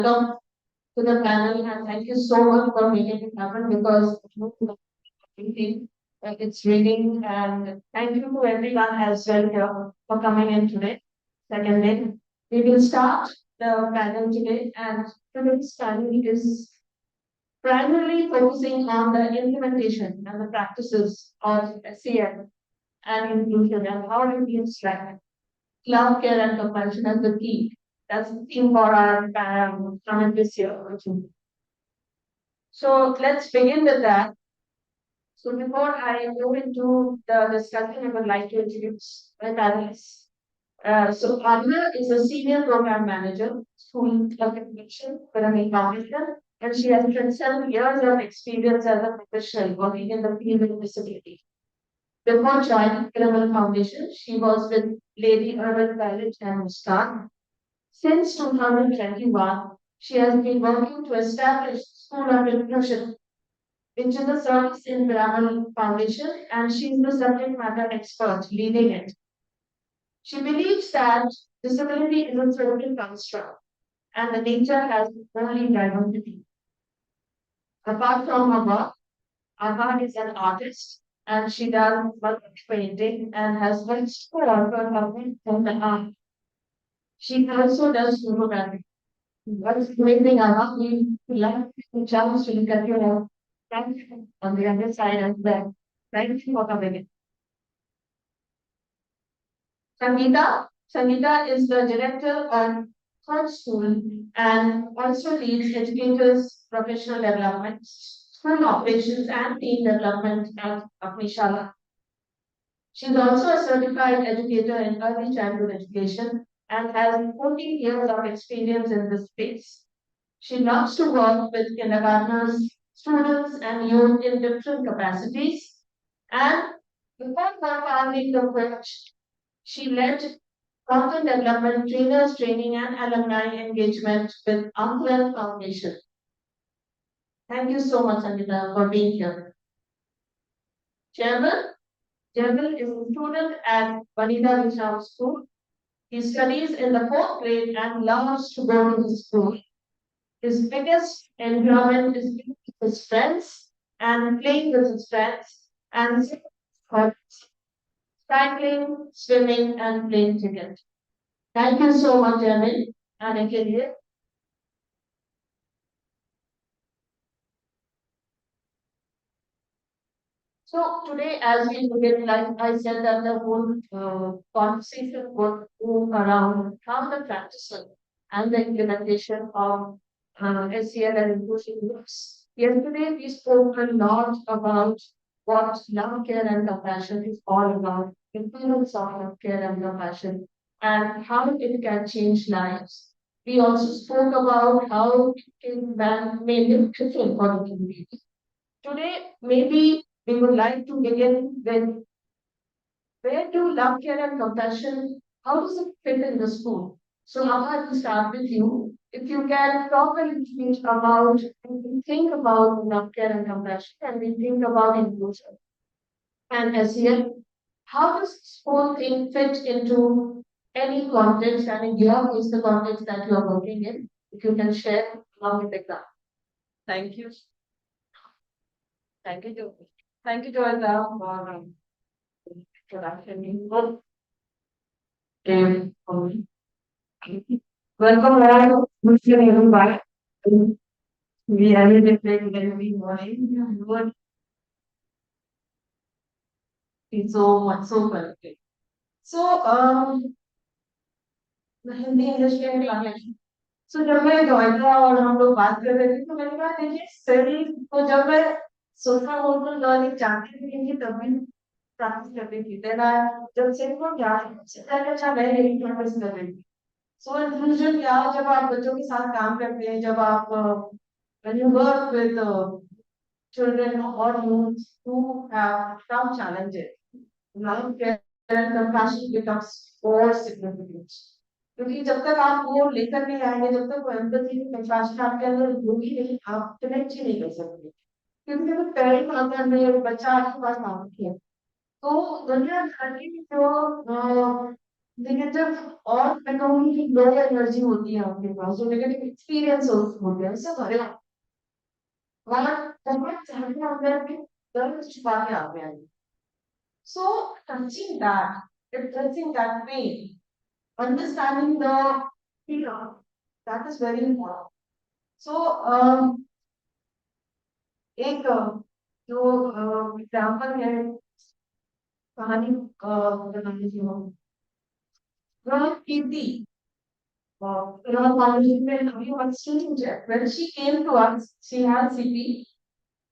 welcome to the panel and thank you so much for making it happen because it's reading and thank you to everyone as well here for coming in today. Second day, we will start the panel today and today's panel is primarily focusing on the implementation and the practices of SEL and inclusion and how it means like love, care, and compassion as the key. That's the theme for our summit this year. So let's begin with that. So before I go into the discussion, I would like to introduce my panelists. So Anaiah is a senior program manager, school communication for a foundation, and she has 27 years of experience as a professional working in the field of disability. Before joining Rebello Foundation, she was with Lady Urban College and Muscat. Since 2021, she has been working to establish School of Inclusion, which is a service in Rebello Foundation, and she is the subject matter expert leading it. She believes that disability is a social construct, and the nature has only diversity. Apart from her work, Anaiah is an artist, and she does multi painting and has worked for her husband from the art. She also does photography. What's amazing, Anna, we like the chance to look at your friends on the other side as well. Thank you for coming in. Sangeeta is the director of Third School and also leads educators' professional development, school operations, and team development at Agnishala. She is also a certified educator in early childhood education and has 14 years of experience in this space. She loves to work with kindergartners, students, and youth in different capacities. And before founding the coach, she led content development, trainers training, and alumni engagement with Uncle Foundation. Thank you so much, Anita, for being here. Chairman, Jamal is a student at Vanita Vishal School. He studies in the fourth grade and loves to go to the school. His biggest enjoyment is being with his friends and playing with his friends and cycling, swimming, and playing cricket. Thank you so much, Jamal. And again, so today, as we begin, like I said, that the whole conversation would move around how the practices and the implementation of SEL and inclusion works. Yesterday, we spoke a lot about what love, care, and compassion is all about, importance of love, care, and compassion, and how it can change lives. We also spoke about how it can make it different for the community. Today, maybe we would like to begin with where do love, care, and compassion, how does it fit in the school? So, Abha, to start with you, if you can talk a little bit about, when we think about love, care, and compassion, and we think about inclusion and SEL, how does this whole thing fit into any context, and in your case, the context that you are working in, if you can share along with example. Thank you. Thank you, Jo. Thank you, Joanna, for introduction. Welcome all, Mr. Everybody. We have a different every morning. Would be so much so perfect. So, Hindi English में translation so जब मैं join था और हम लोग बात कर रहे थे तो मैंने कहा देखिए स्टडी तो जब मैं सोशल मोडल लर्निंग जानती थी कि तब भी प्रैक्टिस करती थी देन आई जब से को ज्ञान से अच्छा मैं यही प्रैक्टिस कर रही थी सो इंक्लूजन क्या जब आप बच्चों के साथ काम करते हैं जब आप when you work with children or youth who have some challenges love care and compassion becomes more significant क्योंकि जब तक आप वो लेकर नहीं आएंगे जब तक वो एम्पैथी कंपैशन आपके अंदर होगी नहीं आप कनेक्ट ही नहीं कर सकते क्योंकि जब पेरेंट आता है बच्चा आपके पास आती है तो दुनिया भर की जो नेगेटिव, और मैं कहूँगी कि लो एनर्जी होती है आपके पास, जो नेगेटिव एक्सपीरियंस होते हैं उससे भरे और बहुत ज्यादा अंदर में दर्द छुपा के आते हैं. So touching that pain, understanding the fear, that is very important. So एक जो एग्जाम्पल है कहानी बनाने की हो, वह कीर्ति college में अभी one student है. When she came to us, she had CP.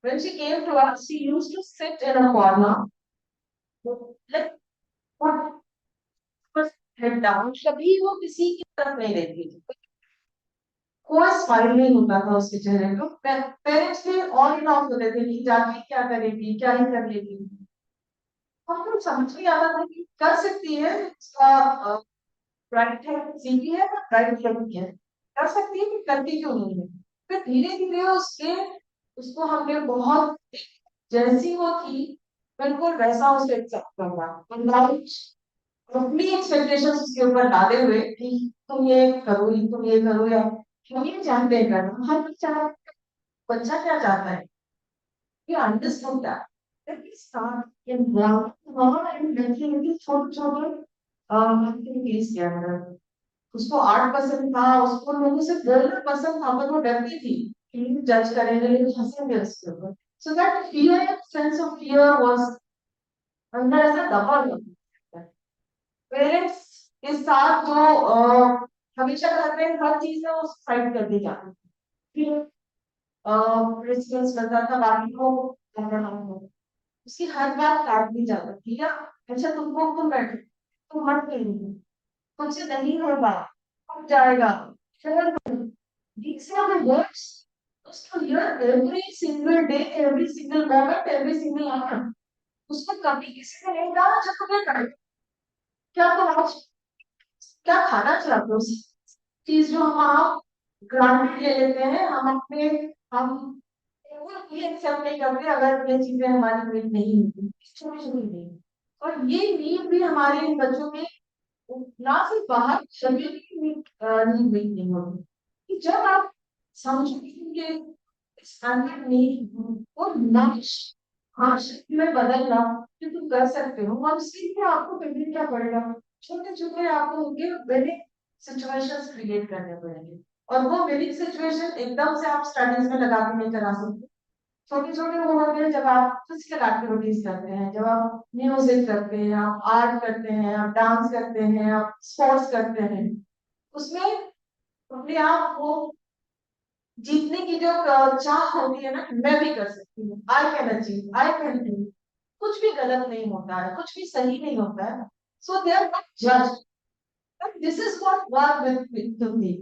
When she came to us, she used to sit in a corner, like put head down. कभी वो किसी की तरफ नहीं देखती थी, कोई स्माइल नहीं होता था उसके चेहरे पे. पेरेंट्स भी ऑन एंड ऑफ होते थे कि जाके क्या करेगी, क्या ही कर लेगी. हमको समझ नहीं आता था कि कर सकती है, उसका राइट है, सीखी है, राइट है, कर सकती है, कि करती क्यों नहीं है. फिर धीरे धीरे उसको हमने बहुत, जैसी वो थी बिल्कुल वैसा उसको एक्सेप्ट करना, अपनी एक्सपेक्टेशंस उसके ऊपर डाले हुए कि तुम ये करो, तुम ये करो, या हम ये जानते हैं करना. हर बच्चा क्या चाहता है. We understood that. Then we start involving and making it छोटे छोटे एक्टिविटीज के अंदर. उसको आर्ट पसंद था, उसको लोगों से बोलना पसंद था, पर वो डरती थी कि जज करेंगे, लेकिन हंसेंगे उसके ऊपर. So that fear, sense of fear was अंदर ऐसा दबा हुआ था. पेरेंट्स के साथ जो हमेशा घर में हर चीज है वो फाइट कर दी जाती थी. प्रिंसिपल्स बनता था, बाकी को उसकी हर बात काट दी जाती थी. या अच्छा तुम बैठो, तुम मत करिए, तुमसे नहीं होगा, हो जाएगा. These are the words उसको hear every single day, every single moment, every single hour. उसको कभी किसी ने नहीं कहा जब तुम्हें कर, क्या तुम आज क्या खाना चाहते हो, चीज जो हम आप ग्रांटेड ले लेते हैं, हम अपने हम वो ये एक्सेप्ट नहीं करते अगर ये चीजें हमारी नीड नहीं होती, छोटी छोटी नीड. और ये नीड भी हमारे इन बच्चों में ना सिर्फ बाहर शरीर की नीड नहीं होती, कि जब आप समझेंगे अंदर नीड और नॉलेज हाँ शक्ति में बदलना कि तुम कर सकते हो, और उसके लिए आपको करने क्या पड़ेगा, छोटे छोटे आपको उनके विनिंग सिचुएशंस क्रिएट करने पड़ेंगे. और वो विनिंग सिचुएशन एकदम से आप स्टडीज में लगा के नहीं करा सकते. छोटे छोटे वो होते हैं जब आप फिजिकल एक्टिविटीज करते हैं, जब आप म्यूजिक करते हैं, आप आर्ट करते हैं, आप डांस करते हैं, आप स्पोर्ट्स करते हैं, उसमें अपने आप को जीतने की जो चाह होती है ना, मैं भी कर सकती हूँ, I can achieve, I can do. कुछ भी गलत नहीं होता है, कुछ भी सही नहीं होता है. सो दे आर नॉट जज. This is what work with me.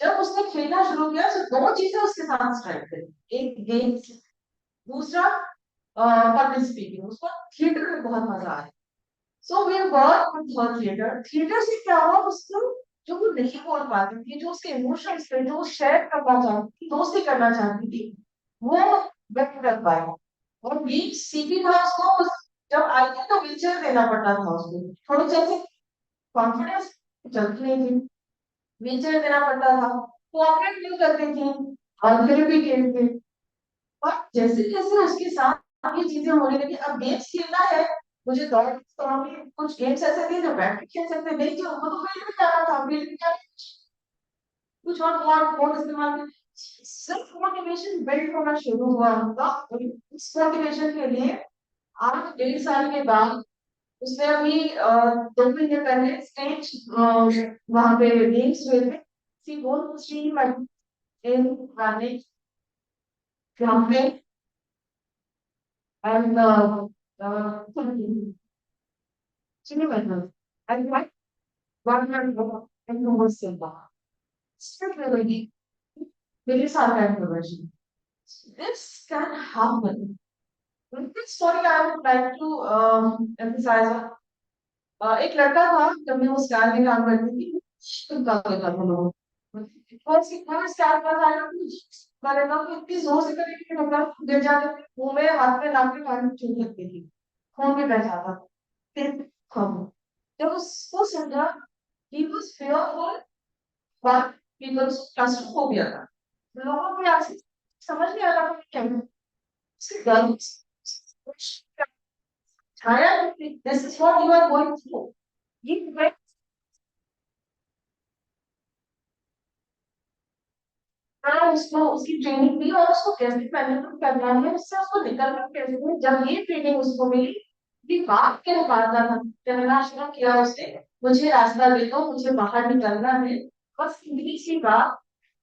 जब उसने खेलना शुरू किया तो दो चीजें उसके साथ स्ट्राइक करी. एक गेम, दूसरा पब्लिक स्पीकिंग. उसको थिएटर में बहुत मजा आया. सो वी वर्क विद हर थिएटर. थिएटर से क्या हुआ, उसको जो वो नहीं बोल पाती थी, जो उसके इमोशंस थे, जो वो शेयर करना चाहती थी, दोस्ती करना चाहती थी, वो व्यक्त कर पाया. और ये सीखी था उसको. जब आई थी तो व्हीलचेयर देना पड़ता था उसको, थोड़ी जैसे कॉन्फिडेंस चलती नहीं थी, व्हीलचेयर देना पड़ता था, कोऑपरेट नहीं करती थी, और थेरेपी के लिए. और जैसे जैसे उसके साथ ये चीजें होने लगी, अब गेम्स खेलना है, मुझे दौड़ में कुछ गेम्स ऐसे थे जो बैठ के खेल सकते, नहीं जो उनको तो फील्ड में जाना था, फील्ड में जाने कुछ और बोर्ड बोर्ड इस्तेमाल कर. सेल्फ मोटिवेशन बिल्ड होना शुरू हुआ उनका. इस मोटिवेशन के लिए आज 1.5 साल के बाद उसने अभी 2 महीने पहले स्टेज वहां पे गेम्स हुए थे. सी बोल she in running jumping and cinemas. And like one and no silver. Still really very sarcastic version. This can happen. With this story, I would like to emphasize on. एक लड़का था जब मैं उस कार में काम करती थी, चिंता करता था लोगों को. इतना स्टार का था मैंने कहा कि इतनी जोर से करेंगे कि मतलब गिर जाते थे, मुंह में हाथ में नाक में कान में चुभ लगती थी, खून भी बह जाता था. फिर जब उसको समझा, he was fearful, but people claustrophobia था। लोगों को ऐसे समझ नहीं आता था कि क्या है। उसके डर छाया, this is what you are going through। ये हाँ, उसको उसकी ट्रेनिंग दी और उसको कैसे मैनेजमेंट करना है, उससे उसको निकलना कैसे है। जब ये ट्रेनिंग उसको मिली, ये बात के बाद था, कहना शुरू किया उसने, मुझे रास्ता दे दो, मुझे बाहर निकलना है। बस इतनी सी बात,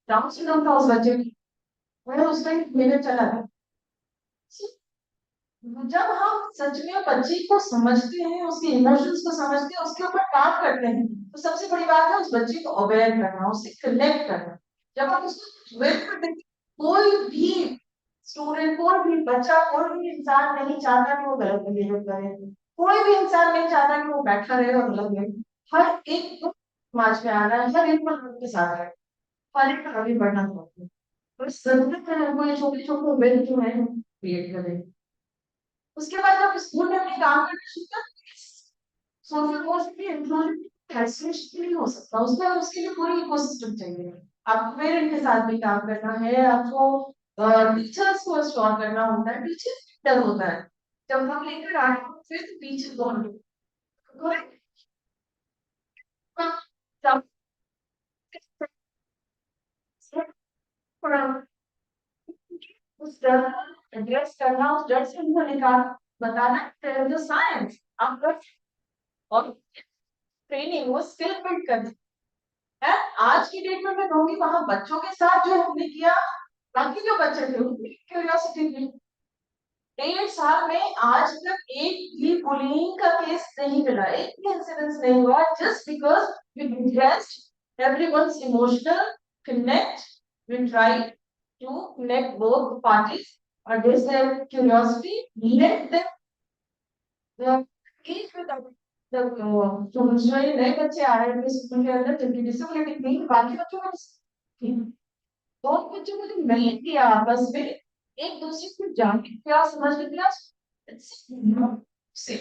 डाउन सिंड्रोम था उस बच्चे की, मैं उस टाइम मेरे चला गया। जब हम सच में बच्चे को समझते हैं, उसके इमोशंस को समझते हैं, उसके ऊपर काम करते हैं, तो सबसे बड़ी बात है उस बच्चे को अवेयर करना, उससे कनेक्ट करना। जब हम उसको अवेयर करते हैं, कोई भी स्टूडेंट, कोई भी बच्चा, कोई भी इंसान नहीं चाहता कि वो गलत बिहेव करे। कोई भी इंसान नहीं चाहता कि वो बैठा रहे और गलत बिहेव। हर एक को समाज में आना है, हर एक को लोगों के साथ है, हर एक को आगे बढ़ना चाहते हैं। तो जरूरत है हमको ये छोटे छोटे अवेयर जो है क्रिएट करें। उसके बाद जब स्कूल में हमने काम करना शुरू किया, सोशल कोर्स भी इंक्लूसिव आइसोलेशन नहीं हो सकता, उसमें उसके लिए पूरी इकोसिस्टम चाहिए। आपको पेरेंट के साथ भी काम करना है, आपको टीचर्स को इंस्टॉल करना होता है, टीचर डर होता है। जब हम लेकर आए फिर टीचर कौन, जब उस डर को एड्रेस करना, उस डर से उनको निकाल, बताना जो साइंस आपका, और ट्रेनिंग वो स्किल बिल्ड करना है। आज की डेट में मैं कहूंगी वहां बच्चों के साथ जो हमने किया, बाकी जो बच्चे थे उनकी क्यूरियोसिटी थी। 1.5 साल में आज तक एक भी बुलिंग का केस नहीं मिला, एक भी इंसिडेंस नहीं हुआ, just because we addressed everyone's emotional connect, we try to connect both parties, address their curiosity, let them engage with the students। जो ये नए बच्चे आ रहे हैं स्कूल के अंदर जिनकी डिसेबिलिटी नहीं, बाकी बच्चों में बहुत बच्चों को जो नहीं किया आपस में एक दूसरे को जान के क्या समझ के क्या से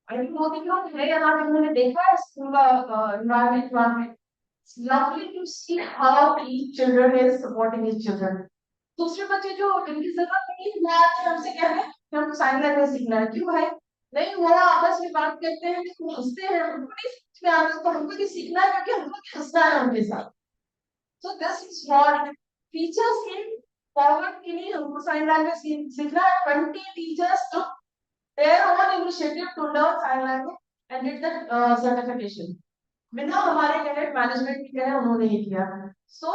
आई नो कि लोग है यहाँ पे, मैंने देखा है स्कूल का एनवायरनमेंट वहाँ पे। It's lovely to see how each children is supporting each children। दूसरे बच्चे जो जिनकी जरूरत नहीं है, वो आते हैं हमसे कह रहे हैं कि हमको साइन लैंग्वेज सीखना है। क्यों भाई? नहीं वो आपस में बात करते हैं कि हंसते हैं, हमको नहीं समझ में आता, तो हमको ये सीखना है क्योंकि हमको हंसना है उनके साथ। So this is what teachers came forward के लिए हमको साइन लैंग्वेज सीखना है। 20 teachers took their own initiative to learn sign language and did the certification। बिना हमारे कहे मैनेजमेंट की कहे उन्होंने ही किया। So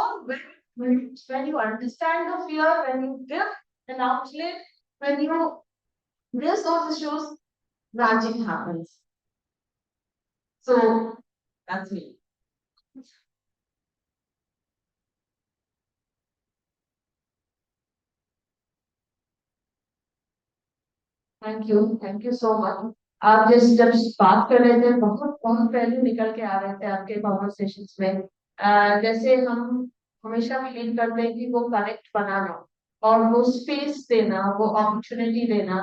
when you understand the fear, when you give an outlet, when you raise those issues, magic happens। So that's me। Thank you so much. आप जिस जब बात कर रहे थे, बहुत बहुत पहलू निकल के आ रहे थे आपके कॉन्वर्सेशंस में। जैसे हम हमेशा बिलीव करते हैं कि वो कनेक्ट बनाना और वो स्पेस देना, वो अपॉर्चुनिटी देना।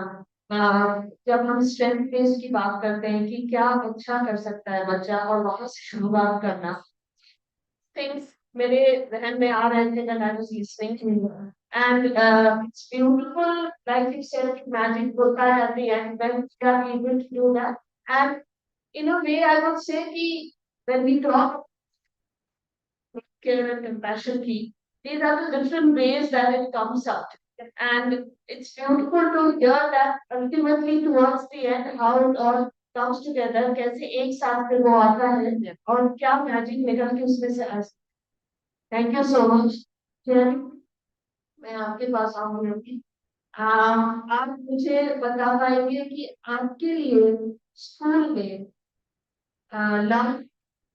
जब हम स्ट्रेंथ बेस्ड की बात करते हैं कि क्या अच्छा कर सकता है बच्चा, और वहां से शुरुआत करना, things मेरे जहन में आ रहे थे when I was listening to you। And it's beautiful, like you said, magic होता है at the end when we are able to do that। And in a way, I would say कि when we talk care and compassion की, these are the different ways that it comes out। And it's beautiful to hear that ultimately towards the end how it all comes together, कैसे एक साथ में वो आता है और क्या मैजिक निकल के उसमें से आ। Thank you so much. मैं आपके पास आऊंगी। आप मुझे बता पाएंगे कि आपके लिए स्कूल में लंच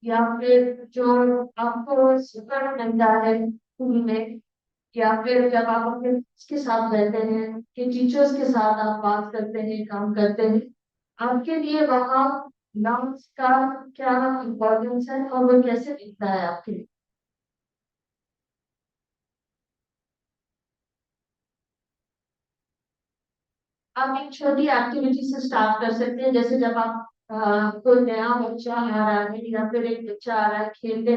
या फिर जो आपको सफर मिलता है स्कूल में, या फिर जब आप अपने के साथ रहते हैं कि टीचर्स के साथ आप बात करते हैं, काम करते हैं, आपके लिए वहाँ लंच का क्या इम्पोर्टेंस है और वो कैसे दिखता है आपके लिए? आप एक छोटी एक्टिविटी से स्टार्ट कर सकते हैं, जैसे जब आप कोई नया बच्चा आ रहा है या फिर एक बच्चा आ रहा है खेलने,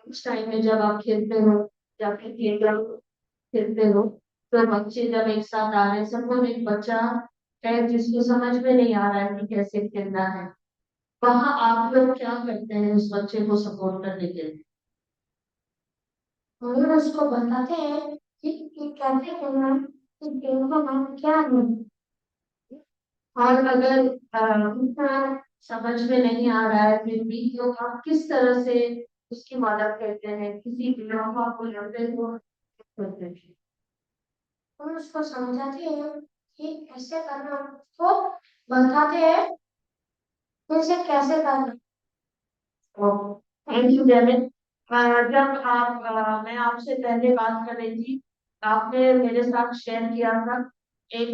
उस टाइम में जब आप खेलते हो या फिर खेलते हो, तो बच्चे जब एक साथ आ रहे हैं, सपोज एक बच्चा है जिसको समझ में नहीं आ रहा है कि कैसे खेलना है, वहां आप लोग क्या करते हैं उस बच्चे को सपोर्ट करने के लिए? हम लोग उसको बताते हैं कि कैसे खेलना है, कि गेम का नाम क्या है। और अगर उतना समझ में नहीं आ रहा है फिर भी तो आप किस तरह से उसकी मदद करते हैं, किसी ड्रामा को लेते हो करते हैं? हम उसको समझाते हैं कि कैसे करना, उसको बताते हैं कैसे कैसे करना। Thank you David. जब मैं आपसे पहले बात कर रही थी, आपने मेरे साथ शेयर किया था एक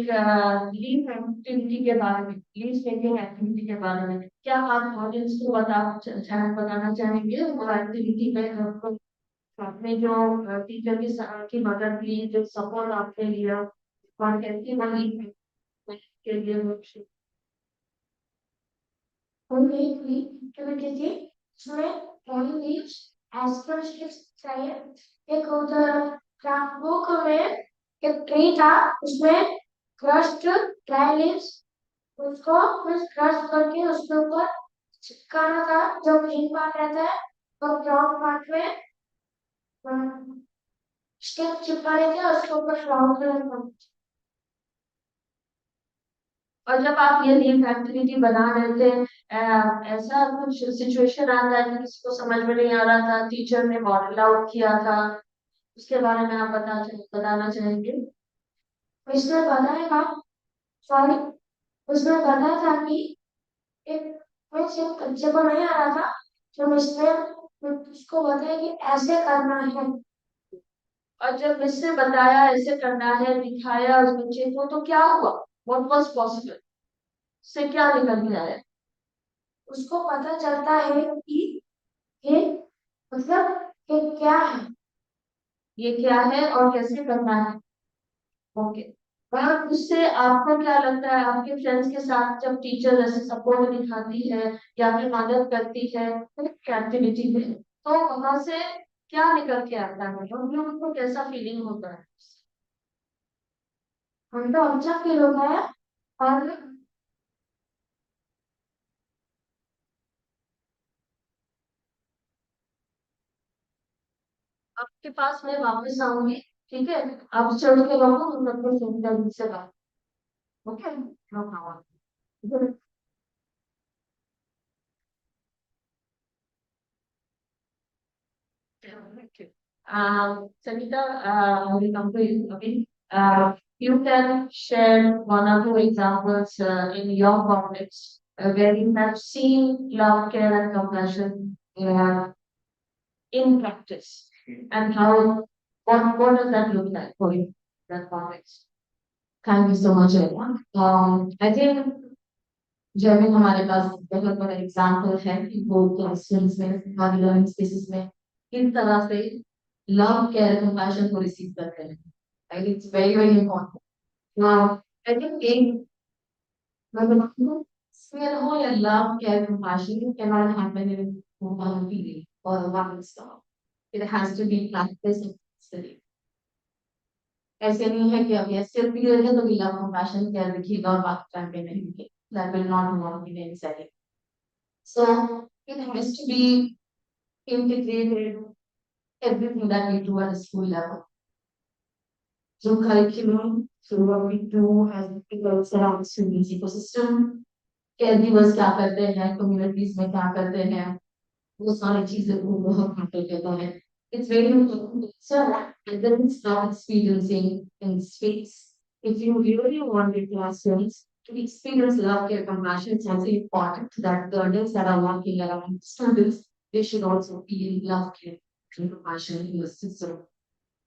लीव एक्टिविटी के बारे में, लीव टेकिंग एक्टिविटी के बारे में। क्या आप ऑडियंस को बताना चाहेंगे वो एक्टिविटी में आपको आपने जो टीचर की मदद ली, जो सपोर्ट आपने लिया और कैसी बनी के लिए वो हमने एक एक्टिविटी थी जिसमें ड्राइंग लीव्स एज पर चाहिए। एक उधर क्राफ्ट बुक में एक ट्री था, उसमें क्रश्ड ड्राई लीव्स, उसको फिर क्रश करके उसके ऊपर चिपकाना था। जो ग्रीन पार्ट रहता है और ब्राउन पार्ट में स्टिक चिपकाने थे, उसके ऊपर फ्लावर कलर। और जब आप ये लीव एक्टिविटी बना रहे थे, ऐसा कुछ सिचुएशन आता है कि किसी को समझ में नहीं आ रहा था, टीचर ने मॉडल आउट किया था, उसके बारे में आप बताना चाहेंगे? उसने बताया था, सॉरी, उसने बताया था कि एक मैं सिर्फ बच्चे को नहीं आ रहा था, तो उसने उसको बताया कि ऐसे करना है। और जब मिस बताया ऐसे करना है, दिखाया उस बच्चे को, तो क्या हुआ? What was possible? से क्या निकल के आया? उसको पता चलता है कि ये मतलब ये क्या है, ये क्या है और कैसे करना है। ओके। और उससे आपको क्या लगता है, आपके फ्रेंड्स के साथ जब टीचर ऐसे सपोर्ट दिखाती है या फिर मदद करती है एक्टिविटी में, तो वहां से क्या निकल के आता है, उन लोगों को कैसा फीलिंग होता है? उनको अच्छा फील होता है। और आपके पास मैं वापस आऊंगी, ठीक है? आप चल के रहो, हम अपने सेंटर से बात। Okay, no problem. Sanita, I will come to you. Okay. You can share one or two examples in your context where you have seen love, care, and compassion in practice, and how what does that look like for you? That context. Thank you so much, everyone. I think German हमारे पास बहुत बड़ा example है कि वो classrooms में हमारी learning spaces में किस तरह से लव केयर कंपैशन को रिसीव करते हैं। I think it's very very important. Now I think एक मतलब fear हो या love care compassion cannot happen in one feeling or one stop. It has to be practiced and studied. ऐसे नहीं है कि अब ये सिर्फ पीरियड है तो लव कंपैशन केयर दिखेगा और बाकी टाइम पे नहीं दिखेगा। That will not work in any setting. So it has to be integrated everything that we do at a school level. Through curriculum, through what we do as people around the students ecosystem, caregivers क्या करते हैं, communities में क्या करते हैं, वो सारी चीजें को बहुत मैटर करता है। It's very important to observe and then start experiencing in space. If you really want your classrooms to experience love, care, compassion, it's also important that the adults that are working around students, they should also feel love, care, and compassion in the system.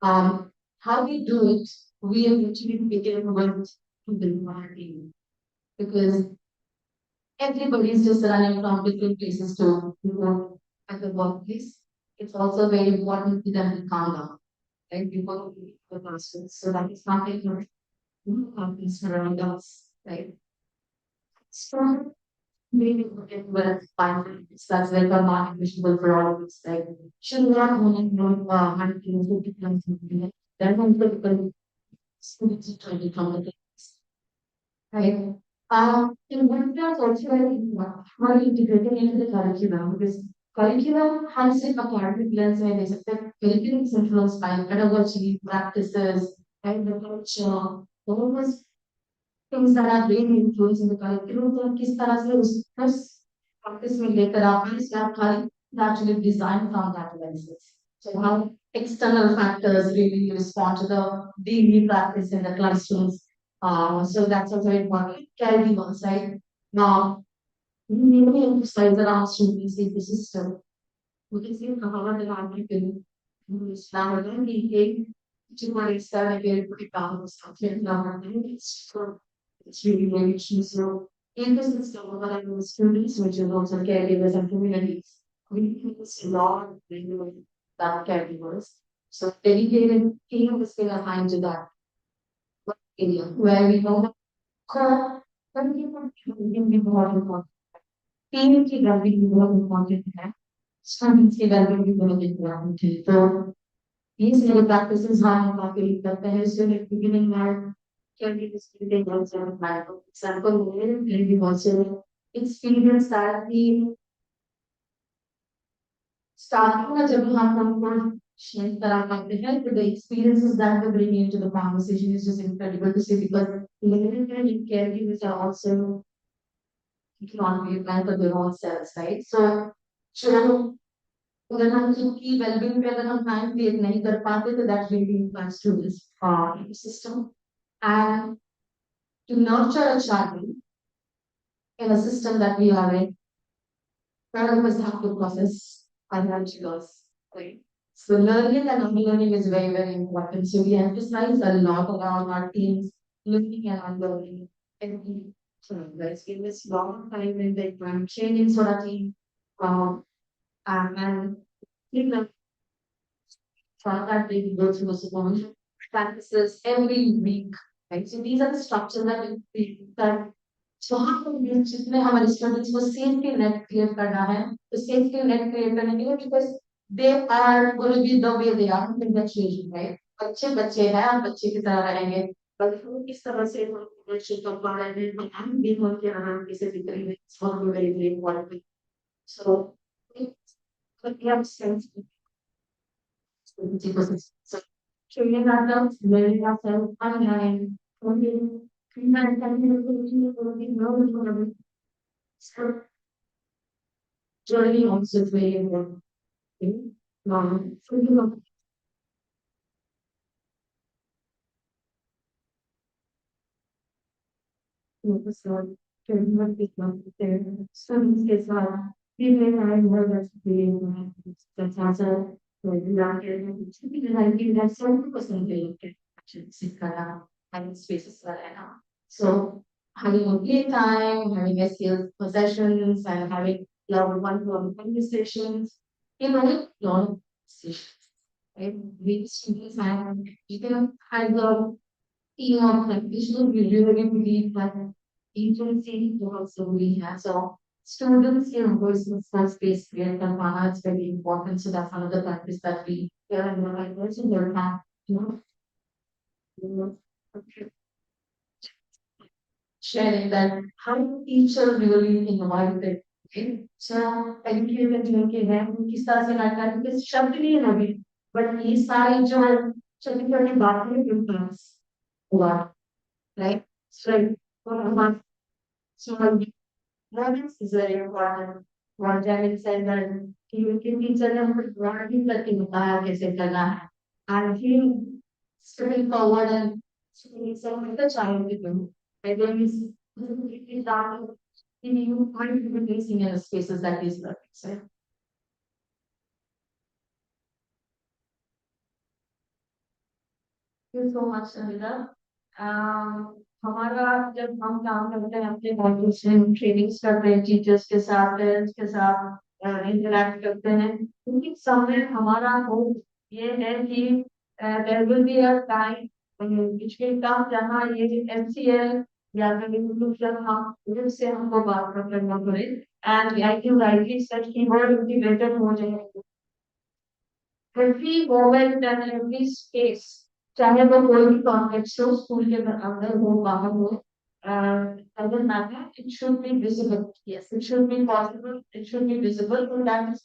How we do it, we eventually begin with the marketing because everybody is just running from different places to work at the workplace. It's also very important for them to calm down, right? Before the classrooms, so that it's not like happens around us, right? Strong. maybe with finance, that's like a non-negotiable for all of us. Like, should not only know 150 times a minute, then when people students try to come with it. Right. In one class also how integrating into the curriculum because curriculum has an academic lens where there's a curriculum is influenced by pedagogy, practices, and the culture, all those things that are really influencing the curriculum तो किस तरह से उस practice में लेकर आप इस curriculum actually designed from that lenses. So how external factors really respond to the daily practice in the classrooms. So that's also important. Caregivers, right? Now, we really emphasize around students' ecosystem. We can see how the people who is now don't be to what extent they get pretty balanced something now. It's really, really key. So ecosystem of our students, which is also caregivers and communities, we focus a lot on that caregivers. So dedicated team is going to find to that area where we know core can be more important. Team की well-being बहुत important है. Students की well-being भी बहुत important है. तो ये सारी practices हम काफी करते हैं. So at the beginning में can be distributed also like for example we also experience that we starting में जब हम उनको share करा करते हैं तो the experiences that they bring into the conversation is just incredible to see because learning and caregivers are also not be planned for their own selves, right? So अगर हम खुद की वेलबींग पे अगर हम टाइम क्रिएट नहीं कर पाते तो that really impacts to this ecosystem and to nurture a child in a system that we are in, none of us have to process financial loss, right? So learning and unlearning is very, very important. So we emphasize a lot around our teams learning and unlearning every time. Let's give this long time in the training for our team. Um, and you know, that they go through a supervision practices every week, right? So these are the structures that so हम जितने हमारे students को safety net create करना है तो safety net create करने के लिए because they are going to be the way they are in the children right बच्चे बच्चे हैं और बच्चे की तरह रहेंगे पर हम किस तरह से बच्चे को पढ़ा रहे हैं हम भी उनके आराम कैसे दिख रही है बहुत very very important so we have sense so training ourselves, learning ourselves online, only so journey also is very important. So so training people there, students get people are more or less being that's also not getting I think that's 70% related actually having spaces that I know. So having a playtime, having SEL possessions, and having lot of one-to-one conversations, lot of sessions. Right? We students have even as a team of practitioners, we really believe that agency also we have. So students in personal space create Kalpana, it's very important. So that's another practice that we here and I also learn how you know, sharing that how teacher really involved it. Okay? So educated जिनके हैं वो किस तरह से लगता है क्योंकि शब्द नहीं है अभी बट ये सारी जो छोटी छोटी बातें influence हुआ right so for a month so moments is very important one time it said that you can teach them writing करके बताया कैसे करना है and he stepping forward and saying something the child will do and then is that you find people facing in the spaces that is learning so thank you so much Anita हमारा जब हम काम करते हैं अपने conversation trainings करते हैं teachers के साथ पेरेंट्स के साथ इंटरेक्ट करते हैं क्योंकि समय हमारा होप ये है कि there will be a time which will come जहाँ ये MCL या फिर इंक्लूजन हम जिनसे हमको बात करना पड़े and like you rightly said कि वर्ड इंटीग्रेटेड हो जाए every moment and every space, चाहे वो कोई भी कॉन्टेक्स्ट हो, स्कूल के अंदर हो बाहर हो, doesn't matter, it should be visible. Yes, it should be possible, it should be visible, and that is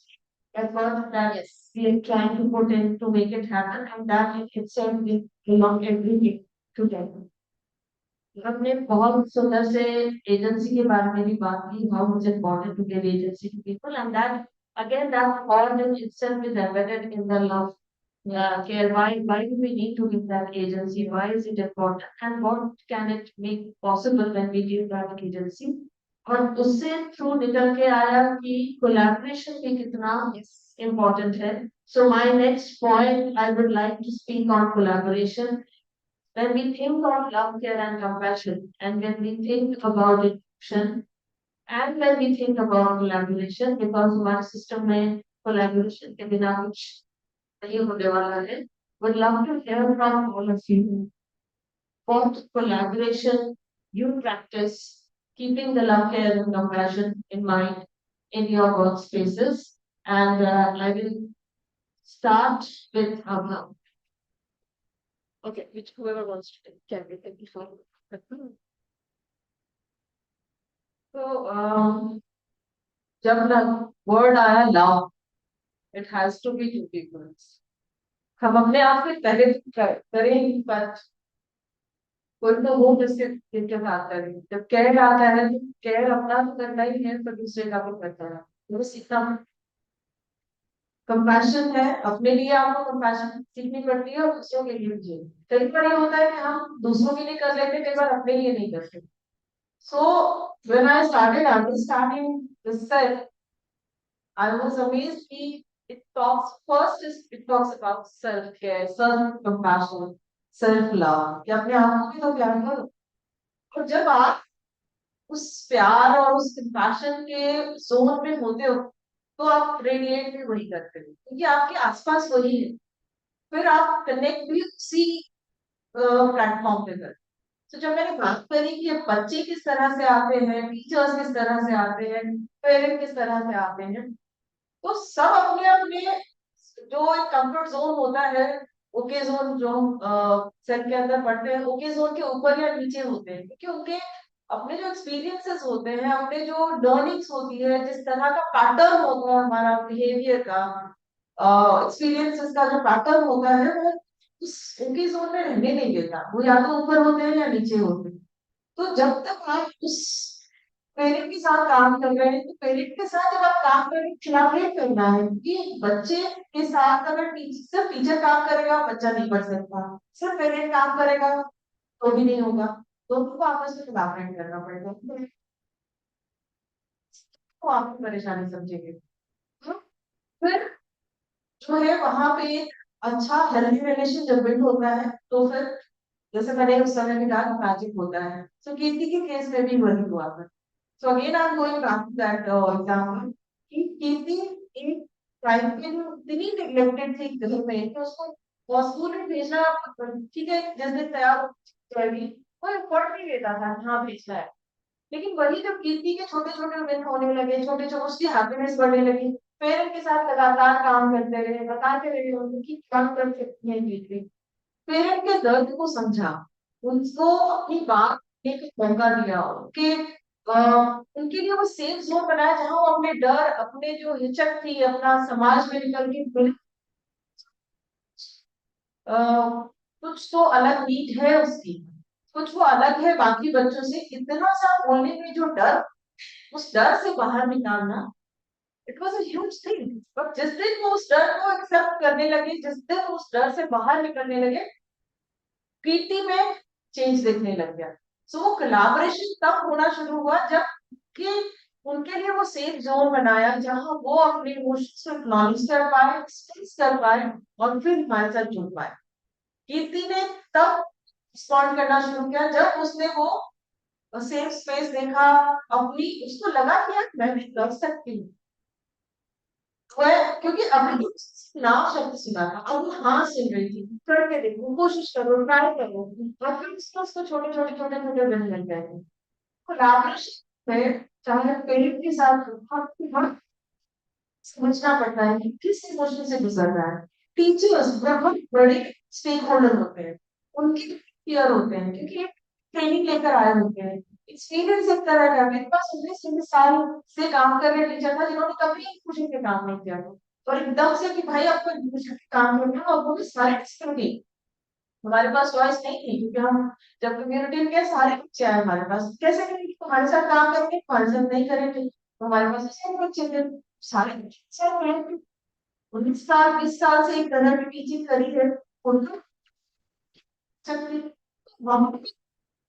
effort that yes, we are trying to put in to make it happen, and that in itself will belong everything together. हमने बहुत सुंदर से agency के बारे में भी बात की, how it's important to give agency to people, and that again that all in itself is embedded in the love care. Why do we need to give that agency? Why is it important? And what can it make possible when we give that agency? और उससे through निकल के आया कि collaboration भी कितना important है. So my next point I would like to speak on collaboration. When we think of love, care, and compassion, and when we think about inclusion, and when we think about collaboration, because हमारे system में collaboration के बिना कुछ नहीं होने वाला है, would love to hear from all of you what collaboration you practice, keeping the love, care, and compassion in mind in your workspaces. And I will start with Abha. Okay, which whoever wants to take, can we take before? So जब word आया love, it has to be two peoples. हम अपने आप में पहले करें, but कोई तो वो जिससे के साथ करें. जब केयर आता है तो केयर अपना तो करना ही है, पर दूसरे का भी करना है. बस इतना कंपैशन है, अपने लिए आपको कंपैशन सीखनी पड़ती है और दूसरों के लिए भी. कई बार ये होता है कि हम दूसरों के लिए कर लेते हैं, कई बार अपने लिए नहीं करते. So when I started understanding this self, I was amazed. It talks first is it talks about self care, self compassion, self love. कि अपने आप को भी तो प्यार करो. और जब आप उस प्यार और उस कंपैशन के जोन में होते हो, तो आप रेडिएट भी वही करते हो, क्योंकि आपके आसपास वही है. फिर आप कनेक्ट भी उसी प्लेटफॉर्म पे करते. तो जब मैंने बात करी कि ये बच्चे किस तरह से आते हैं, टीचर्स किस तरह से आते हैं, पेरेंट किस तरह से आते हैं, तो सब अपने अपने जो एक कंफर्ट जोन होता है, ओके जोन जो सेल के अंदर पढ़ते हैं, ओके जोन के ऊपर या नीचे होते हैं, क्योंकि उनके अपने जो एक्सपीरियंसेस होते हैं, अपने जो लर्निंग्स होती है, जिस तरह का पैटर्न होता है हमारा बिहेवियर का, एक्सपीरियंसेस का जो पैटर्न होता है, वो उस उनकी जोन में रहने नहीं देता. वो या तो ऊपर होते हैं या नीचे होते हैं. तो जब तक आप उस पेरेंट के साथ काम कर रहे हैं, तो पेरेंट के साथ जब आप काम कर रहे हैं, कोलैबोरेट करना है कि बच्चे के साथ अगर सिर्फ टीचर काम करेगा बच्चा नहीं पढ़ सकता, सिर्फ पेरेंट काम करेगा तो भी नहीं होगा. दोनों को आपस में कोलैबोरेट करना पड़ेगा, तो आपकी परेशानी समझेंगे. फिर जो है वहां पे एक अच्छा हेल्दी रिलेशन जब बिल्ड होता है, तो फिर जैसे मैंने उस समय में कहा मैजिक होता है. सो कीर्ति के केस में भी वही हुआ था. So again, I'm going back to that example. कि कीर्ति एक टाइम पे जो इतनी नेग्लेक्टेड थी घर में कि उसको स्कूल में भेजना, ठीक है, जिस दिन तैयार हो जाएगी, कोई एफर्ट नहीं देता था हाँ भेजना है. लेकिन वही जब कीर्ति के छोटे छोटे विन होने लगे, छोटे छोटे उसकी हैप्पीनेस बढ़ने लगी, पेरेंट के साथ लगातार काम करते रहे, बताते रहे उनको कि काम कर सकती है कीर्ति. पेरेंट के दर्द को समझा, उनको अपनी बात एक मौका दिया, उनके उनके लिए वो सेफ जोन बनाया जहां वो अपने डर, अपने जो हिचक थी, अपना समाज में निकल के कुछ तो अलग नीड है उसकी, कुछ वो अलग है बाकी बच्चों से, इतना सा बोलने में जो डर, उस डर से बाहर निकालना, it was a huge thing. But जिस दिन वो उस डर को एक्सेप्ट करने लगे, जिस दिन उस डर से बाहर निकलने लगे, कीर्ति में चेंज देखने लग गया. सो वो कोलैबोरेशन तब होना शुरू हुआ जब कि उनके लिए वो सेफ जोन बनाया जहां वो अपने इमोशंस को एक्नॉलेज कर पाए, एक्सप्रेस कर पाए, और फिर हमारे साथ जुड़ पाए. कीर्ति ने तब रिस्पॉन्ड करना शुरू किया जब उसने वो सेफ स्पेस देखा, अपनी उसको लगा कि यार मैं भी कर सकती हूँ. क्योंकि अभी ना शब्द सुना था, अब वो हाँ सुन रही थी. करके देखो, कोशिश करो, ट्राई करो। आपके बिजनेस को छोटे छोटे छोटे छोटे दिन लग जाएंगे। कोलैबोरेशन में चाहे पेरेंट के साथ आपको समझना पड़ता है कि किस इमोशन से गुजर रहा है। टीचर्स बहुत बड़े स्टेक होल्डर होते हैं, उनके क्लियर होते हैं क्योंकि ट्रेनिंग लेकर आए होते हैं। एक्सपीरियंस एक तरह का, मेरे पास 19 साल से काम कर रहे टीचर था जिन्होंने कभी इंक्लूजन पे काम नहीं किया था, और एकदम से कि भाई आपको इंक्लूजन पे काम करना है, और वो भी सारे थे। हमारे पास चॉइस नहीं थी क्योंकि हम जब कम्युनिटी में गए सारे बच्चे आए हमारे पास, कैसे करेंगे, हमारे साथ काम करेंगे, हमारे साथ नहीं करेंगे, तो हमारे पास ऐसे बच्चे थे, सारे बच्चे 19 साल 20 साल से एक तरह की टीचिंग करी है उनको।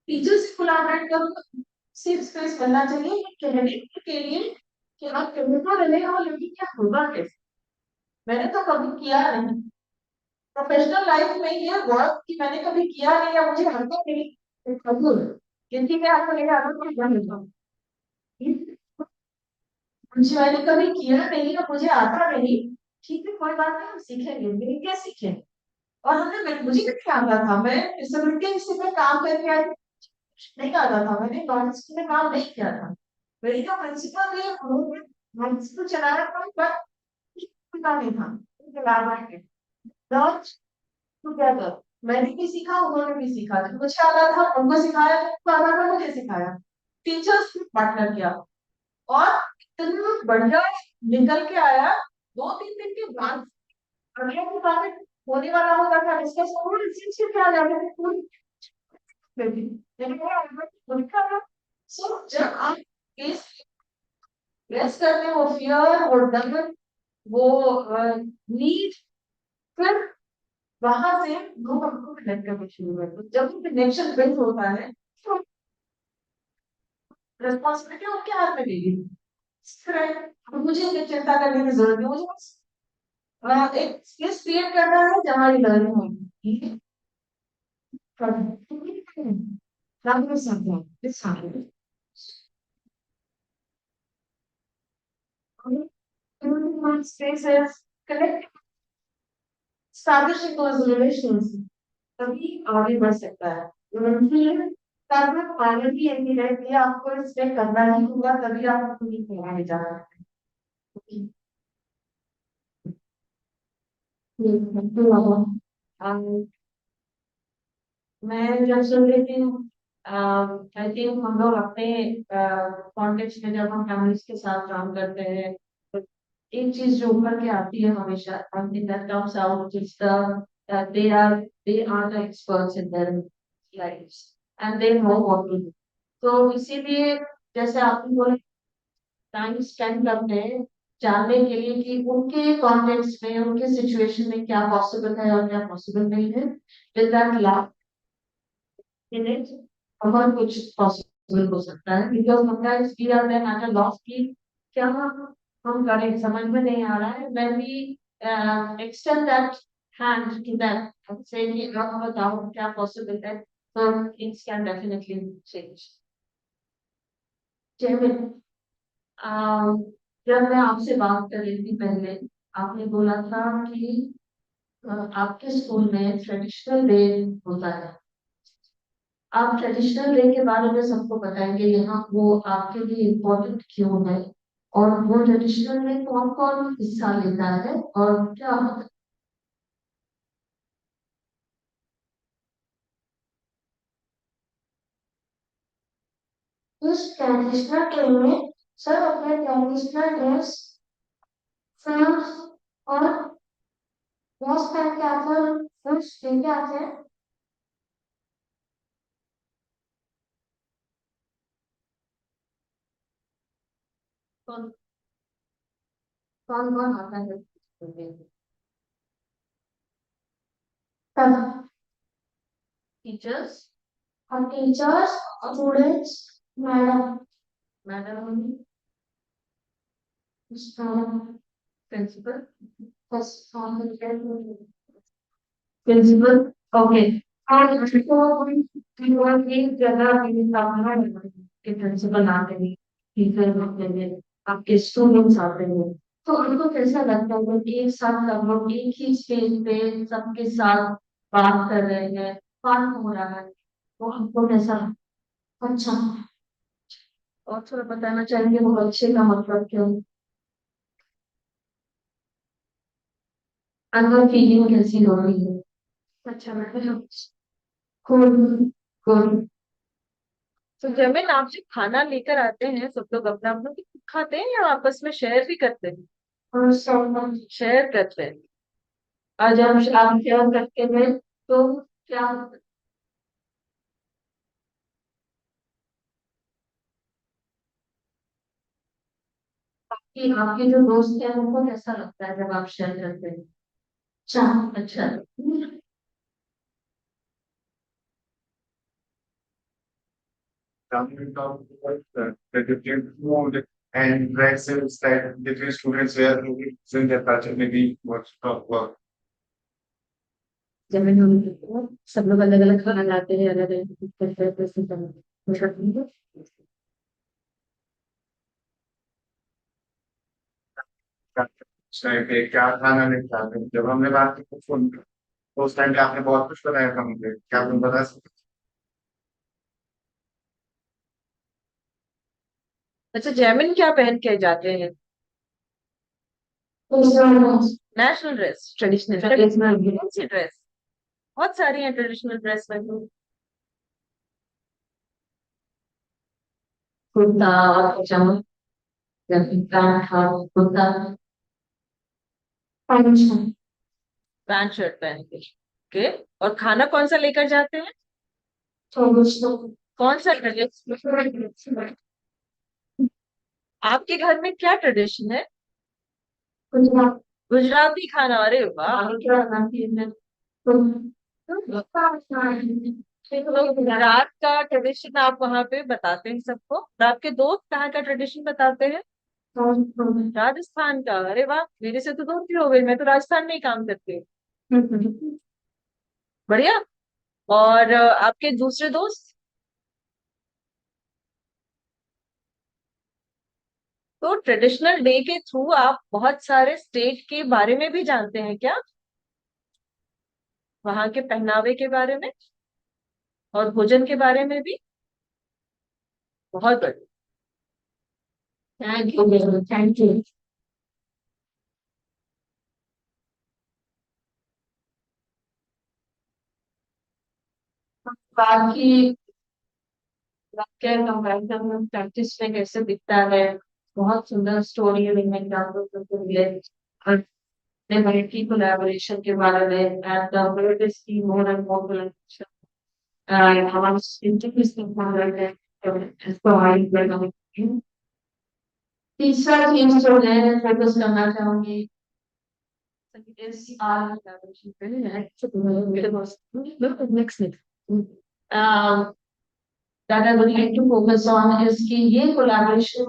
टीचर से कोलैबोरेट करो, सिर्फ स्पेस मिलना चाहिए ये कहने के लिए कि आप कहने तो रहे हो लेकिन क्या होगा कैसे। मैंने तो कभी किया नहीं, प्रोफेशनल लाइफ में ये वर्क कि मैंने कभी किया नहीं या मुझे आता नहीं, कबूल किसी के हाथ में नहीं आता तो क्या मिलता, मुझे मैंने कभी किया नहीं या मुझे आता नहीं, ठीक है कोई बात नहीं, हम सीखेंगे, लेकिन क्या सीखें। और मुझे भी क्या आता था, मैं डिसेबिलिटी से मैं काम करके आई, नहीं आता था, मैंने नॉन स्कूल में काम नहीं किया था। मेरी जो प्रिंसिपल है उन्होंने नॉन स्कूल चलाया था, बट पता नहीं था लॉन्च टुगेदर। मैंने भी सीखा, उन्होंने भी सीखा, जो मुझे आता था उनको सिखाया, जो उनको आता था मुझे सिखाया, टीचर्स ने पार्टनर किया, और इतना बढ़िया निकल के आया। 2-3 दिन के बाद अगले के बाद होने वाला होता था डिस्कस, और रिसर्च पे आ जाते थे पूरी बेबी, लेकिन वो उनका ना, सो जब आप फेस फेस करते हो फियर, वो डर, वो नीड, फिर वहां से लोग आपको कनेक्ट करना शुरू करते हैं। जब कनेक्शन बिल्ड होता है तो रिस्पॉन्सिबिलिटी उनके हाथ में देगी, अब मुझे ये चिंता करने की जरूरत नहीं, मुझे बस एक स्पेस क्रिएट करना है जहाँ ये लर्निंग होगी। Spaces, connect, establishing those relations, तभी आगे बढ़ सकता है। फाइनली यही है कि आपको इसमें करना ही होगा, तभी आप अपनी आगे जा सकते हैं। मैं जब सुन रही थी, आई थिंक हम लोग अपने कॉन्टेक्स्ट में जब हम फैमिलीज के साथ काम करते हैं तो एक चीज जो उभर के आती है हमेशा, something that comes out is that they are the experts in their lives and they know what to do। तो इसीलिए जैसे आपने बोला, टाइम स्पेंड करते हैं जानने के लिए कि उनके कॉन्टेक्स्ट में, उनके सिचुएशन में क्या पॉसिबल है और क्या पॉसिबल नहीं है, विद दैट minutes बहुत कुछ पॉसिबल हो सकता है, because sometimes we are then at a loss कि क्या हम करें, समझ में नहीं आ रहा है। when we extend that hand to them say कि आप बताओ क्या पॉसिबल है, तो things can definitely change। Chairman, जब मैं आपसे बात कर रही थी पहले, आपने बोला था कि आपके स्कूल में ट्रेडिशनल डे होता है। आप ट्रेडिशनल डे के बारे में सबको बताएंगे यहाँ वो आपके लिए इम्पोर्टेंट क्यों है, और वो ट्रेडिशनल में कौन कौन हिस्सा लेता है और क्या होता है। उस ट्रेडिशनल डे में सब अपने ट्रेडिशनल ड्रेस, फ्रॉक्स और ड्रेस पहन के आते हैं और फर्स्ट लेके आते हैं। कौन कौन कौन आता है सब, टीचर्स, और teachers, students, madam, madam, principal, principal, okay. और उसको एक जगह के प्रिंसिपल आते हैं, टीचर आते हैं, आपके स्टूडेंट्स आते हैं, तो उनको कैसा लगता है जब एक साथ सब लोग एक ही स्टेज पे सबके साथ बात कर रहे हैं, फन हो रहा है, तो हमको कैसा, अच्छा, और थोड़ा बताना चाहेंगे वो अच्छे का मतलब क्यों, अंदर फीलिंग कैसी हो रही है। अच्छा मैडम, गुड गुड। तो जमीन आप जब खाना लेकर आते हैं सब लोग अपना अपना खाते हैं या आपस में शेयर भी करते हैं। और सब शेयर करते हैं। आज हम शाम शेयर करते हैं तो क्या, कि आपके जो दोस्त हैं उनको कैसा लगता है जब आप शेयर करते हैं। अच्छा अच्छा। Coming talk about the different food and dresses that different students wear in their culture, maybe what's talk about. जब हम सब लोग अलग अलग खाना लाते हैं, अलग अलग क्या खाना नहीं खाते जब हमने बात की तो उस टाइम पे आपने बहुत कुछ बताया था मुझे, क्या तुम बता सकते अच्छा जैमिन क्या पहन के जाते हैं। नेशनल ड्रेस, ट्रेडिशनल कौन सी ड्रेस। बहुत सारी हैं ट्रेडिशनल ड्रेस में तो। कुर्ता और पजामा, पैंट और कुर्ता, पैंट शर्ट पहन के। ओके। और खाना कौन सा लेकर जाते हैं। कौन सा ट्रेडिशन, आपके घर में क्या ट्रेडिशन है। गुजराती खाना, अरे वाह। तो गुजरात का ट्रेडिशन आप वहां पे बताते हैं सबको, और आपके दोस्त कहाँ का ट्रेडिशन बताते हैं। राजस्थान का, अरे वाह, मेरे से तो दूर ही हो गई, मैं तो राजस्थान में ही काम करती हूँ। बढ़िया। और आपके दूसरे दोस्त। तो ट्रेडिशनल डे के थ्रू आप बहुत सारे स्टेट के बारे में भी जानते हैं क्या, वहां के पहनावे के बारे में और भोजन के बारे में भी। बहुत बढ़िया। Thank you, thank you. बाकी वाक्य कंपैरिजन में प्रैक्टिस में कैसे दिखता है, बहुत सुंदर स्टोरी है में आपको मिले, और नेगेटिव कोलैबोरेशन के बारे में एंड द वर्ल्ड इज की more and more collaboration and हमारा इंटरव्यू में है इसको हाई कर। तीसरा चीज जो है फोकस करना चाहूंगी is our collaboration next that I would like to focus on is कि ये collaboration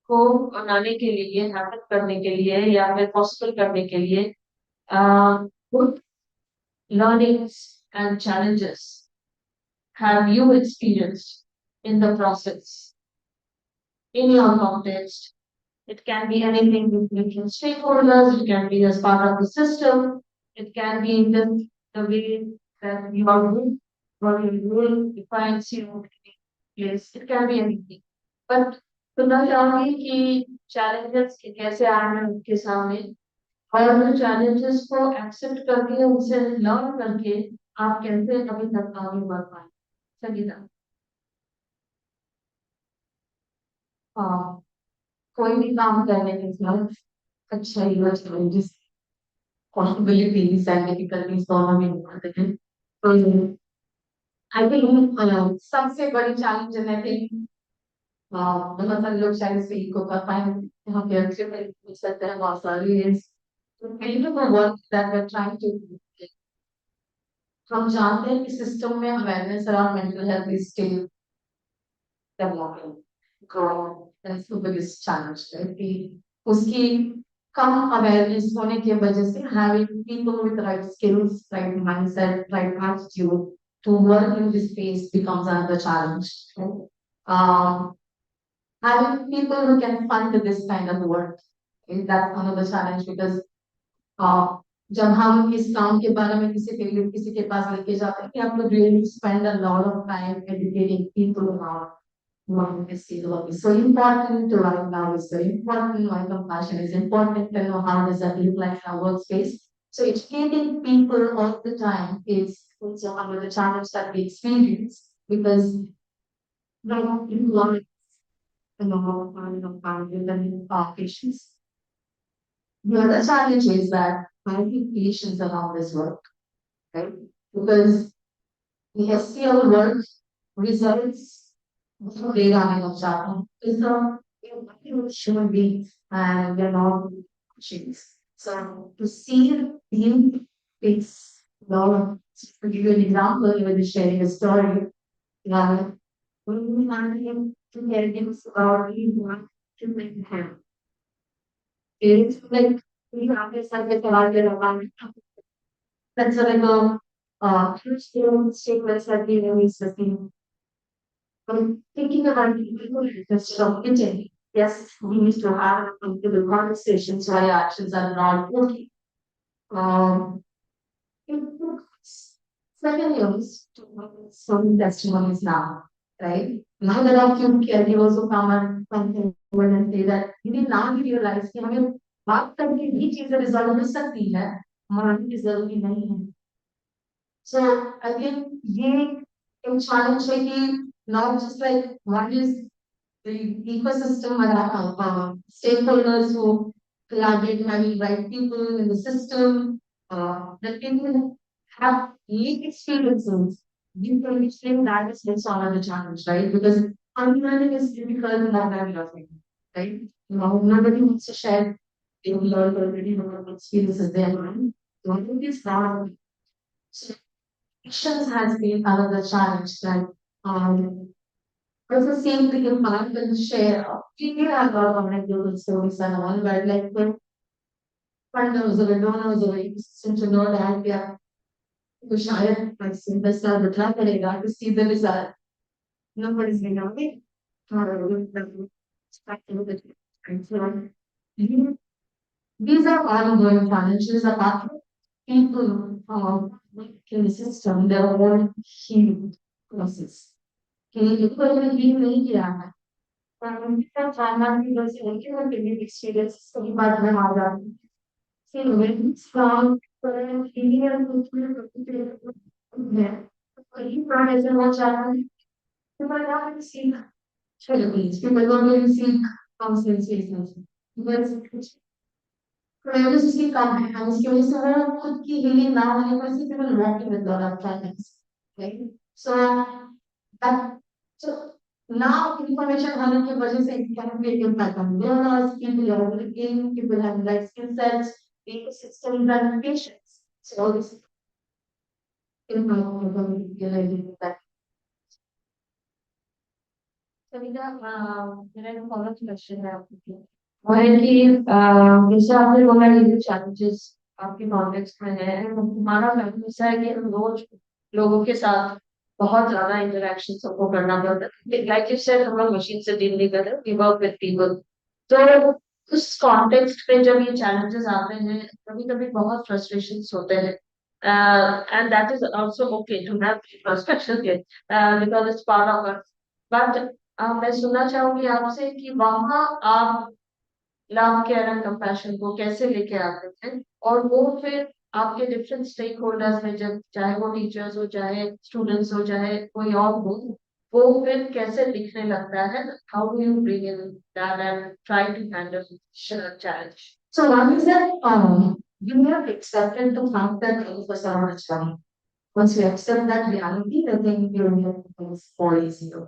को बनाने के लिए, हैपन करने के लिए या फिर पॉसिबल करने के लिए what learnings and challenges have you experienced in the process in your context. It can be anything between stakeholders, it can be as part of the system, it can be in the way that you are doing, what your role defines you, yes, it can be anything. But सुनना चाहूंगी कि challenges कैसे आ रहे हैं उनके सामने, और उन challenges को accept करके उनसे learn करके आप कैसे अभी तक आगे बढ़ पाए। संगीता। हाँ, कोई भी काम करने के साथ अच्छा ही challenges, possibilities and difficulties दोनों में होते हैं। तो आई थिंक सबसे बड़ी चैलेंज है कि बहुत सारे लोग शायद इस फील्ड को कर पाए, यहाँ पे अच्छे मिल सकते हैं बहुत सारी is तो kind of a work that we're trying to do. हम जानते हैं कि सिस्टम में awareness around mental health is still developing, growing, that's the biggest challenge है कि उसकी कम अवेयरनेस होने की वजह से having people with right skills, right mindset, right attitude to work in this space becomes another challenge. Um, Having people who can fund this kind of work is that's another challenge because uh, जब हम इस काम के बारे में किसी के पास लेके जाते हैं कि आप लोग really spend a lot of time educating people about what is SELebrating is so important to right now is very important, why compassion is important, and know how does that look like in our workspace. So educating people all the time is also one of the challenges that we experience because we don't learn with our patients. The other challenge is that finding patients around this work, right? Because the SEL work results data of Java. It's not human beings and we're not machines. So to see the it's well, to give you an example, even sharing a story, yeah, when we wanted him to get him about he want to make him. It's like we have this like a target about that's like huge statements that we release the thing. Thinking about people instead of hitting, yes, we need to have the conversations why actions are not working. Um, it took 7 years to have some testimonies now, right? Now there are few caregivers who come forward and say that you did not realize कि हमें बात करके भी चीजें resolve हो सकती है हमारी की जरूरी नहीं है. So I think ये एक challenge है कि not just like one is the ecosystem around stakeholders who collaborate, having right people in the system, that people have lived experiences. You can explain that is also another challenge, right? Because unlearning is difficult more than learning, right? Nobody wants to share they learned already, what experiences they have learned. Learning is not. So, actions has been another challenge, right? Also, same thing in Mark will share. We do have a lot of anecdotal stories and all, but like when funders or donors or ecosystem to know that we are to share like investor the track to see the result. Nobody's been away. These are ongoing challenges apart from people in the system, their own healing process. Equally, we नहीं किया है खाना भी बस एक और living experience सही बात में आ जाती है फिर वेरी स्ट्रॉन्ग फीलिंग है कहीं पर ऐसे हो जाता है people don't seek therapies, people don't really seek counseling spaces. Because privacy कम है हम इसकी वजह से वो खुद की healing ना होने की वजह से people walking with lot of challenges, right? So that so now information having की वजह से it can create impact on learners, people are working, people have like skill sets, ecosystems and patients. So all this impact on realizing that. Savita, मेरा एक follow up question है आपके लिए. वो है कि जैसे आपने बोला ये जो challenges आपके कॉन्टेक्स्ट में है हमारा महसूस है कि हम रोज लोगों के साथ बहुत ज्यादा इंटरेक्शन सबको करना पड़ता है लाइक यू सेड हम लोग मशीन से डील नहीं कर रहे वी वर्क विद पीपल तो उस कॉन्टेक्स्ट पे जब ये चैलेंजेस आते हैं कभी कभी बहुत फ्रस्ट्रेशंस होते हैं and that is also okay to have frustration because it's part of us but मैं सुनना चाहूंगी आपसे कि वहां आप लव केयर एंड कंपैशन को कैसे लेके आते थे और वो फिर आपके डिफरेंट स्टेक होल्डर्स में जब चाहे वो टीचर्स हो चाहे स्टूडेंट्स हो चाहे कोई और हो वो फिर कैसे दिखने लगता है how do you bring in that and try to handle challenge So one is that you have accepted the fact that things are so much fun. Once you accept that reality, then you will things more easier.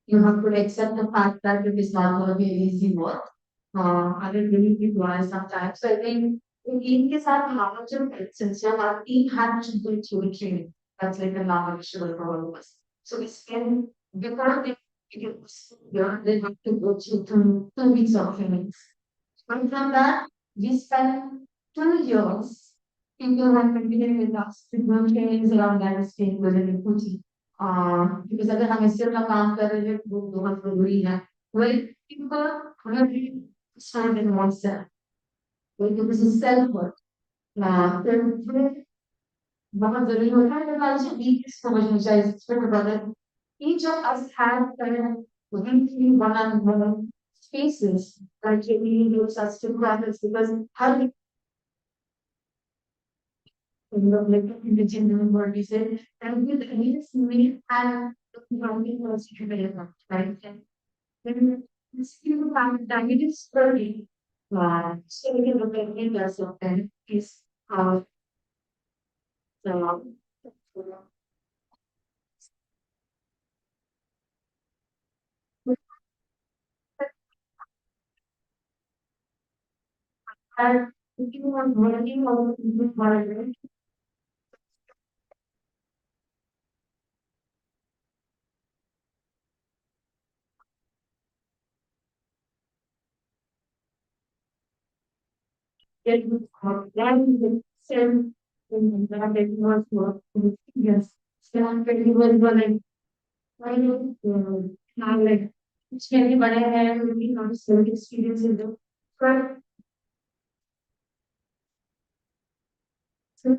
You have to accept the fact that it is not going to be easy work. I will really be why sometimes. So I think in के साथ हमारा जो since our team had to go through a training. That's like a non-negotiable for all of us. So we spend before they they have to go through 2 weeks of trainings. And from that, we spent 2 years. People have continued with us to do trainings around that state within equity. Because अगर हम इससे अपना काम कर रहे हैं वो बहुत जरूरी है. When people really started in oneself, when it was a self work. फिर बहुत जरूरी होता है that also weakness समझनी चाहिए इसमें brother each of us have weekly one-on-one spaces that really helps us to progress because her like the general word we said and with this we have grounding was right and when it's still time it is early so we can look at it as a is the and if you are working on the it was then the same in that it was work yes so I'm pretty well like I know now like it's very but I have really not so experience in the but so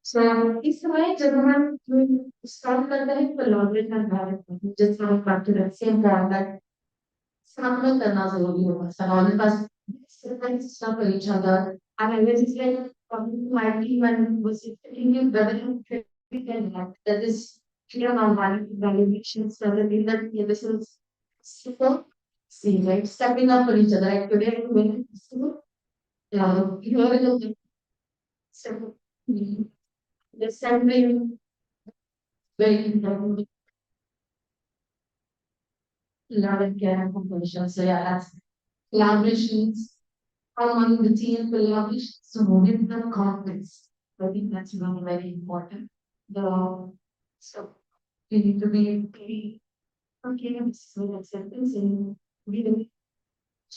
so इस समय जब हम start करते हैं collaborate करना है just हम back to that same point that सामना करना जरूरी होगा sir all of us different stuff for each other and I was just like talking to my team and was telling you better we can have that is clear on validation so that in that yeah, this is super see right stepping up for each other like today when you are in so the same way very important love and care and compassion so yeah that's collaborations among the team collaboration so moving the confidence I think that's really very important the so we need to be very okay with acceptance and really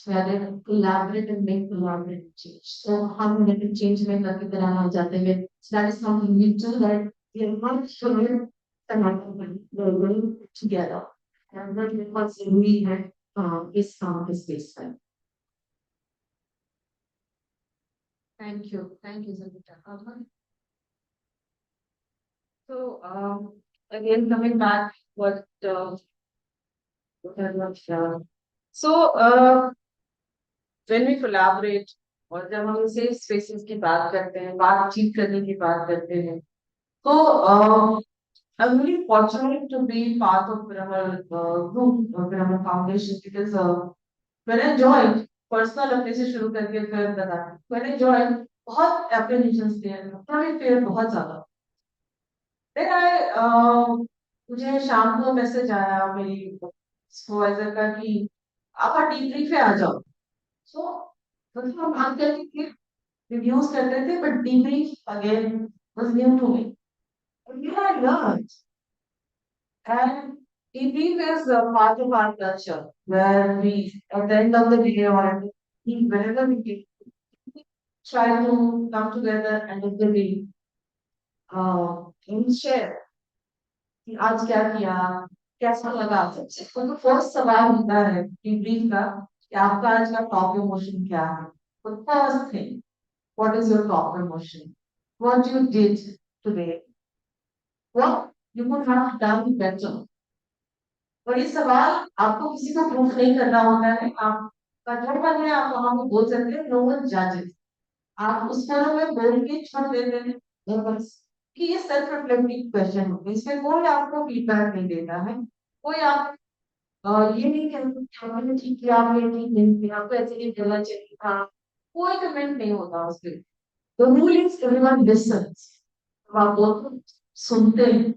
rather collaborate and make collaborate change. So how we make change में करके बनाना चाहते हैं. So that is something we do that we are not sure that we're going together. And then because we had is baseline. Thank you, Zanita. So again coming back what I was so when we collaborate और जब हम safe spaces की बात करते हैं बातचीत करने की बात करते हैं तो I'm really fortunate to be part of Brahma group Brahma Foundation because when I joined personal अपने से शुरू करके फिर बता when I joined बहुत apprehensions थे थोड़ी fear बहुत ज्यादा then मुझे शाम को मैसेज आया मेरी सुपरवाइजर का कि आप डीब्रीफ पे आ जाओ सो मतलब हम बात करके फिर reviews करते थे but debrief again was new to me. And you I learned and debrief is a part of our culture where we at the end of the day or whenever we try to come together and literally share कि आज क्या किया कैसा लगा सबसे तो first सवाल होता है debrief का कि आपका आज का टॉप इमोशन क्या है the first thing what is your top emotion what you did today what you could have done better और ये सवाल आपको किसी को प्रूफ नहीं करना होता है आप कठोरपन है आप वहां पे बोल सकते हैं नो वन जजेस आप उस फोरम में बोल के छोड़ देते हैं बस कि ये सेल्फ रिफ्लेक्टिव क्वेश्चन होते हैं इसमें कोई आपको फीडबैक नहीं देता है कोई आप ये नहीं कहते कि आपने ठीक किया आपने ठीक नहीं किया आपको ऐसे नहीं करना चाहिए था कोई कमेंट नहीं होता उस पर the rule is everyone lessons आप बोलते सुनते हैं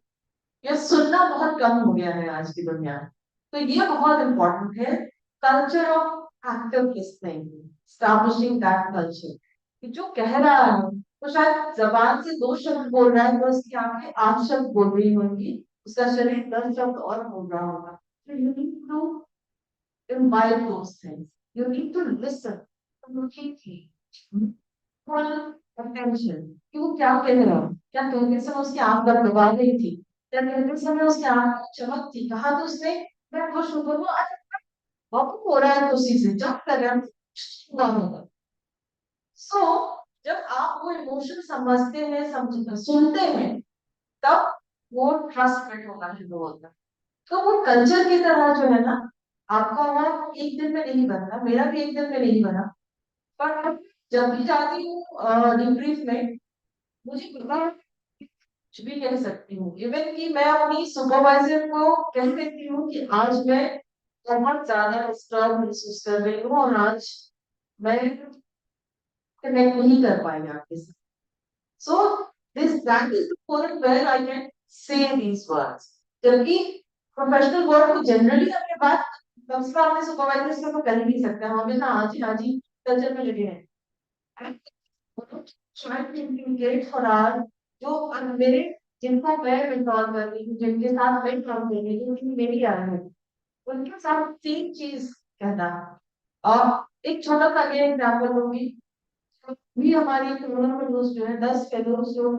ये सुनना बहुत कम हो गया है आज की दुनिया में तो ये बहुत इंपॉर्टेंट है culture of active listening establishing that culture कि जो कह रहा है तो शायद जबान से दो शब्द बोल रहा है तो उसकी आंखें आठ शब्द बोल रही होंगी उसका शरीर 10 शब्द और बोल रहा होगा तो you need to imbibe those things you need to listen completely full attention कि वो क्या कह रहा, क्या कहते समय उसकी आंख दबदबा रही थी, क्या कहते समय उसकी आंख चमक थी, कहा तो उसने मैं खुश हूँ बोलो, अरे बहुत हो रहा है खुशी से, जब कर रहा है। सो जब आप वो इमोशन समझते हैं, समझ सुनते हैं, तब वो ट्रस्ट बिल्ड होना शुरू होता है। तो वो कल्चर की तरह जो है ना, आपका वहाँ एक दिन में नहीं बनता, मेरा भी एक दिन में नहीं बना, पर जब भी जाती हूँ डिब्रीफ में, मुझे पता कुछ भी कह सकती हूँ, इवन कि मैं अपनी सुपरवाइजर को कह देती हूँ कि आज मैं बहुत ज्यादा डिस्टर्ब महसूस कर रही हूँ और आज मैं कनेक्ट नहीं कर पाएंगे आपके साथ। So this that is the point where I can say these words. जबकि प्रोफेशनल वर्ड को जनरली अपने बात कम से कम अपने सुपरवाइजर से तो कर ही नहीं सकते, हम हमेशा हाँ जी कल्चर में लगे हैं। trying to communicate for our जो मेरे जिनको मैं इंस्टॉल कर रही हूँ, जिनके साथ मैं काम कर रही हूँ, जिनकी मेरी आ है, उनके साथ सेम चीज कहना। और एक छोटा सा अगेन एग्जाम्पल दूंगी, भी हमारी रूरल फेलोज जो है 10 फेलोज जो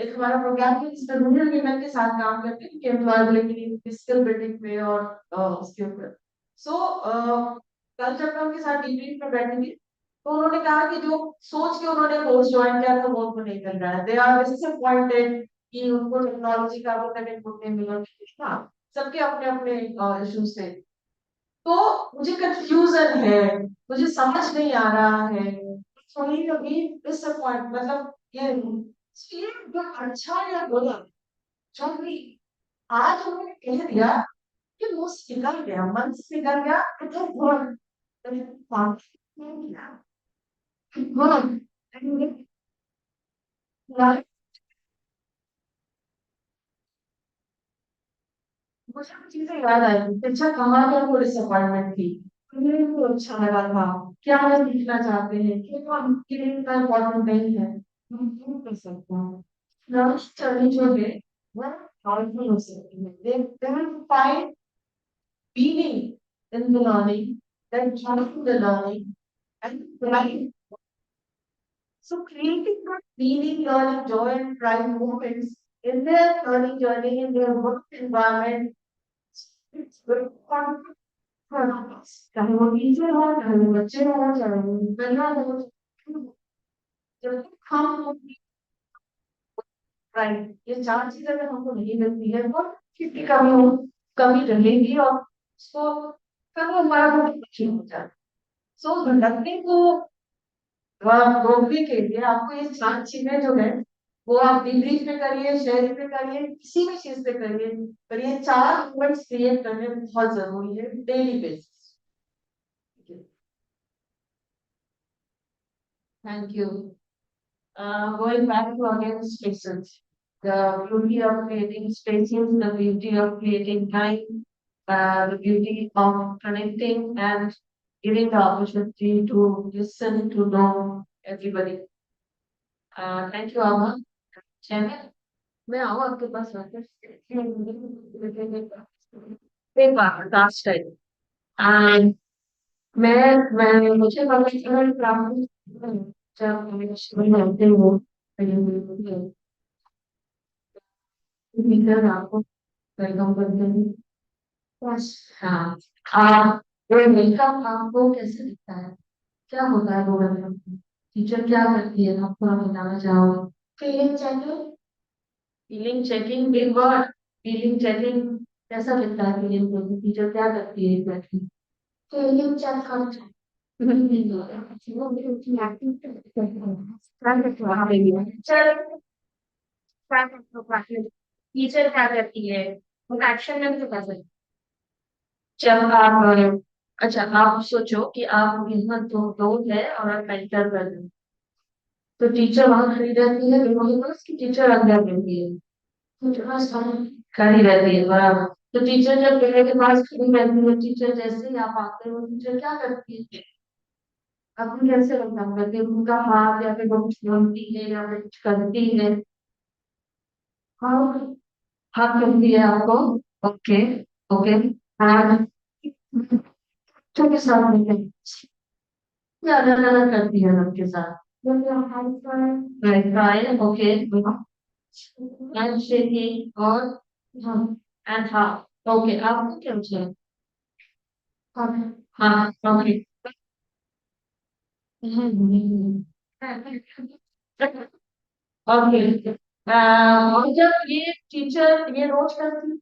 एक हमारा प्रोग्राम है जिसमें रूरल वीमेन के साथ काम करते हैं कि एम्प्लॉयबिलिटी स्किल बिल्डिंग पे और उसके ऊपर। सो कल जब मैं उनके साथ डिब्रीफ में बैठी थी, तो उन्होंने कहा कि जो सोच के उन्होंने कोर्स ज्वाइन किया था वो उनको नहीं मिल रहा है, दे आर डिसअपॉइंटेड कि उनको टेक्नोलॉजी का वो कनेक्ट नहीं मिला। हाँ, सबके अपने अपने इश्यूज थे। तो मुझे कंफ्यूजन है, मुझे समझ नहीं आ रहा है, थोड़ी कभी डिसअपॉइंट, मतलब ये जो अच्छा या बुरा जो भी आज उन्होंने कह दिया कि मुंह से निकल गया, मन से निकल गया, तो गुड गुड। मुझे कुछ चीजें याद आई, अच्छा कहाँ पर वो डिसअपॉइंटमेंट थी, मुझे वो अच्छा लगा था, क्या हम सीखना चाहते हैं, क्यों हमके लिए इतना इम्पोर्टेंट नहीं है, हम क्यों कर सकते हैं। लर्निंग जर्नी जो है वो हार्मफुल हो सकती है, they will find meaning in the learning, then joy in the learning and pride. So creating that meaning, learning, joy and pride moments in their learning journey, in their work environment, it's very important for us. चाहे वो teacher हो, चाहे वो बच्चे हो, चाहे वो बच्चा हो, जब तक हम राइट ये चार चीजें अगर हमको नहीं मिलती है तो कितनी कमी हो, कमी रहेगी और उसको फिर वो हमारा बहुत मुश्किल हो जाता है। सो भटकने को रोकने के लिए आपको ये चार चीजें जो है वो आप डिब्रीफ पे करिए, शेयर पे करिए, किसी भी चीज पे करिए, पर ये चार मोमेंट्स क्रिएट करने बहुत जरूरी है daily basis. Thank you. Going back to again spaces, the beauty of creating spaces, the beauty of creating time, the beauty of connecting and giving the opportunity to listen to know everybody. Thank you, Amma. Chairman, मैं आऊँ आपके पास वापस एक बार last time मैं मुझे प्राप्त जब मैं होते हो मीटर आपको वेलकम करते हैं बस। हाँ, वो वेलकम आपको कैसे दिखता है, क्या होता है वो वेलकम, टीचर क्या करती है, आपको आप बताना चाहोगे। Feeling checking, feeling checking big word, feeling checking कैसा दिखता है, फीलिंग टीचर क्या करती है एग्जैक्टली। फीलिंग चेक करते हैं। चल टीचर क्या करती है, वो एक्शन में भी तो कर सकते हैं। जब आप अच्छा आप सोचो कि आप यहाँ दो है और आप एंटर कर रहे हो, तो टीचर वहां खड़ी रहती है, उसकी टीचर अंदर रहती है, खड़ी रहती है बराबर। तो टीचर जब पेड़ के पास खड़ी रहती है, टीचर जैसे ही आप आते हो, टीचर क्या करती है, आपको कैसे लगता है करती है, उनका हाथ या फिर वो कुछ बोलती है या फिर कुछ करती है। हाँ, हाथ करती है आपको। ओके, ओके, हाँ, के साथ में क्या अलग अलग करती है उनके साथ। Right, okay. And shaking और and half. Okay, आपको क्या चाहिए? हाँ, okay. ओके। और जब ये टीचर ये रोज करती है,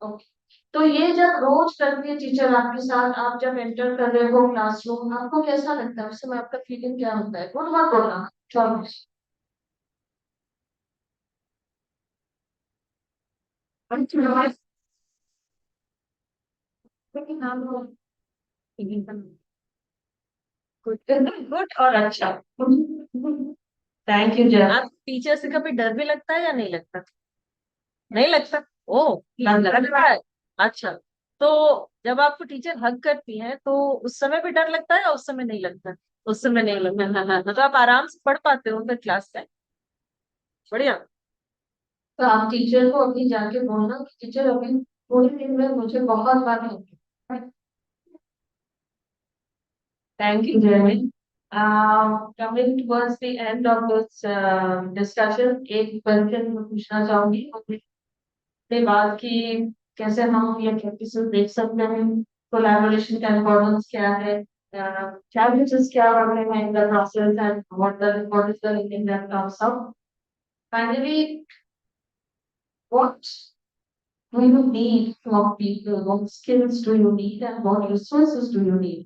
ओके, तो ये जब रोज करती है टीचर आपके साथ, आप जब एंटर कर रहे हो क्लासरूम, आपको कैसा लगता है? उस समय आपका फीलिंग क्या होता है? गुड मत बोलना, चलो। गुड और अच्छा। थैंक यू जय। आप टीचर से कभी डर भी लगता है या नहीं लगता? नहीं लगता? ओ, लग रहा है। अच्छा, तो जब आपको टीचर हग करती है तो उस समय भी डर लगता है या उस समय नहीं लगता? उस समय नहीं लगता। हाँ हाँ हाँ, तो आप आराम से पढ़ पाते हो फिर क्लास टाइम? बढ़िया। तो आप टीचर को अभी जाके बोलना कि टीचर अभी थोड़ी देर में मुझे बहुत बार होगी। Thank you Jaymin. Coming towards the end of this discussion, एक क्वेश्चन मैं पूछना चाहूंगी अपने बात की, कैसे हम ये प्रैक्टिसेस देख सकते हैं, कोलैबोरेशन का इम्पोर्टेंस क्या है, challenges क्या आ रहे हैं in the process and what is the learning that comes up. Finally, what do you need from people? What skills do you need and what resources do you need?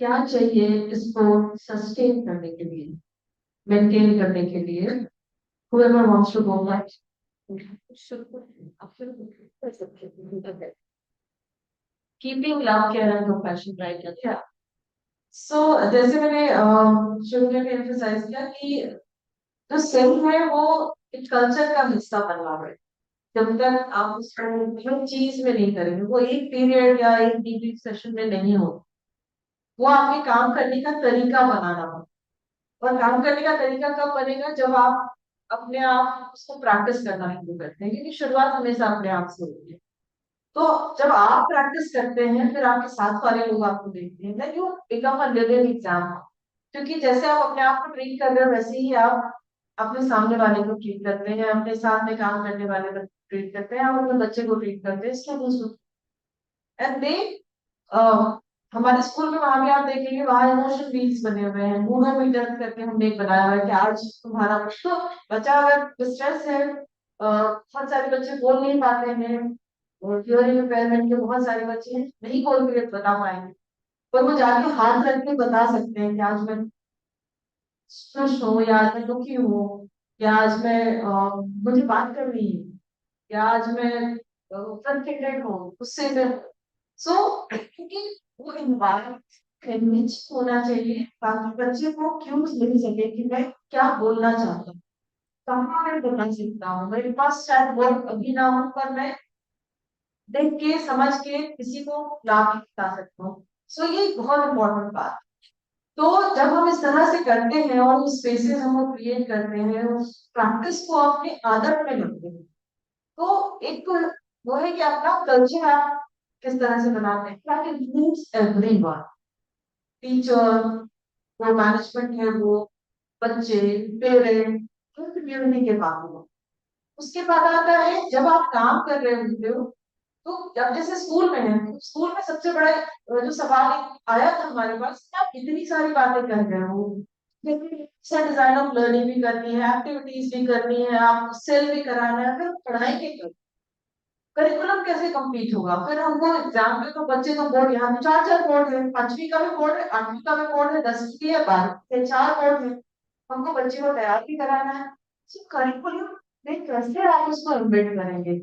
क्या चाहिए इसको sustain करने के लिए, maintain करने के लिए? Whoever wants to go next. Keeping love, care and compassion, right? Yeah. So जैसे मैंने शुरू में भी emphasize किया कि जो सेल्फ है वो एक कल्चर का हिस्सा बन रहा है। जब तक आप उसको हर चीज में नहीं करेंगे, वो एक पीरियड या एक डीप सेशन में नहीं हो, वो आपके काम करने का तरीका बनाना हो। और काम करने का तरीका कब बनेगा? जब आप अपने आप उसको प्रैक्टिस करना शुरू करते हैं, क्योंकि शुरुआत हमेशा अपने आप से होती है। तो जब आप प्रैक्टिस करते हैं, फिर आपके साथ वाले लोग आपको देखते हैं, then you become a living example. क्योंकि जैसे आप अपने आप को ट्रीट कर रहे हो, वैसे ही आप अपने सामने वाले को ट्रीट करते हैं, अपने साथ में काम करने वाले को ट्रीट करते हैं, आप अपने बच्चे को ट्रीट करते हैं, इसलिए एंड दे हमारे स्कूल में वहां भी आप देखेंगे, वहां इमोशन व्हील्स बने हुए हैं, मूवमेंट मीटर करके हमने एक बनाया हुआ है कि आज तुम्हारा तो बच्चा अगर स्ट्रेस है, बहुत सारे बच्चे बोल नहीं पाते हैं, और हियरिंग इम्पेयरमेंट के बहुत सारे बच्चे हैं, नहीं बोल के बता पाएंगे, पर वो जाके हाथ रख के बता सकते हैं कि आज मैं खुश हूँ, या आज मैं दुखी हूँ, या आज मैं मुझे बात करनी है, या आज मैं फ्रस्ट्रेटेड हूँ, उससे मैं सो क्योंकि वो एनवायरमेंट होना चाहिए ताकि बच्चे को क्यूज मिल सके कि मैं क्या बोलना चाहता हूँ, कहाँ मैं बोलना सीखता हूँ, मेरे पास शायद वर्ड अभी ना हो, पर मैं देख के समझ के किसी को ला के बता सकता हूँ। सो ये बहुत इंपॉर्टेंट बात। तो जब हम इस तरह से करते हैं और स्पेसेस हम क्रिएट करते हैं, उस प्रैक्टिस को अपनी आदत में करते हैं, तो एक वो है कि अपना कल्चर आप किस तरह से बनाते हैं, दैट इंक्लूड्स एवरीवन, टीचर, वो मैनेजमेंट है, वो बच्चे, पेरेंट, कम्युनिटी के बाकी। उसके बाद आता है जब आप काम कर रहे होते हो, तो जब जैसे स्कूल में है, तो स्कूल में सबसे बड़ा जो सवाल आया था हमारे पास कि आप इतनी सारी बातें कर रहे हो, लेकिन डिजाइन ऑफ लर्निंग भी करनी है, एक्टिविटीज भी करनी है, आप सेल भी कराना है, फिर पढ़ाई के करिकुलम कैसे कंप्लीट होगा? फिर हमको एग्जाम में तो बच्चे तो बोर्ड, यहाँ पे चार चार बोर्ड है, पांचवी का भी बोर्ड है, आठवीं का भी बोर्ड है, 10वीं की है, 12वीं के चार बोर्ड है, हमको बच्चे को तैयार भी कराना है। करिकुलम में कैसे आप उसको एम्बेड करेंगे,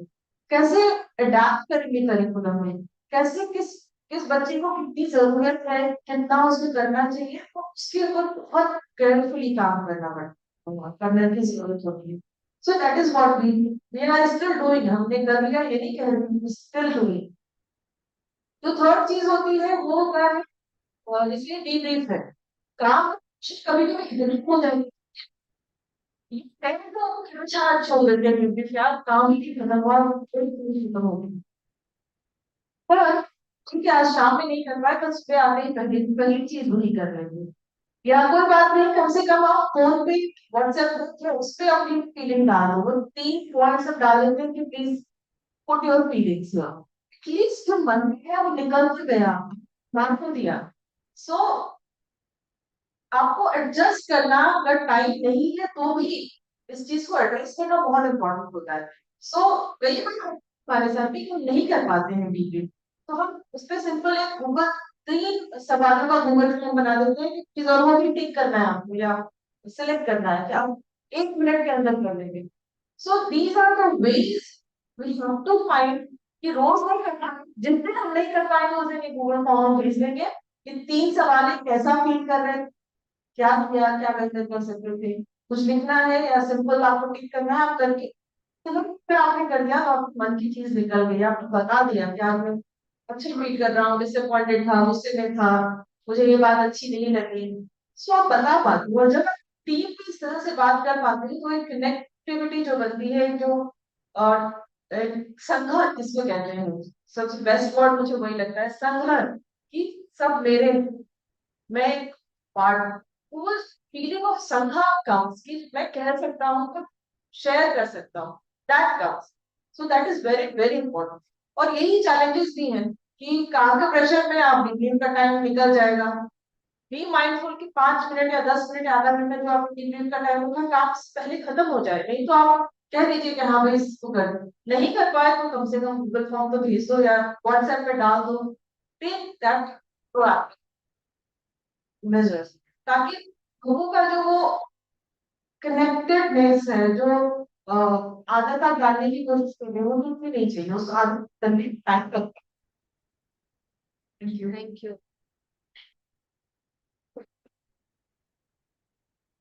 कैसे अडाप्ट करेंगे करिकुलम में, कैसे किस किस बच्चे को कितनी जरूरत है, कितना उसको करना चाहिए, तो उसके ऊपर बहुत केयरफुली काम करना पड़ता है, करने की जरूरत होती है। So that is what we are still doing. हमने कर लिया ये नहीं कह रहे, स्टिल डूइंग। जो थर्ड चीज होती है वो क्या है? इसलिए डीब्रीफ है। काम कभी कभी इतनी हो जाएगी, तो अच्छा छोड़ देते हैं, क्योंकि यार काम ही खत्म हुआ, कोई चीज़ खत्म हो गई, पर ठीक है आज शाम में नहीं कर पाए, कल सुबह आते ही पहली पहली चीज वही कर लेंगे। या कोई बात नहीं, कम से कम आप फोन पे व्हाट्सएप ग्रुप है उस पे अपनी फीलिंग डालो, वो 3 पॉइंट्स आप डाल देते हैं कि please put your feelings at least जो मन में है वो निकल तो गया, बात को दिया। सो आपको एडजस्ट करना अगर टाइम नहीं है तो भी इस चीज को एड्रेस करना बहुत इंपॉर्टेंट होता है। सो वही हमारे साथ भी हम नहीं कर पाते हैं बीपी, तो हम उस पर सिंपल एक गूगल 3 सवालों का गूगल फॉर्म बना देते हैं कि जरूर भी टिक करना है आपको या सिलेक्ट करना है कि आप 1 मिनट के अंदर कर लेंगे। So these are the ways we have to find कि रोज नहीं करना, जिस दिन हम नहीं कर पाएंगे उस दिन एक गूगल फॉर्म भेज देंगे कि 3 सवाल है, कैसा फील कर रहे हैं, क्या किया, क्या बेहतर कर सकते थे, कुछ लिखना है या सिंपल आपको टिक करना है, आप करके चलो फिर आपने कर दिया तो आपके मन की चीज निकल गई, आपने बता दिया कि आज मैं अच्छा फील कर रहा हूँ, डिसअपॉइंटेड था, गुस्से में था, मुझे ये बात अच्छी नहीं लगी। सो आप बता पाते हो, और जब आप टीम की इस तरह से बात कर पाते हैं तो एक कनेक्टिविटी जो बनती है, जो और संघर्ष जिसको कहते हैं, सबसे बेस्ट वर्ड मुझे वही लगता है, संघर्ष, कि सब मेरे, मैं एक पार्ट, वो फीलिंग ऑफ संघा काउंट्स, कि मैं कह सकता हूँ तो शेयर कर सकता हूँ, that counts. So that is very very important. और यही चैलेंजेस भी हैं कि काम के प्रेशर में आप दिन का टाइम निकल जाएगा, बी माइंडफुल कि 5 मिनट या 10 मिनट या आधा घंटा जो आपको दिन का टाइम होगा काम पहले खत्म हो जाए, नहीं तो आप कह दीजिए कि हाँ भाई इसको कर, नहीं कर पाए तो कम से कम गूगल फॉर्म तो भेज दो या व्हाट्सएप पे डाल दो, टेक दैट मेजर्स, ताकि लोगों का जो वो कनेक्टेडनेस है, जो आदत आप डालने की कोशिश कर रहे हो वो बिल्कुल नहीं चाहिए, उस आदत करने टाइम तक। Thank you. Thank you.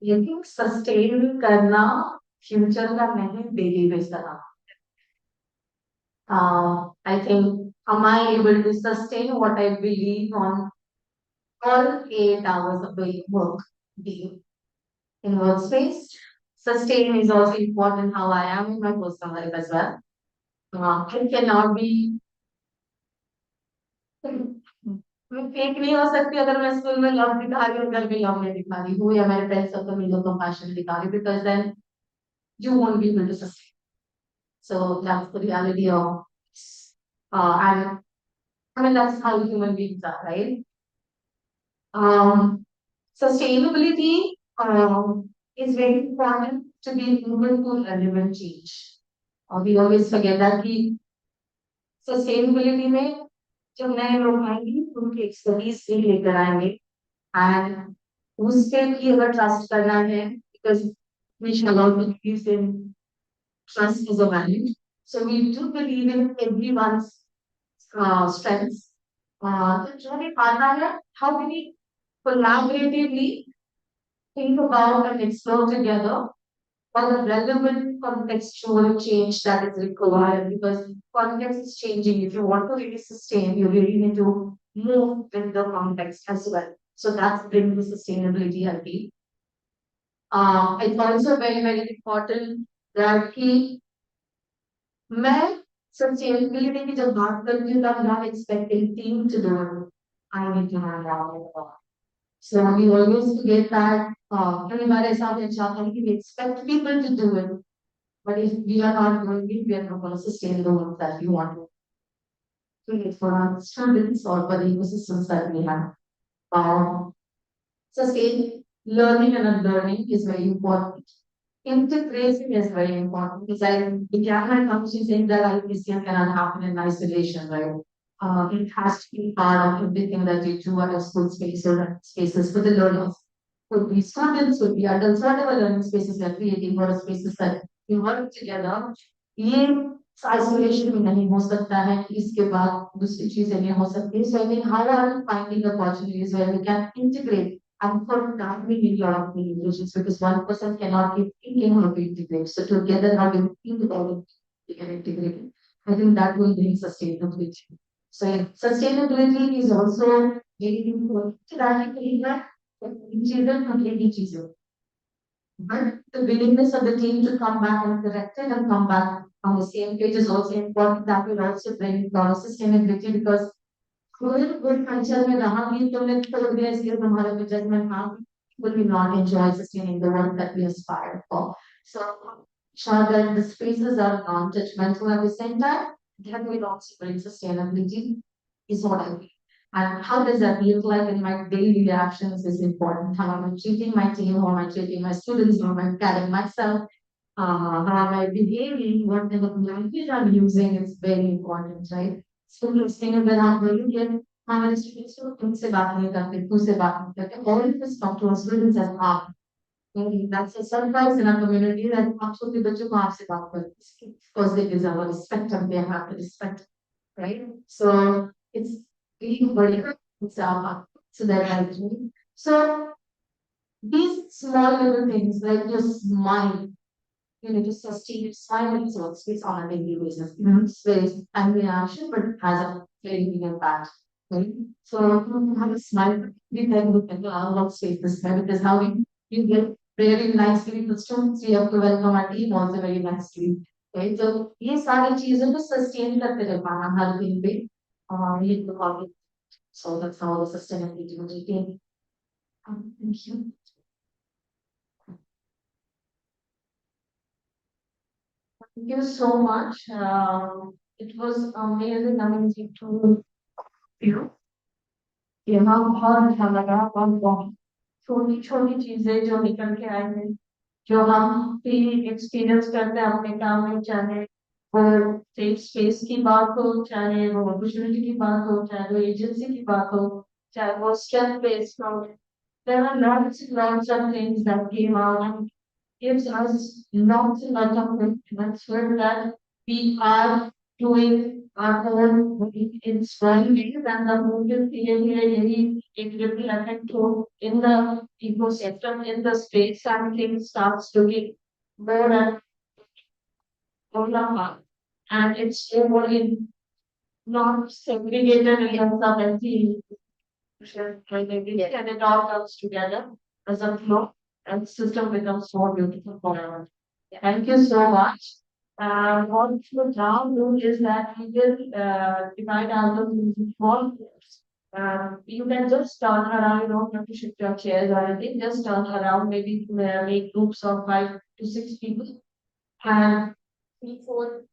ये थिंक सस्टेन करना फ्यूचर का नहीं, डेली बेस का। I think, am I able to sustain what I believe on all 8 hours of the work day in workspace? Sustain is also important how I am in my personal life as well. I cannot be, मैं fake नहीं हो सकती अगर मैं school में love दिखा रही हूँ, घर में लव नहीं दिखा रही हूँ, या मेरे फ्रेंड्स सर्कल में लव कंपैशन दिखा रही हूँ, because then you won't be able to sustain. So that's the reality of, and I mean that's how human beings are, right? Um, Sustainability is very important to be able to relevant change. We always forget that कि sustainability में जब नए लोग आएंगे उनकी expertise से लेकर आएंगे, एंड उससे भी अगर ट्रस्ट करना है, because we shall all believe in trust is a value. So we do believe in everyone's strengths. तो जो भी पाना है, how do we collaboratively think about and explore together or the relevant contextual change that is required, because context is changing. If you want to really sustain, you really need to move with the context as well. So that's bringing the sustainability, I feel. It's also very, very important that he, मैं sustainability की जब बात करती हूँ तब not expecting team to do it. I need to have that. So we always forget that कई बार ऐसा होता है कि we expect people to do it. But if we are not doing it, we are not going to sustain the work that we want to create for our students or for the ecosystems that we have. Sustain learning and unlearning is very important. Integration is very important because I began my conversation saying that IPCM cannot happen in isolation, right? It has to be part of everything that you do at a school space or spaces for the learners. Could be students, could be adults, whatever learning spaces we are creating or spaces that we work together. ये isolation में नहीं हो सकता है, इसके बाद दूसरी चीजें नहीं हो सकती. So I think how are we finding opportunities where we can integrate and for that we need a lot of communications, because one person cannot keep thinking how to integrate. So together how do we think about it, we can integrate it. I think that will bring sustainability. So sustainability is also very important. Children completely चीजें, but the willingness of the team to come back and correct it and come back on the same page is also important. That will also bring sustainability, because कोई good culture में रहा भी तुमने छोड़ दिया इसलिए तुम्हारे पे जजमेंट हाँ will we not enjoy sustaining the work that we aspire for? So, sure that the spaces are non-judgmental at the same time, that will also bring sustainability, is what I mean. And how does that look like in my daily actions is important. How am I treating my team, how am I treating my students, how am I carrying myself, how am I behaving, what kind of language I'm using is very important, right? So listening and when I'm going to हमारे students को तुमसे बात नहीं करते तुझसे बात नहीं करते all of us talk to our students as आप that's a surprise in our community that आप छोटे बच्चों को आपसे बात करते because they deserve a respect and they have to respect right so it's really very it's so that helps me so these small little things like just smile just sustain silence or space on a daily basis. Space and reaction, but it has a very big impact. Right? So have a smile, we then look at what space this time because how you get very nicely with students, we have to welcome our team also very nicely. Right? So ये सारी चीजें तो sustain करते रह पाना हर दिन पे ये तो काफी so that's how the sustainability will be. Thank you. Thank you so much. It was amazing to you. यहाँ बहुत अच्छा लगा बहुत बहुत छोटी छोटी चीजें जो निकल के आई हैं जो हम भी एक्सपीरियंस करते हैं अपने काम में चाहे वो सेफ स्पेस की बात हो चाहे वो अपॉर्चुनिटी की बात हो चाहे वो एजेंसी की बात हो चाहे वो स्ट्रेंथ बेस्ड हो there are lots of things that came out and gives us lots and lots of confidence for that we are doing our own work in strong ways and the movement really it will affect in the ecosystem in the space and things starts looking more and more apart. And it's more in not segregated in terms of empty and it all comes together as a flow and the system becomes more beautiful forever. Thank you so much. What we will now do is that we will divide our into small groups. You can just turn around, you don't have to shift your chairs or anything, just turn around, maybe make groups of 5 to 6 people. And 3, 4,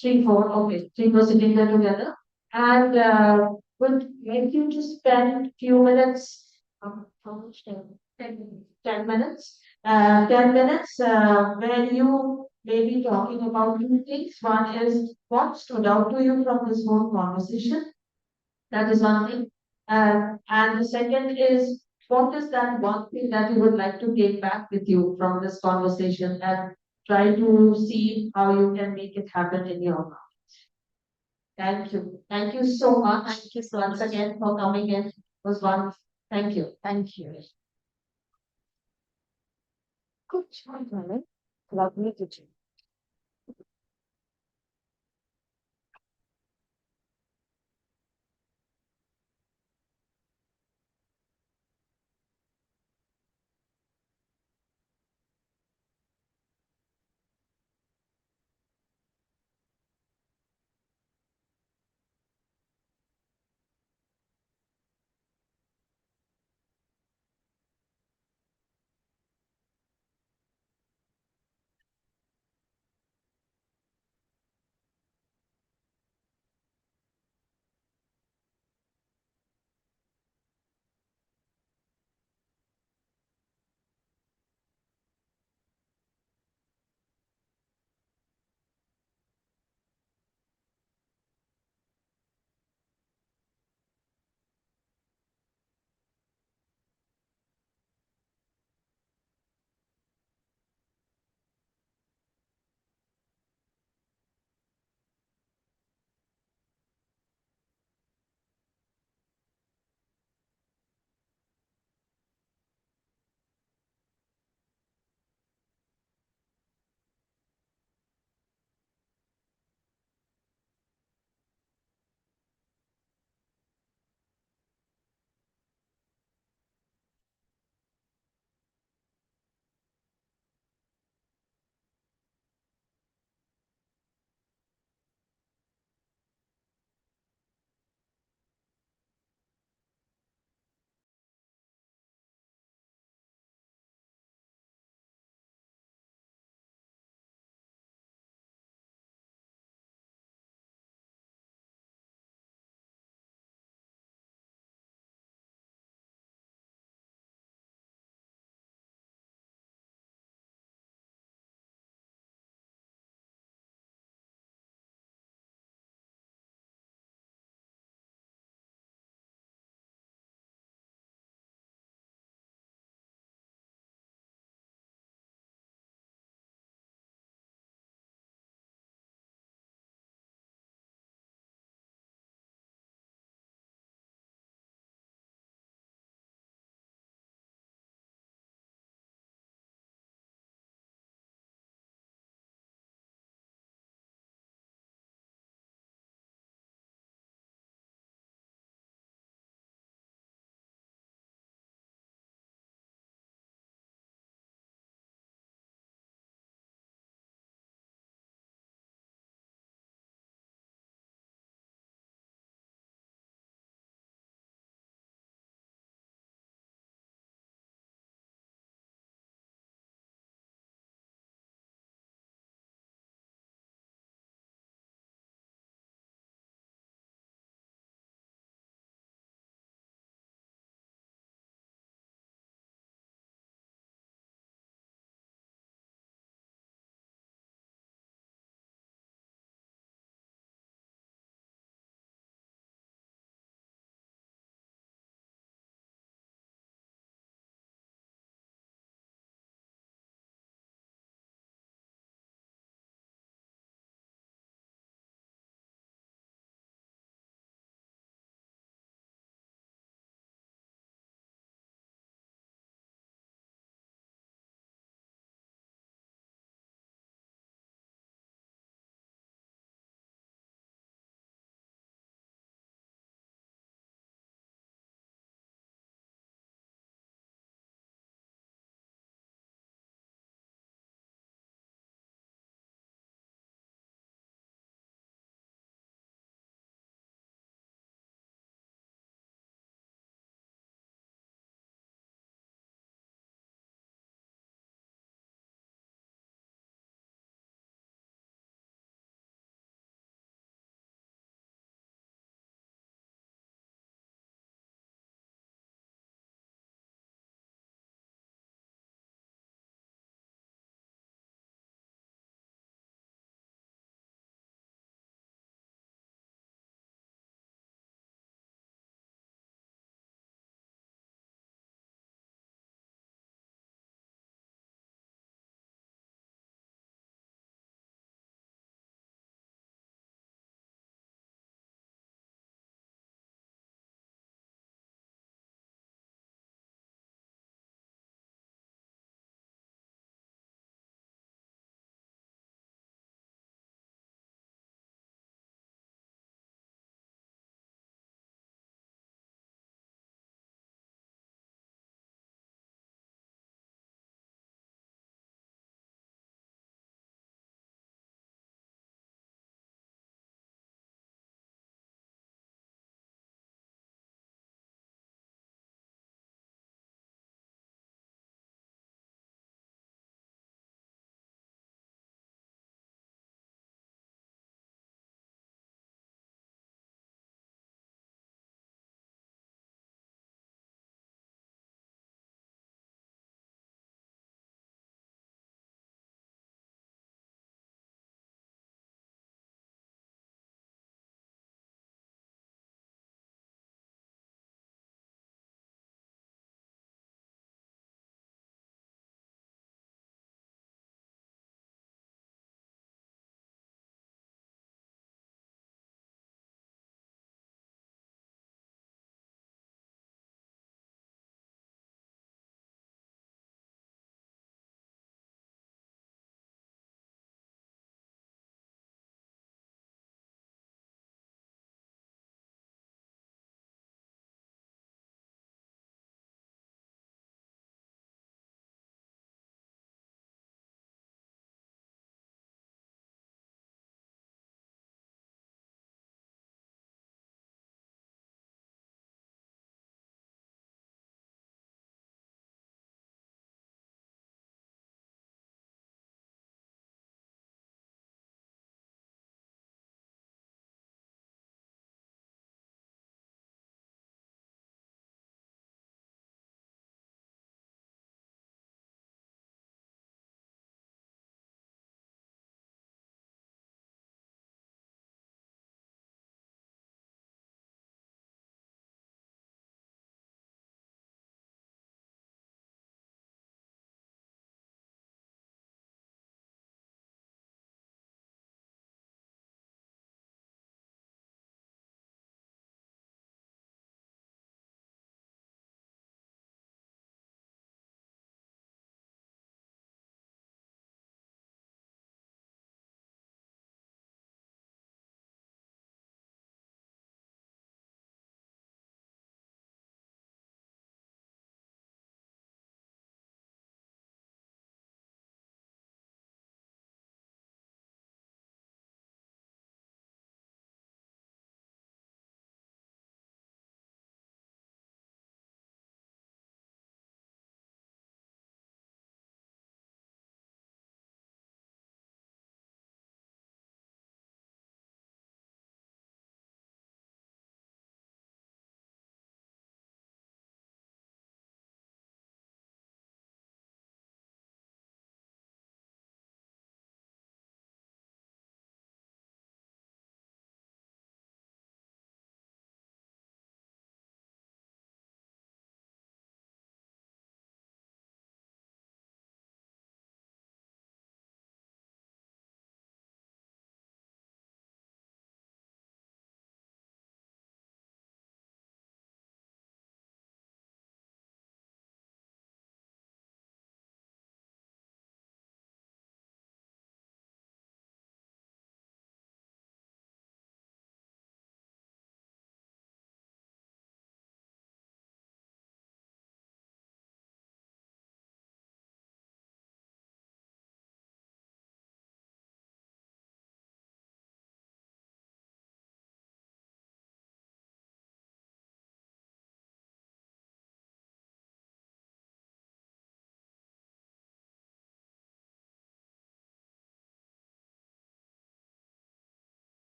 3, 4, okay, 3 sitting there together. And would make you to spend few minutes, how much time? 10 minutes. 10 minutes where you may be talking about 2 things. One is what stood out to you from this whole conversation. That is one thing. And the second is what is that one thing that you would like to take back with you from this conversation and try to see how you can make it happen in your life. Thank you. Thank you so much. Thank you so once again for coming in. It was one. Thank you. Thank you. Good job, Mary. Lovely to do.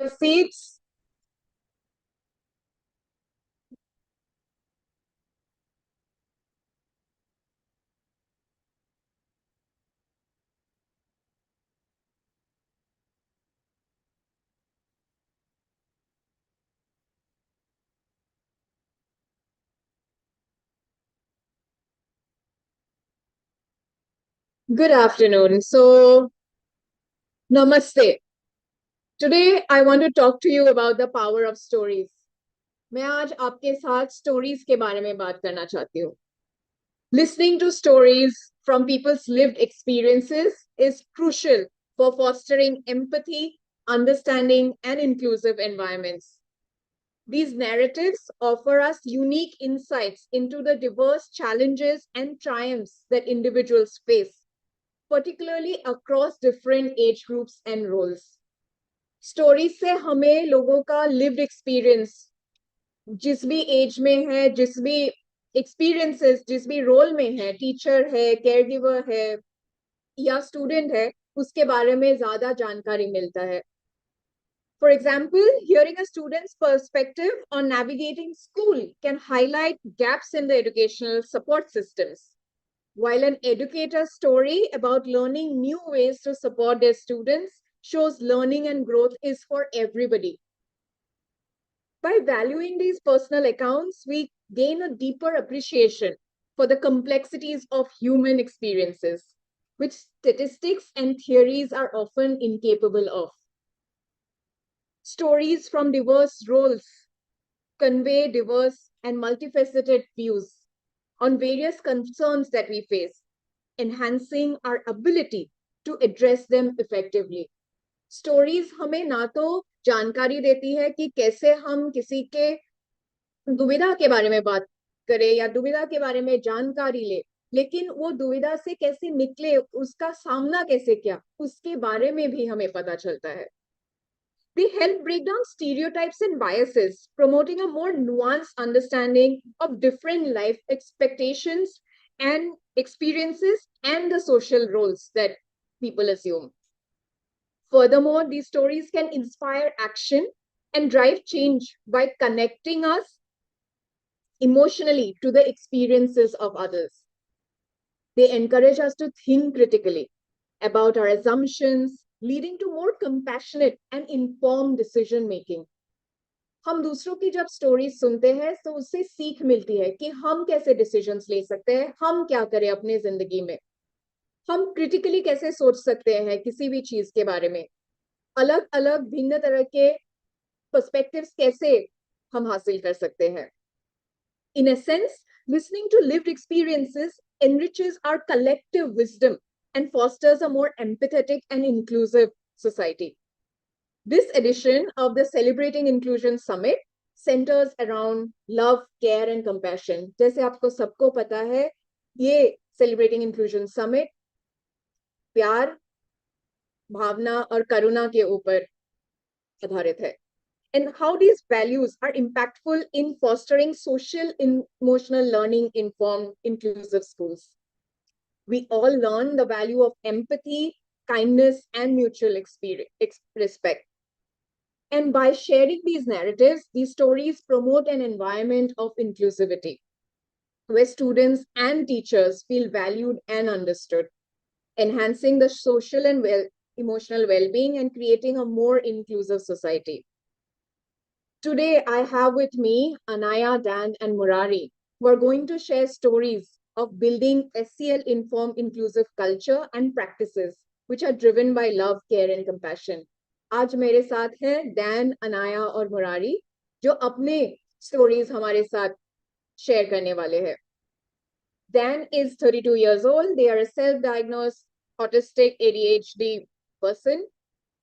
seats. Good afternoon. So, namaste. Today, I want to talk to you about the power of stories. मैं आज आपके साथ stories के बारे में बात करना चाहती हूँ. Listening to stories from people's lived experiences is crucial for fostering empathy, understanding, and inclusive environments. These narratives offer us unique insights into the diverse challenges and triumphs that individuals face, particularly across different age groups and roles. Stories से हमें लोगों का lived experience, जिस भी as में है, जिस भी एक्सपीरियंसेस, जिस भी रोल में है, टीचर है, केयर गिवर है या स्टूडेंट है, उसके बारे में ज्यादा जानकारी मिलता है. For example, hearing a student's perspective on navigating school can highlight gaps in the educational support systems, while an educator's story about learning new ways to support their students shows learning and growth is for everybody. By valuing these personal accounts, we gain a deeper appreciation for the complexities of human experiences, which statistics and theories are often incapable of. Stories from diverse roles convey diverse and multifaceted views on various concerns that we face, enhancing our ability to address them effectively. Stories हमें ना तो जानकारी देती है कि कैसे हम किसी के दुविधा के बारे में बात करें या दुविधा के बारे में जानकारी ले, लेकिन वो दुविधा से कैसे निकले, उसका सामना कैसे किया, उसके बारे में भी हमें पता चलता है. They help break down stereotypes and biases, promoting a more nuanced understanding of different life expectations and experiences and the social roles that people assume. Furthermore, these stories can inspire action and drive change by connecting us emotionally to the experiences of others. They encourage us to think critically about our assumptions, leading to more compassionate and informed decision making. हम दूसरों की जब stories सुनते हैं तो उससे सीख मिलती है कि हम कैसे डिसीजंस ले सकते हैं, हम क्या करें अपने जिंदगी में, हम क्रिटिकली कैसे सोच सकते हैं किसी भी चीज के बारे में, अलग अलग भिन्न तरह के पर्सपेक्टिव्स कैसे हम हासिल कर सकते हैं. In a sense, listening to lived experiences enriches our collective wisdom and fosters a more empathetic and inclusive society. This edition of the Celebrating Inclusion Summit centers around love, care, and compassion. जैसे आपको सबको पता है, ये Celebrating Inclusion Summit प्यार, भावना और करुणा के ऊपर आधारित है. And how these values are impactful in fostering social emotional learning informed inclusive schools. We all learn the value of empathy, kindness, and mutual respect. And by sharing these narratives, these stories promote an environment of inclusivity, where students and teachers feel valued and understood, enhancing the social and emotional well-being and creating a more inclusive society. Today, I have with me Anaiah, Dan, and Murari, who are going to share stories of building SEL-informed inclusive culture and practices, which are driven by love, care, and compassion. आज मेरे साथ हैं Dan, Anaiah और Murari, जो अपने stories हमारे साथ share करने वाले हैं. Dan is 32 years old. They are a self-diagnosed autistic ADHD person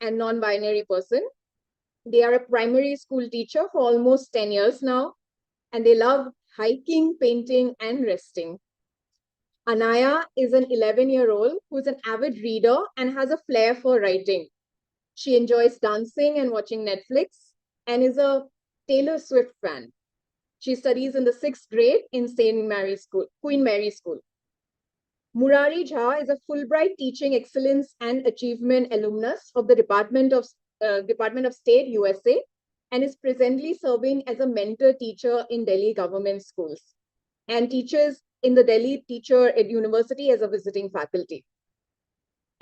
and non-binary person. They are a primary school teacher for almost 10 years now, and they love hiking, painting, and resting. Anaiah is an 11-year-old who is an avid reader and has a flair for writing. She enjoys dancing and watching Netflix and is a Taylor Swift fan. She studies in the 6th grade in Queen Mary School. Murari Jha is a Fulbright Teaching Excellence and Achievement alumnus of the Department of Department of State, USA, and is presently serving as a mentor teacher in Delhi government schools and teaches in the Delhi Teacher at University as a visiting faculty.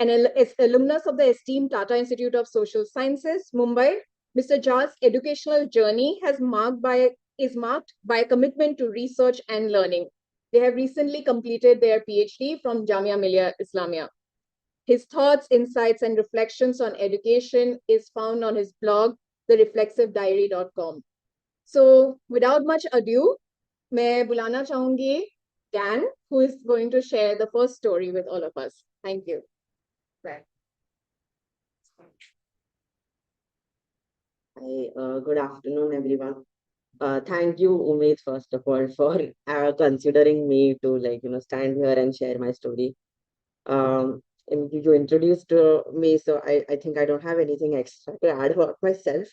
An alumnus of the esteemed Tata Institute of Social Sciences, Mumbai, Mr. Jha's educational journey is marked by a commitment to research and learning. They have recently completed their PhD from Jamia Millia Islamia. His thoughts, insights, and reflections on education is found on his blog, thereflexivediary.com. So, without much ado, मैं बुलाना चाहूंगी Dan, who is going to share the first story with all of us. Thank you. Hi, good afternoon, everyone. Thank you, Umeed, first of all, for considering me to stand here and share my story. And you introduced me, so I think I don't have anything extra to add about myself.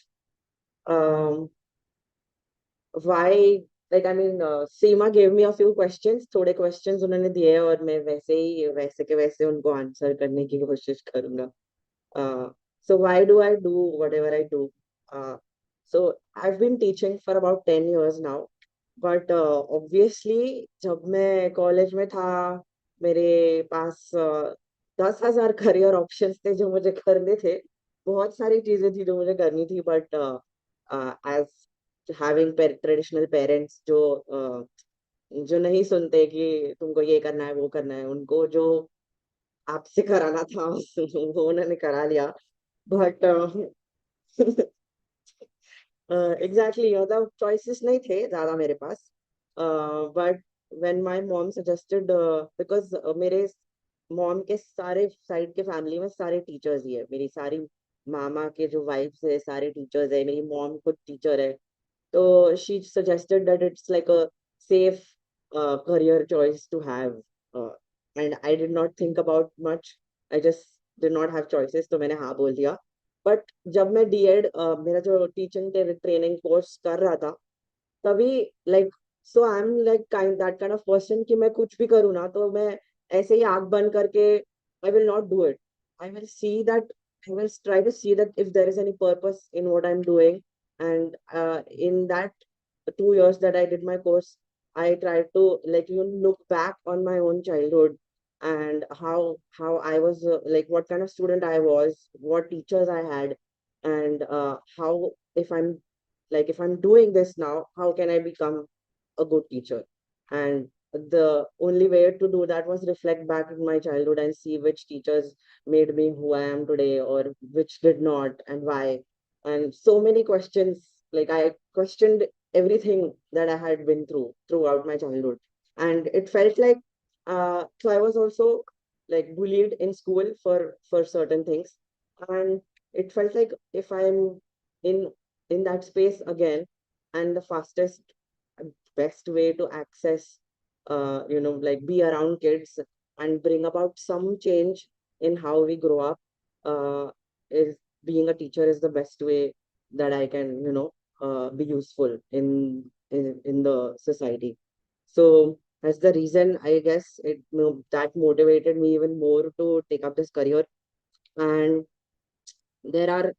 Why, Seema gave me a few questions, थोड़े questions उन्होंने दिए और मैं वैसे के वैसे उनको answer करने की कोशिश करूंगा. So why do I do whatever I do? So I've been teaching for about 10 years now, but obviously जब मैं college में था, मेरे पास 10,000 career options थे जो मुझे करने थे. बहुत सारी चीजें थी जो मुझे करनी थी, but as having traditional parents जो नहीं सुनते कि तुमको ये करना है वो करना है, उनको जो आपसे कराना था वो उन्होंने करा लिया. But exactly, मतलब choices नहीं थे ज़्यादा मेरे पास. But when my mom suggested, because मेरे mom के सारे side के family में सारे teachers ही है. मेरी सारी मामा के जो wives है सारे teachers है. मेरी mom खुद teacher है. So she suggested that it's like a safe career choice to have. And I did not think about much. I just did not have choices. तो मैंने हाँ बोल दिया. But जब मैं D.Ed मेरा जो teaching training course कर रहा था, तभी so I'm that kind of person कि मैं कुछ भी करूँ ना तो मैं ऐसे ही आँख बंद करके I will not do it. I will try to see that if there is any purpose in what I'm doing. And in that 2 years that I did my course, I tried to look back on my own childhood and how I was what kind of student I was, what teachers I had, and how if I'm doing this now, how can I become a good teacher? And the only way to do that was reflect back in my childhood and see which teachers made me who I am today or which did not and why. And so many questions, I questioned everything that I had been throughout my childhood. And it felt like so I was also bullied in school for certain things. And it felt like if I'm in that space again, and the fastest best way to access be around kids and bring about some change in how we grow up, is being a teacher is the best way that I can be useful in the society. So that's the reason I guess that motivated me even more to take up this career. And there are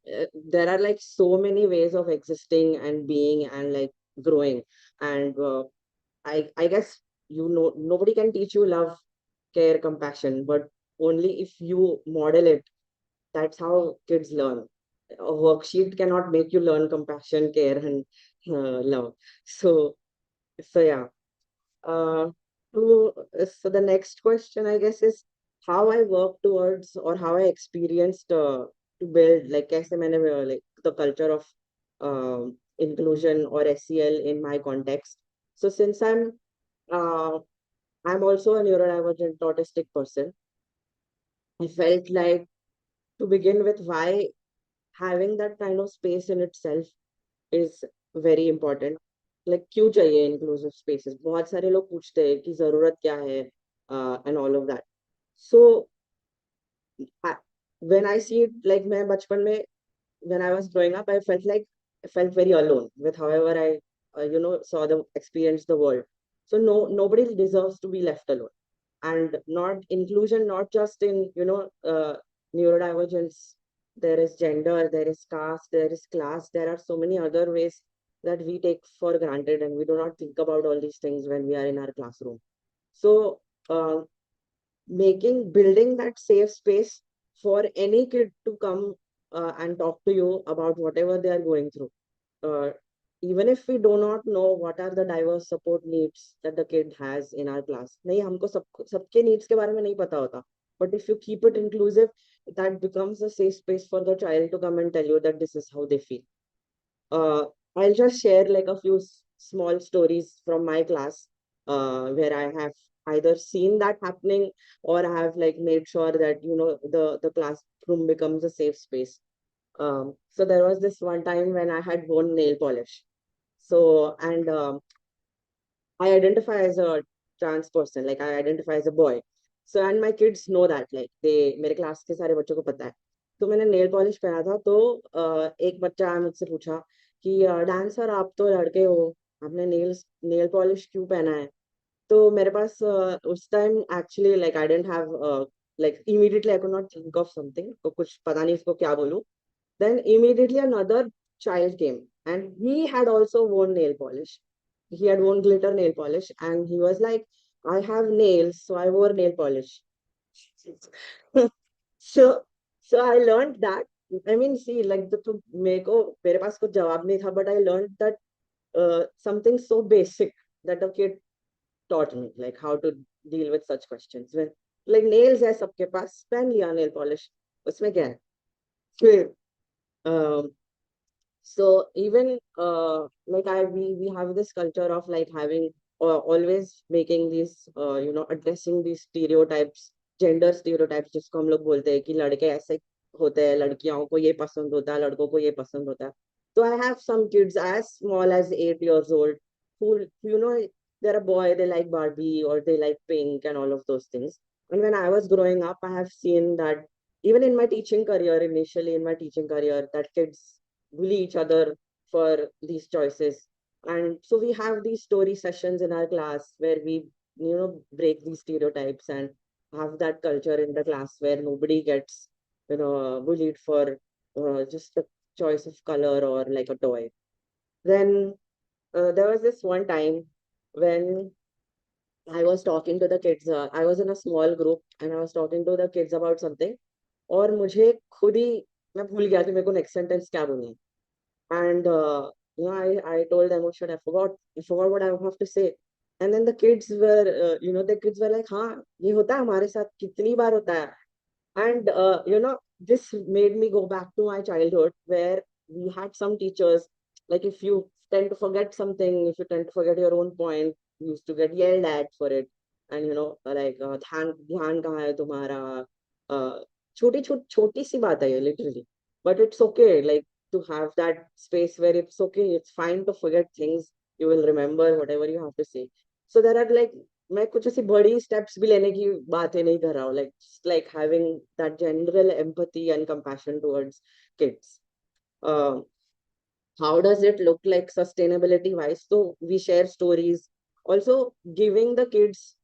so many ways of existing and being and growing. And I guess nobody can teach you love, care, compassion, but only if you model it. That's how kids learn. A worksheet cannot make you learn compassion, care, and love. So yeah. Uh, so the next question, I guess, is how I work towards or how I experienced to build कैसे मैंने the culture of inclusion or SEL in my context. So since I'm also a neurodivergent autistic person, I felt like to begin with why having that kind of space in itself is very important. क्यों चाहिए inclusive spaces? बहुत सारे लोग पूछते हैं कि जरूरत क्या है and all of that. So when I see it, मैं बचपन में when I was growing up, I felt very alone with however I saw the experience the world. So nobody deserves to be left alone. And not inclusion, not just in neurodivergence there is gender, there is caste, there is class, there are so many other ways that we take for granted, and we do not think about all these things when we are in our classroom. So uh, building that safe space for any kid to come and talk to you about whatever they are going through. uh, Even if we do not know what are the diverse support needs that the kid has in our class, नहीं हमको सबके needs के बारे में नहीं पता होता, but if you keep it inclusive, that becomes a safe space for the child to come and tell you that this is how they feel. I'll just share like a few small stories from my class where I have either seen that happening, or I have like made sure that the classroom becomes a safe space. So there was this one time when I had worn nail polish. So and I identify as a trans person, like I identify as a boy. So and my kids know that, like they मेरे class के सारे बच्चों को पता है. तो मैंने nail polish पहना था, तो एक बच्चा मुझसे पूछा कि डांसर आप तो लड़के हो, आपने नेल पॉलिश क्यों पहना है? तो मेरे पास उस time actually like I didn't have like immediately I could not think of something, तो कुछ पता नहीं इसको क्या बोलूं. Then immediately another child came, and he had also worn nail polish. He had worn glitter nail polish, and he was like, I have nails, so I wore nail polish. so so I learned that. I mean, see, like मेरे पास कुछ जवाब नहीं था, but I learned that something so basic that a kid taught me, like how to deal with such questions. When like nails है सबके पास, पहन लिया nail polish, उसमें क्या है? फिर so even like we have this culture of like having always making these addressing these stereotypes, gender stereotypes, जिसको हम लोग बोलते हैं कि लड़के ऐसे होते हैं, लड़कियों को ये पसंद होता है, लड़कों को ये पसंद होता है. So I have some kids as small as 8 years old who they're a boy, they like Barbie or they like pink and all of those things. And when I was growing up, I have seen that even in my teaching career, initially in my teaching career, that kids bully each other for these choices. And so we have these story sessions in our class where we break these stereotypes and have that culture in the class where nobody gets bullied for just a choice of color or like a toy. Then there was this one time when I was talking to the kids. I was in a small group and I was talking to the kids about something. और मुझे खुद ही मैं भूल गया कि मेरे को next sentence क्या बोलना है. And I told them, oh shit, I forgot what I have to say. And then the kids were the kids were like, हाँ ये होता है हमारे साथ, कितनी बार होता है. And this made me go back to my childhood where we had some teachers, like if you tend to forget something, if you tend to forget your own point, you used to get yelled at for it. And like ध्यान कहाँ है तुम्हारा. छोटी सी बात है ये, literally, but it's okay, like to have that space where it's okay, it's fine to forget things, you will remember whatever you have to say. So there are like मैं कुछ ऐसी बड़ी steps भी लेने की बातें नहीं कर रहा हूँ, like having that general empathy and compassion towards kids. How does it look like sustainability wise? So we share stories, also giving the kids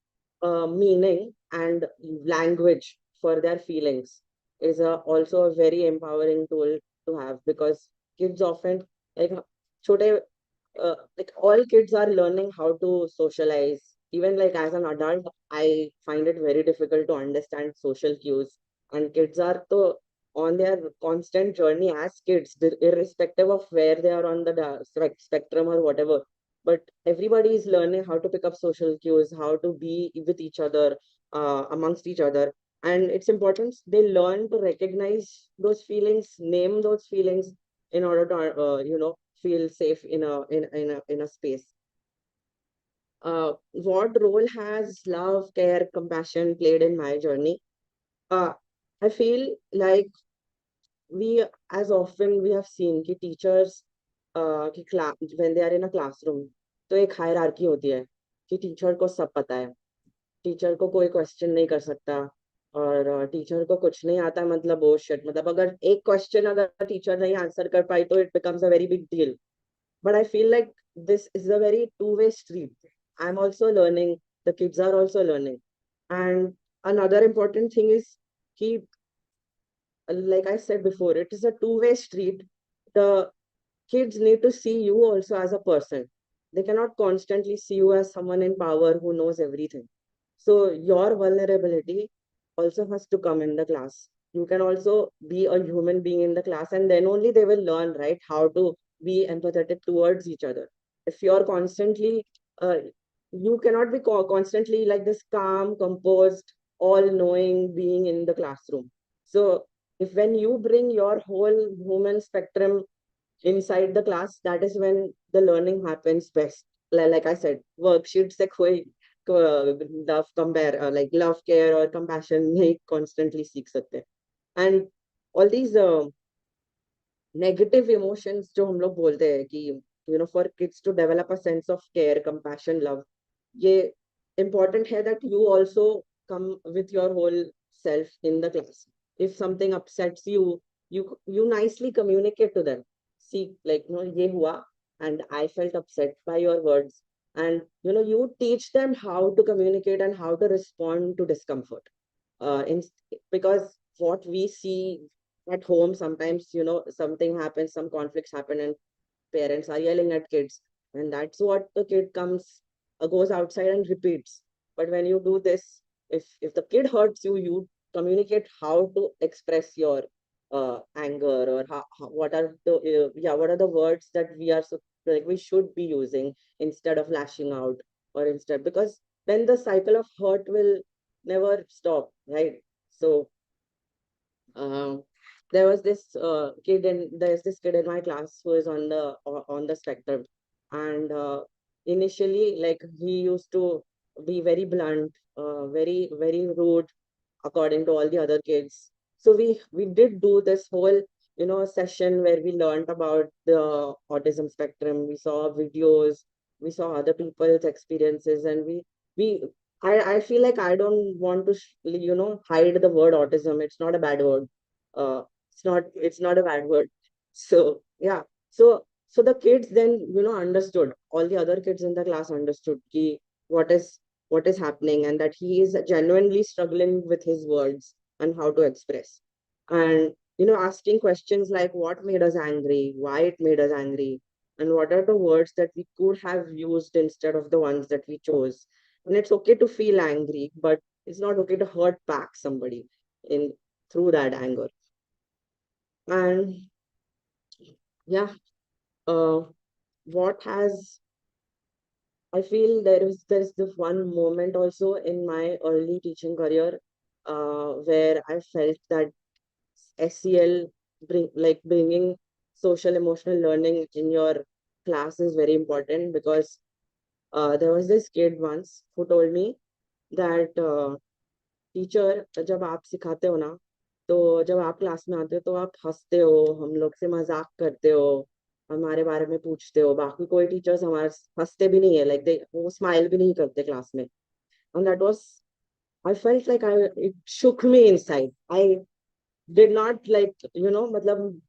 meaning and language for their feelings is also a very empowering tool to have, because kids often like छोटे like all kids are learning how to socialize. Even like as an adult, I find it very difficult to understand social cues, and kids are so on their constant journey as kids, irrespective of where they are on the spectrum or whatever. But everybody is learning how to pick up social cues, how to be with each other, amongst each other. And it's important they learn to recognize those feelings, name those feelings in order to, feel safe in a space. What role has love, care, compassion played in my journey? I feel like we as often we have seen कि teachers कि when they are in a classroom, तो एक hierarchy होती है कि teacher को सब पता है, टीचर को कोई क्वेश्चन नहीं कर सकता, और टीचर को कुछ नहीं आता मतलब ओ शिट, मतलब अगर एक क्वेश्चन अगर टीचर नहीं आंसर कर पाई तो it becomes a very big deal. But I feel like this is a very two-way street. I'm also learning, the kids are also learning. And another important thing is कि like I said before, it is a two-way street. The kids need to see you also as a person. They cannot constantly see you as someone in power who knows everything. So your vulnerability also has to come in the class. You can also be a human being in the class, and then only they will learn, right, how to be empathetic towards each other. If you're constantly, you cannot be constantly like this calm, composed, all-knowing being in the classroom. So if when you bring your whole human spectrum inside the class, that is when the learning happens best. Like I said, worksheet se koi love compare like love, care or compassion nahi constantly seek sakte. And all these negative emotions जो हम लोग बोलते हैं कि for kids to develop a sense of care, compassion, love, ये important है that you also come with your whole self in the class. If something upsets you, you nicely communicate to them. See, like, ये हुआ and I felt upset by your words. And you teach them how to communicate and how to respond to discomfort. In Because what we see at home sometimes, something happens, some conflicts happen, and parents are yelling at kids, and that's what the kid comes goes outside and repeats. But when you do this, if the kid hurts you, you communicate how to express your anger, or what are the what are the words that we are like we should be using instead of lashing out, or instead, because then the cycle of hurt will never stop, right? So um, there's this kid in my class who is on the spectrum, and initially, like, he used to be very blunt, very very rude, according to all the other kids. So we did do this whole session where we learned about the autism spectrum. We saw videos, we saw other people's experiences, and we I feel like I don't want to hide the word autism. It's not a bad word. It's not a bad word. So yeah. So the kids then understood. All the other kids in the class understood ki what is what is happening, and that he is genuinely struggling with his words and how to express. And asking questions like what made us angry, why it made us angry, and what are the words that we could have used instead of the ones that we chose. And it's okay to feel angry, but it's not okay to hurt back somebody in through that anger. And yeah, uh, what has I feel there's this one moment also in my early teaching career, where I felt that SEL bringing social emotional learning in your class is very important, because there was this kid once who told me that teacher जब आप सिखाते हो ना, तो जब आप class में आते हो तो आप हंसते हो, हम लोग से मजाक करते हो, हमारे बारे में पूछते हो। बाकी कोई टीचर्स हमारे हंसते भी नहीं है, लाइक दे वो स्माइल भी नहीं करते क्लास में। And that was I felt like I it Shuk me inside. I did not like मतलब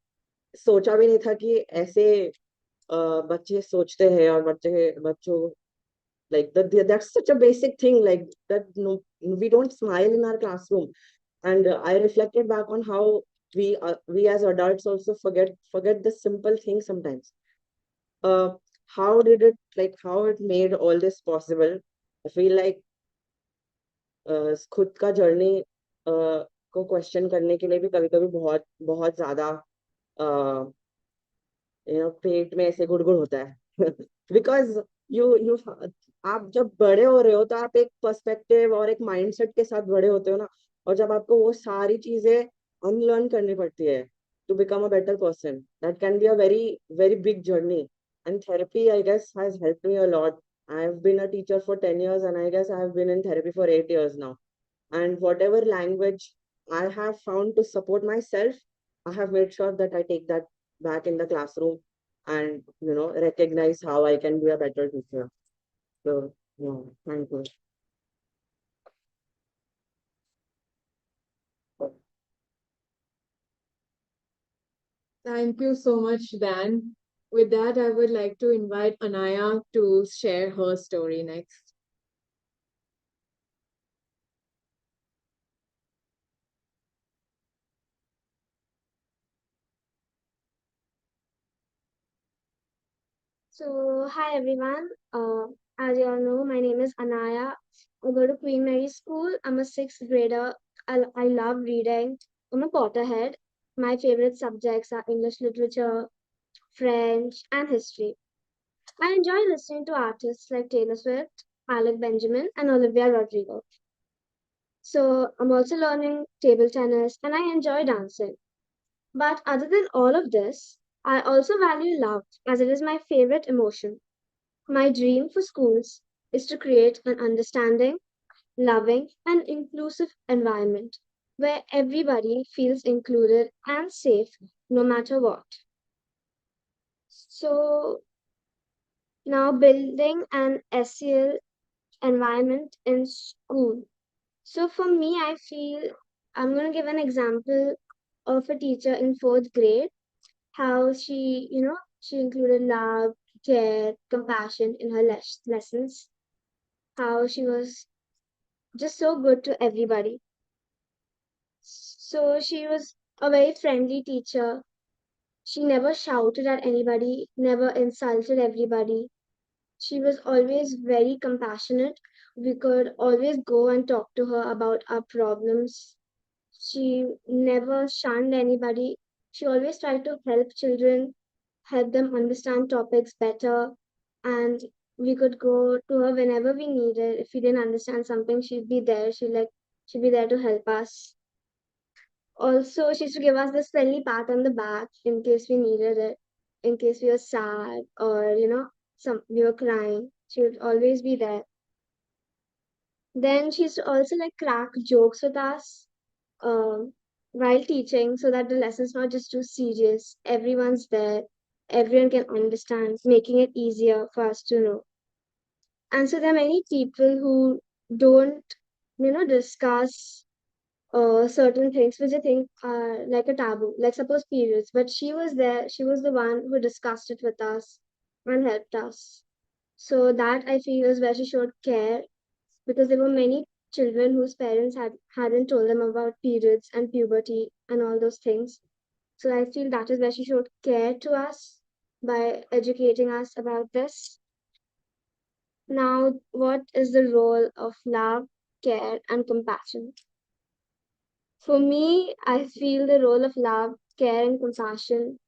सोचा भी नहीं था कि ऐसे बच्चे सोचते हैं, और बच्चों like that's such a basic thing, like that. No, we don't smile in our classroom. And I reflected back on how we as adults also forget the simple things sometimes. uh how did it, like, how it made all this possible? I feel like खुद का journey को question करने के लिए भी कभी कभी बहुत बहुत ज्यादा पेट में ऐसे गुड़गुड़ होता है। बिकॉज यू आप जब बड़े हो रहे हो तो आप एक पर्सपेक्टिव और एक माइंडसेट के साथ बड़े होते हो ना, और जब आपको वो सारी चीजें अनलर्न करनी पड़ती है to become a better person, that can be a very very big journey. And therapy, I guess, has helped me a lot. I have been a teacher for 10 years, and I guess I have been in therapy for 8 years now. And whatever language I have found to support myself, I have made sure that I take that back in the classroom, and recognize how I can be a better teacher. So yeah, thank you. Thank you so much, Dan. With that, I would like to invite Anaiah to share her story next. Hi everyone. As you all know, my name is Anaiah. I go to Queen Mary School. I'm a sixth grader. I love reading. I'm a Potterhead. My favorite subjects are English literature, French, and history. I enjoy listening to artists like Taylor Swift, Alec Benjamin, and Olivia Rodrigo. So I'm also learning table tennis and I enjoy dancing. But other than all of this, I also value love as it is my favorite emotion. My dream for schools is to create an understanding, loving, and inclusive environment where everybody feels included and safe no matter what. So, now building an SEL environment in school. So, for me, I feel I'm going to give an example of a teacher in fourth grade, how she included love, care, compassion in her lessons, how she was just so good to everybody. So she was a very friendly teacher. She never shouted at anybody, never insulted everybody. She was always very compassionate. We could always go and talk to her about our problems. She never shunned anybody. She always tried to help children, help them understand topics better. And we could go to her whenever we needed. If we didn't understand something, she'd be there. She'd be there to help us. Also, she used to give us this friendly pat on the back in case we needed it, in case we were sad or some we were crying. She would always be there. Then she used to also like crack jokes with us while teaching so that the lesson's not just too serious. Everyone's there, everyone can understand, making it easier for us to know. And so there are many people who don't, discuss certain things which I think are like a taboo, like suppose periods. But she was there, she was the one who discussed it with us and helped us. So that I feel is where she showed care because there were many children whose parents hadn't told them about periods and puberty and all those things. So I feel that is where she showed care to us by educating us about this. Now, what is the role of love, care, and compassion? For me, I feel the role of love, care, and compassion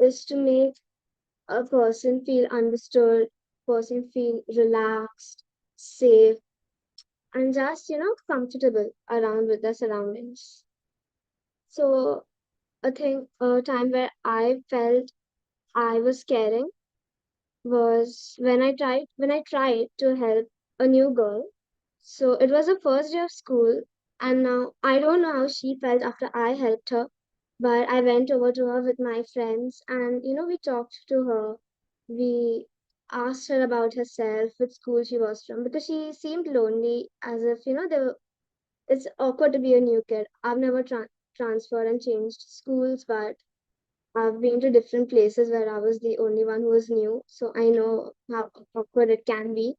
is to make a person feel understood, person feel relaxed, safe, and just, comfortable around with their surroundings. So a time where I felt I was caring was when I tried to help a new girl. So it was the first day of school, and now I don't know how she felt after I helped her, but I went over to her with my friends, and we talked to her. We asked her about herself, which school she was from, because she seemed lonely, as if it's awkward to be a new kid. I've never transferred and changed schools, but I've been to different places where I was the only one who was new, so I know how awkward it can be.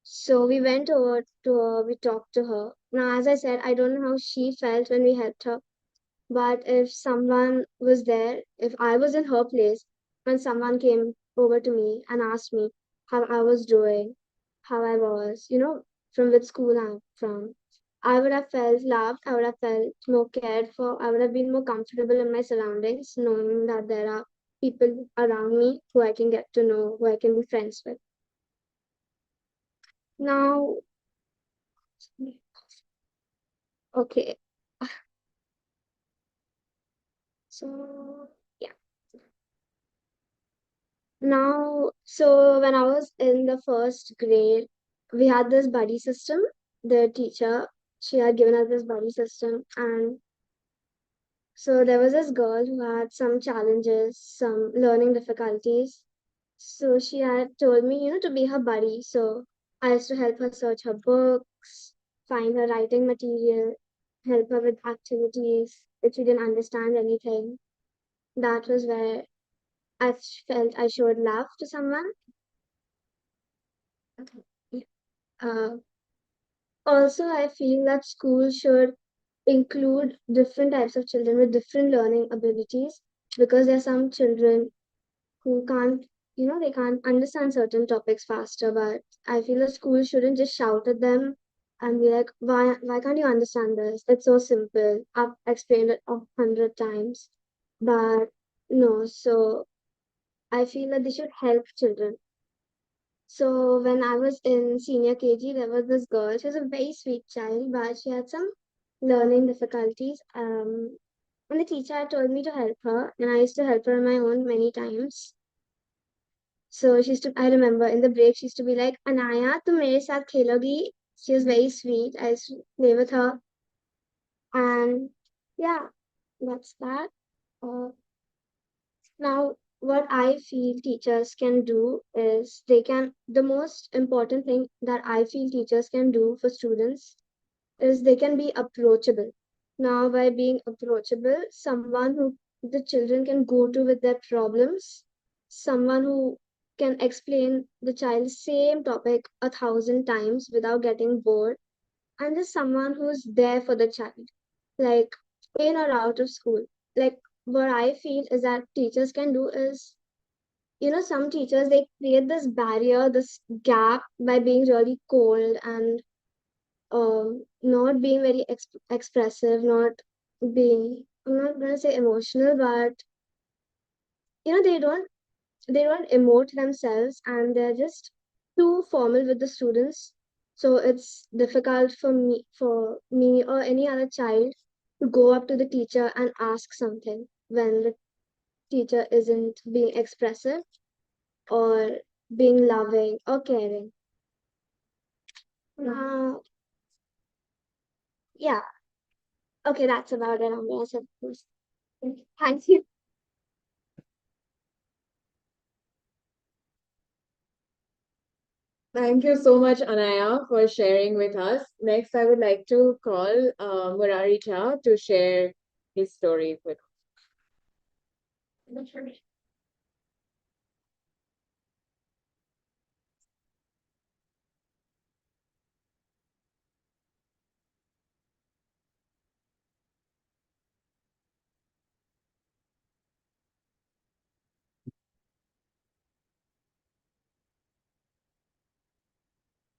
So we went over to her, we talked to her. Now, as I said, I don't know how she felt when we helped her, but if someone was there, if I was in her place, when someone came over to me and asked me how I was doing, how I was, from which school I'm from, I would have felt loved, I would have felt more cared for, I would have been more comfortable in my surroundings, knowing that there are people around me who I can get to know, who I can be friends with. Now, okay, so yeah. Now, so when I was in the first grade, we had this buddy system. The teacher, she had given us this buddy system, and so there was this girl who had some challenges, some learning difficulties. So she had told me, to be her buddy. So I used to help her search her books, find her writing material, help her with activities if she didn't understand anything. That was where I felt I showed love to someone. Uh, Also, I feel that schools should include different types of children with different learning abilities because there are some children who can't they can't understand certain topics faster, but I feel the school shouldn't just shout at them and be like, why can't you understand this? It's so simple. I've explained it 100 times. But no, so I feel that they should help children. So when I was in senior KG, there was this girl. She was a very sweet child, but she had some learning difficulties. And the teacher had told me to help her, and I used to help her on my own many times. So I remember in the break, she used to be like, Anaiah, tum mere saath khelogi? She was very sweet. I used to play with her. And yeah, that's that. Uh, Now, what I feel teachers can do is the most important thing that I feel teachers can do for students is they can be approachable. Now, by being approachable, someone who the children can go to with their problems, someone who can explain the child's same topic 1,000 times without getting bored, and just someone who's there for the child, like in or out of school. Like what I feel is that teachers can do is, some teachers they create this barrier, this gap by being really cold and not being very expressive, not being, I'm not gonna say emotional, but they don't emote themselves and they're just too formal with the students. So it's difficult for me or any other child to go up to the teacher and ask something when the teacher isn't being expressive or being loving or caring. Uh, yeah, okay, that's about it. I'm gonna say this. Thank you. Thank you so much, Anaiah, for sharing with us. Next, I would like to call Murari to share his story with us.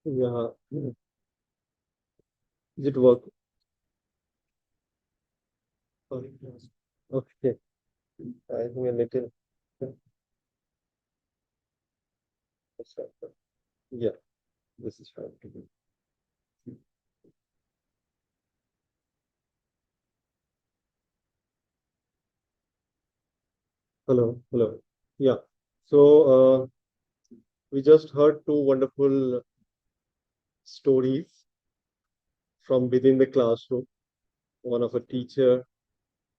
Yeah, is it work? Sorry. Okay, I think a little. Yeah, this is fine. Hello, hello. Yeah, so we just heard two wonderful stories from within the classroom, one of a teacher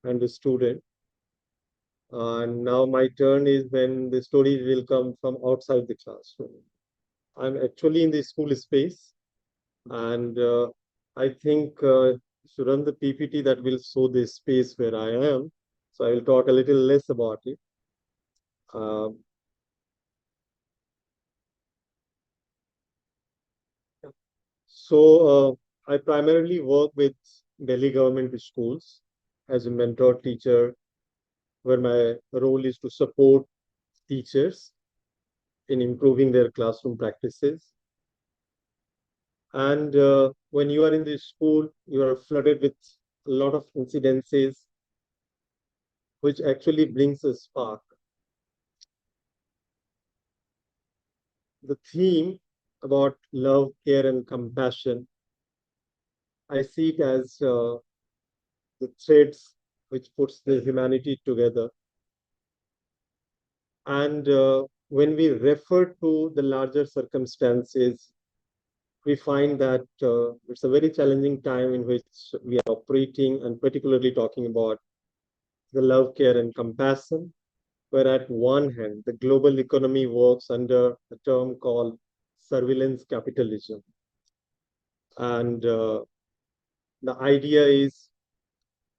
and a student. And now my turn is when the stories will come from outside the classroom. I'm actually in the school space, and I think to run the PPT that will show the space where I am. So I will talk a little less about it. Um, so I primarily work with Delhi government schools as a mentor teacher, where my role is to support teachers in improving their classroom practices. And when you are in the school, you are flooded with a lot of incidences, which actually brings a spark. The theme about love, care, and compassion, I see it as the threads which puts the humanity together. And when we refer to the larger circumstances, we find that it's a very challenging time in which we are operating, and particularly talking about the love, care, and compassion, where at one hand, the global economy works under a term called surveillance capitalism. And the idea is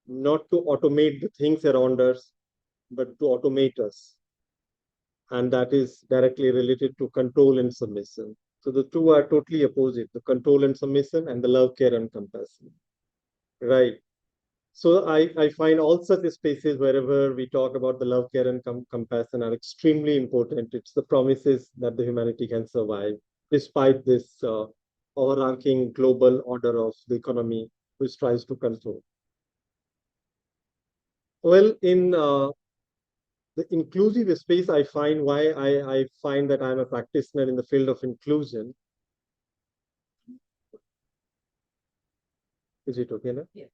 not to automate the things around us, but to automate us. And that is directly related to control and submission. So the two are totally opposite, the control and submission and the love, care, and compassion. Right. So I find all such spaces wherever we talk about the love, care, and compassion are extremely important. It's the promises that the humanity can survive despite this overarching global order of the economy which tries to control. Well, in the inclusive space, I find why I find that I'm a practitioner in the field of inclusion. Is it okay now? Yeah.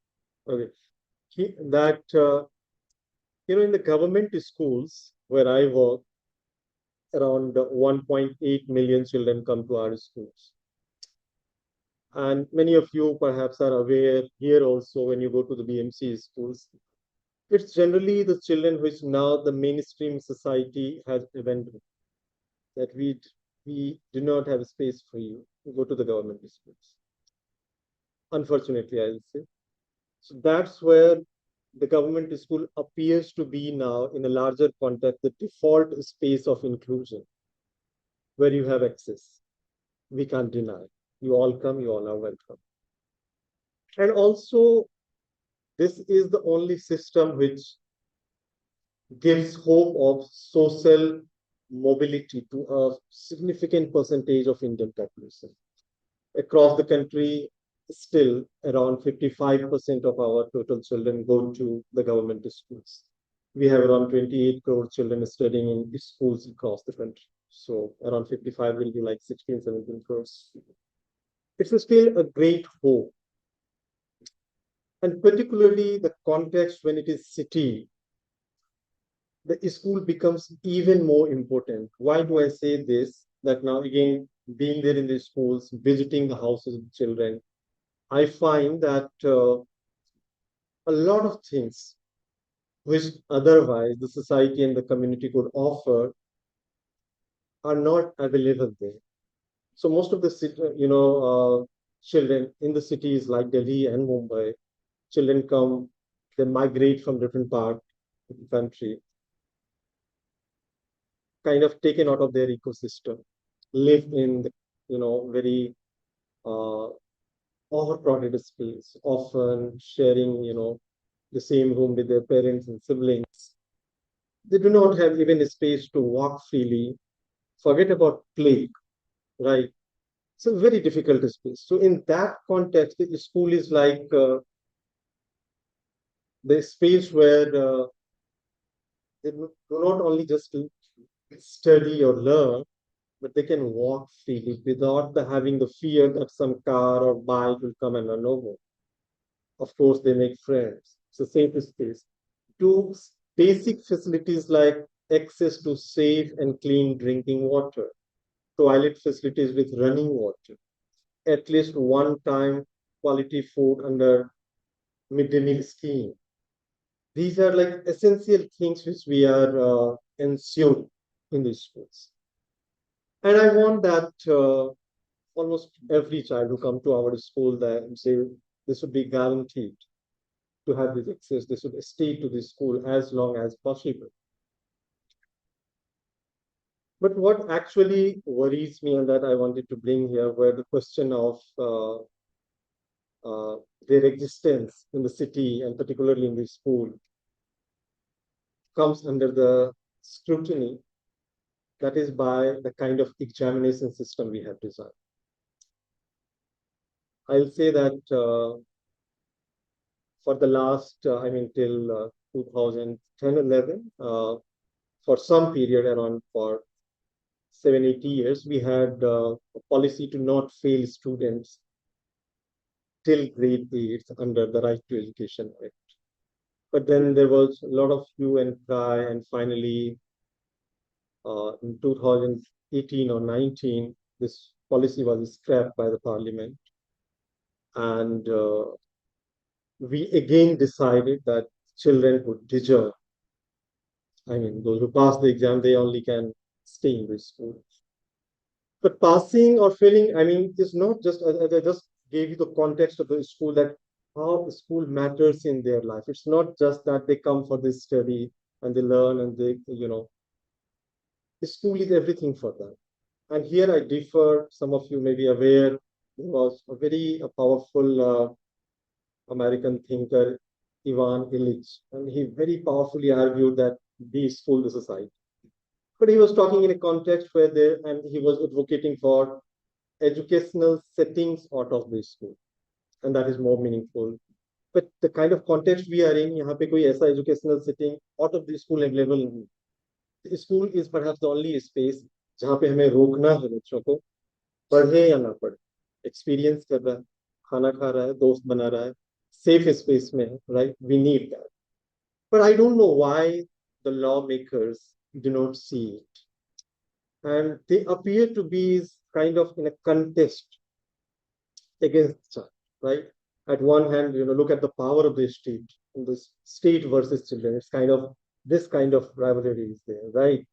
Okay. That in the government schools where I work, around 1.8 million children come to our schools. And many of you perhaps are aware here also when you go to the BMC schools, it's generally the children which now the mainstream society has abandoned. That we do not have space for you. Go to the government schools. Unfortunately, I will say. So that's where the government school appears to be now in a larger context, the default space of inclusion, where you have access. We can't deny. You all come, you all are welcome. And also, this is the only system which gives hope of social mobility to a significant percentage of Indian population. Across the country, still around 55% of our total children go to the government schools. We have around 28 crore children studying in schools across the country. So around 55 will be like 16, 17 crores. It's still a great hope. And particularly the context when it is city, the school becomes even more important. Why do I say this? That now again, being there in the schools, visiting the houses of children, I find that a lot of things which otherwise the society and the community could offer are not available there. So most of the children in the cities like Delhi and Mumbai, children come, they migrate from different parts of the country, kind of taken out of their ecosystem, live in very uh, overcrowded space, often sharing the same room with their parents and siblings. They do not have even a space to walk freely. Forget about play, right? It's a very difficult space. So in that context, the school is like the space where they do not only just study or learn, but they can walk freely without having the fear that some car or bike will come and run over. Of course, they make friends. It's a safe space. To basic facilities like access to safe and clean drinking water, toilet facilities with running water, at least one time quality food under midday meal scheme. These are like essential things which we are ensuring in the schools. And I want that almost every child who come to our school that say this would be guaranteed to have this access. They should stay to the school as long as possible. But what actually worries me and that I wanted to bring here were the question of their existence in the city and particularly in the school comes under the scrutiny that is by the kind of examination system we have designed. I'll say that for the last, till 2010-11, for some period around for 7-8 years, we had a policy to not fail students till grade 8 under the Right to Education Act. But then there was a lot of hue and cry, and finally, in 2018 or 19, this policy was scrapped by the parliament. And we again decided that children who deserve, those who pass the exam, they only can stay in the school. But passing or failing, is not just, I just gave you the context of the school, that how the school matters in their life. It's not just that they come for this study and they learn and they, the school is everything for them. And here I differ, some of you may be aware, he was a very powerful American thinker, Ivan Illich, and he very powerfully argued that these fool the society. But he was talking in a context where there, and he was advocating for educational settings out of the school, and that is more meaningful. But the kind of context we are in, यहाँ पे कोई ऐसा educational setting out of the school available नहीं. The school is perhaps the only space जहाँ पे हमें रोकना है बच्चों को पढ़े या ना पढ़े, experience कर रहा है, खाना खा रहा है, दोस्त बना रहा है, safe space में है, right? We need that. But I don't know why the lawmakers do not see it. And they appear to be kind of in a contest against child, right? At one hand, look at the power of the state, this state versus children. It's kind of this kind of rivalry is there, right?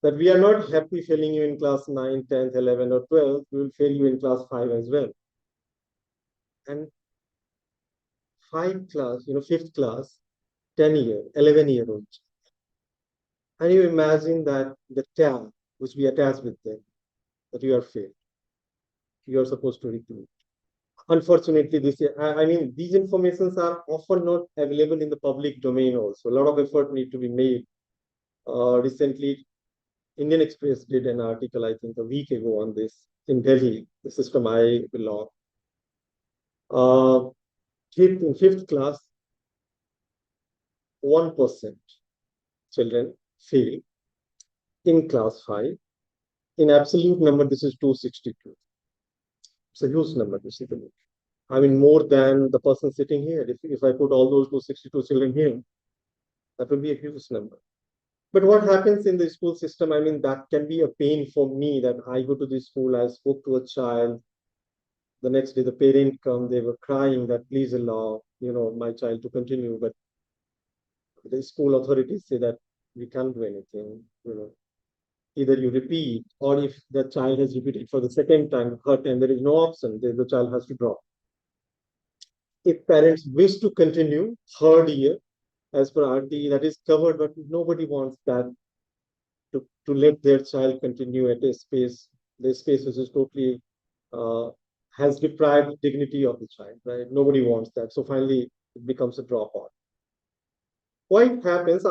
That we are not happy failing you in class 9, 10th, 11, or 12, we will fail you in class 5 as well. And 5th class, 11-year-old. And you imagine that the tag which we attach with them, that you are failed. You are supposed to repeat. Unfortunately, these informations are often not available in the public domain also. A lot of effort need to be made. Recently, Indian Express did an article, I think, a week ago on this in Delhi, the system I belong. In 5th class, 1% children fail in class 5. In absolute number, this is 262. It's a huge number, basically. I mean, more than the person sitting here. If I put all those 262 children here, that would be a huge number. But what happens in the school system, I mean, that can be a pain for me that I go to the school, I spoke to a child. The next day, the parent come, they were crying that please allow, my child to continue. But the school authorities say that we can't do anything, Either you repeat, or if the child has repeated for the second time, third time, there is no option, the child has to drop. If parents wish to continue 3rd year, as per RTE, that is covered, but nobody wants that to let their child continue at a space, the space which is totally has deprived dignity of the child, right? Nobody wants that. So finally, it becomes a dropout. Why it happens?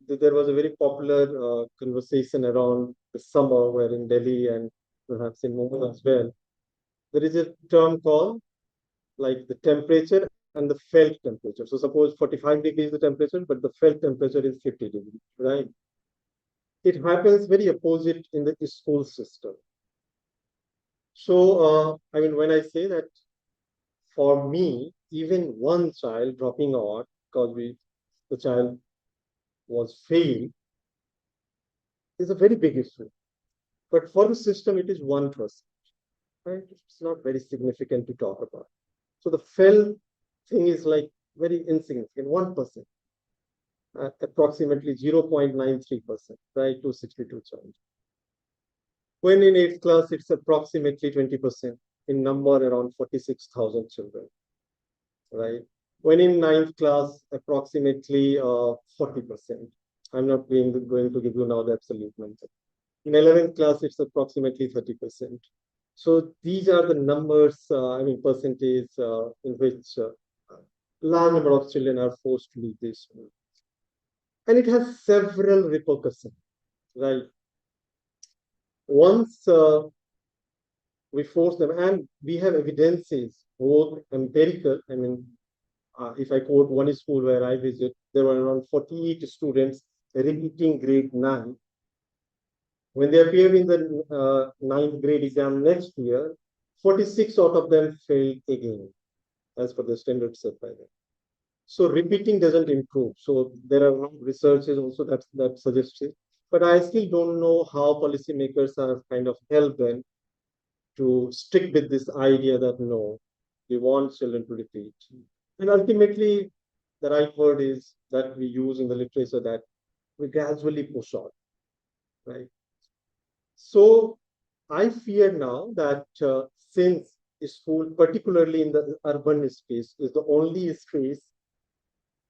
There was a very popular conversation around the summer, where in Delhi and perhaps in Mumbai as well, there is a term called like the temperature and the felt temperature. So suppose 45 degrees the temperature, but the felt temperature is 50 degrees, right? It happens very opposite in the school system. So, when I say that for me, even one child dropping out because the child was failed is a very big issue. But for the system, it is 1%, right? It's not very significant to talk about. So the fail thing is like very insignificant, 1%, approximately 0.93%, right? 262 child. When in 8th class, it's approximately 20%, in number around 46,000 children, right? When in 9th class, approximately 40%. I'm not going to give you now the absolute number. In 11th class, it's approximately 30%. So these are the numbers, percentage in which large number of children are forced to leave this school. And it has several repercussions, right? Once we force them, and we have evidences, both empirical, if I quote one school where I visit, there were around 48 students repeating grade 9. When they appeared in the 9th grade exam next year, 46 out of them failed again, as per the standards set by them. So repeating doesn't improve. So there are researches also that suggests it. But I still don't know how policymakers are kind of hell-bent to stick with this idea that no, we want children to repeat. And ultimately, the right word is that we use in the literature, that we gradually push on, right? So I fear now that since school, particularly in the urban space, is the only space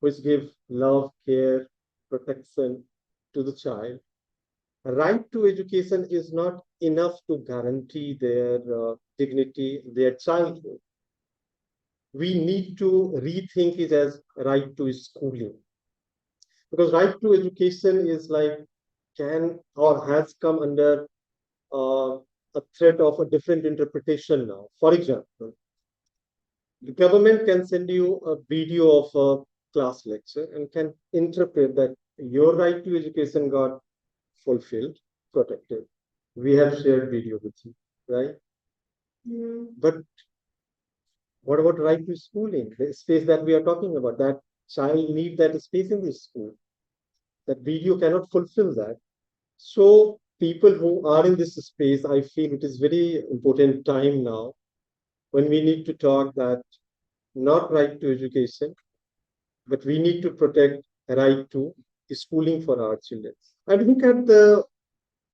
which gives love, care, protection to the child, right to education is not enough to guarantee their dignity, their childhood. we need to rethink it as right to schooling. Because right to education is like can or has come under a threat of a different interpretation now. For example, the government can send you a video of a class lecture and can interpret that your right to education got fulfilled, protected. We have shared video with you, right? But what about right to schooling? The space that we are talking about, that child need that space in the school. That video cannot fulfill that. So people who are in this space, I feel it is very important time now when we need to talk that not right to education, but we need to protect a right to schooling for our children. And look at the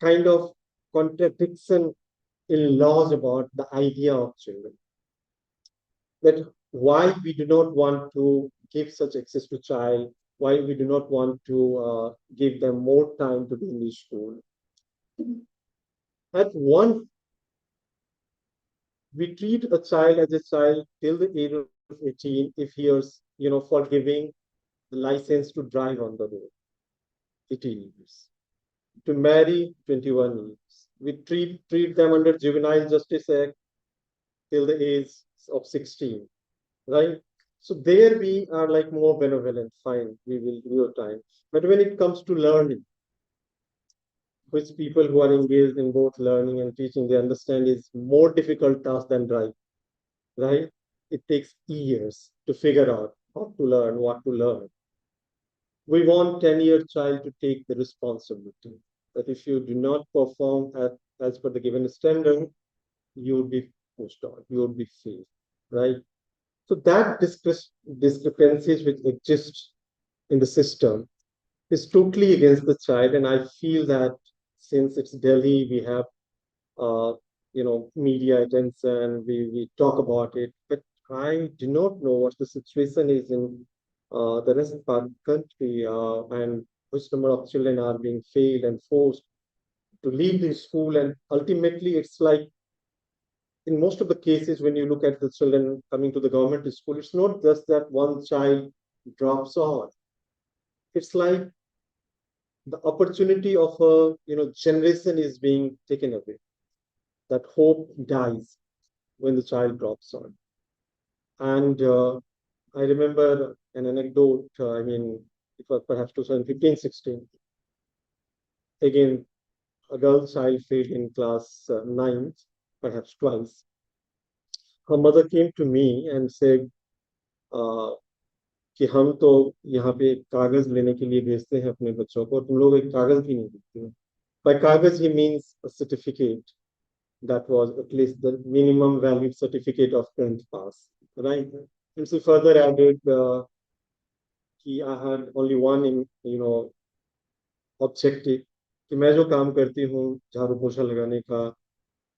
kind of contradiction in laws about the idea of children. That why we do not want to give such access to child, why we do not want to give them more time to be in the school. At one, we treat a child as a child till the age of 18 if he is, for giving the license to drive on the road, 18 years. To marry, 21 years. We treat them under Juvenile Justice Act till the age of 16, right? So there we are like more benevolent, fine, we will give you time. But when it comes to learning, which people who are engaged in both learning and teaching, they understand is more difficult task than driving, right? It takes years to figure out how to learn, what to learn. We want 10-year child to take the responsibility that if you do not perform as per the given standard, you would be pushed on, you would be failed, right? So that discrepancies which exist in the system is totally against the child. And I feel that since it's Delhi, we have, media attention, we talk about it, but I do not know what the situation is in the rest of our country and which number of children are being failed and forced to leave the school. And ultimately, it's like in most of the cases, when you look at the children coming to the government school, it's not just that one child drops out. It's like the opportunity of a generation is being taken away. That hope dies when the child drops out. And I remember an anecdote. It was perhaps 2015-16. Again, a girl child failed in class 9, perhaps twice. Her mother came to me and said, कि हम तो यहाँ पे कागज लेने के लिए भेजते हैं अपने बच्चों को, तुम लोग एक कागज भी नहीं देते हो. By कागज he means a certificate that was at least the minimum valid certificate of 10th pass, right? And she further added कि I had only one objective कि मैं जो काम करती हूँ झाड़ू पोछा लगाने का,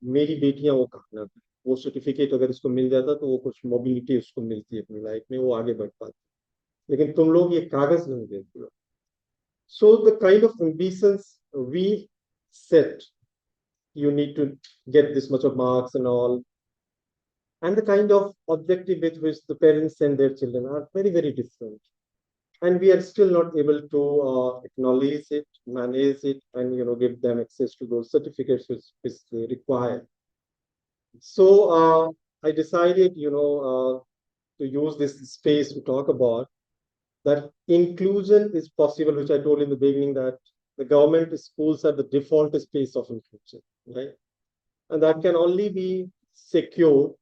मेरी बेटियां वो काम ना करें. वो सर्टिफिकेट अगर इसको मिल जाता तो वो कुछ मोबिलिटी उसको मिलती है अपनी लाइफ में, वो आगे बढ़ पाती. लेकिन तुम लोग ये कागज नहीं देते हो. So the kind of ambitions we set, you need to get this much of marks and all, and the kind of objective with which the parents send their children are very, very different. And we are still not able to acknowledge it, manage it, and give them access to those certificates which they require. So I decided, to use this space to talk about that inclusion is possible, which I told in the beginning that the government schools are the default space of inclusion, right? And that can only be secure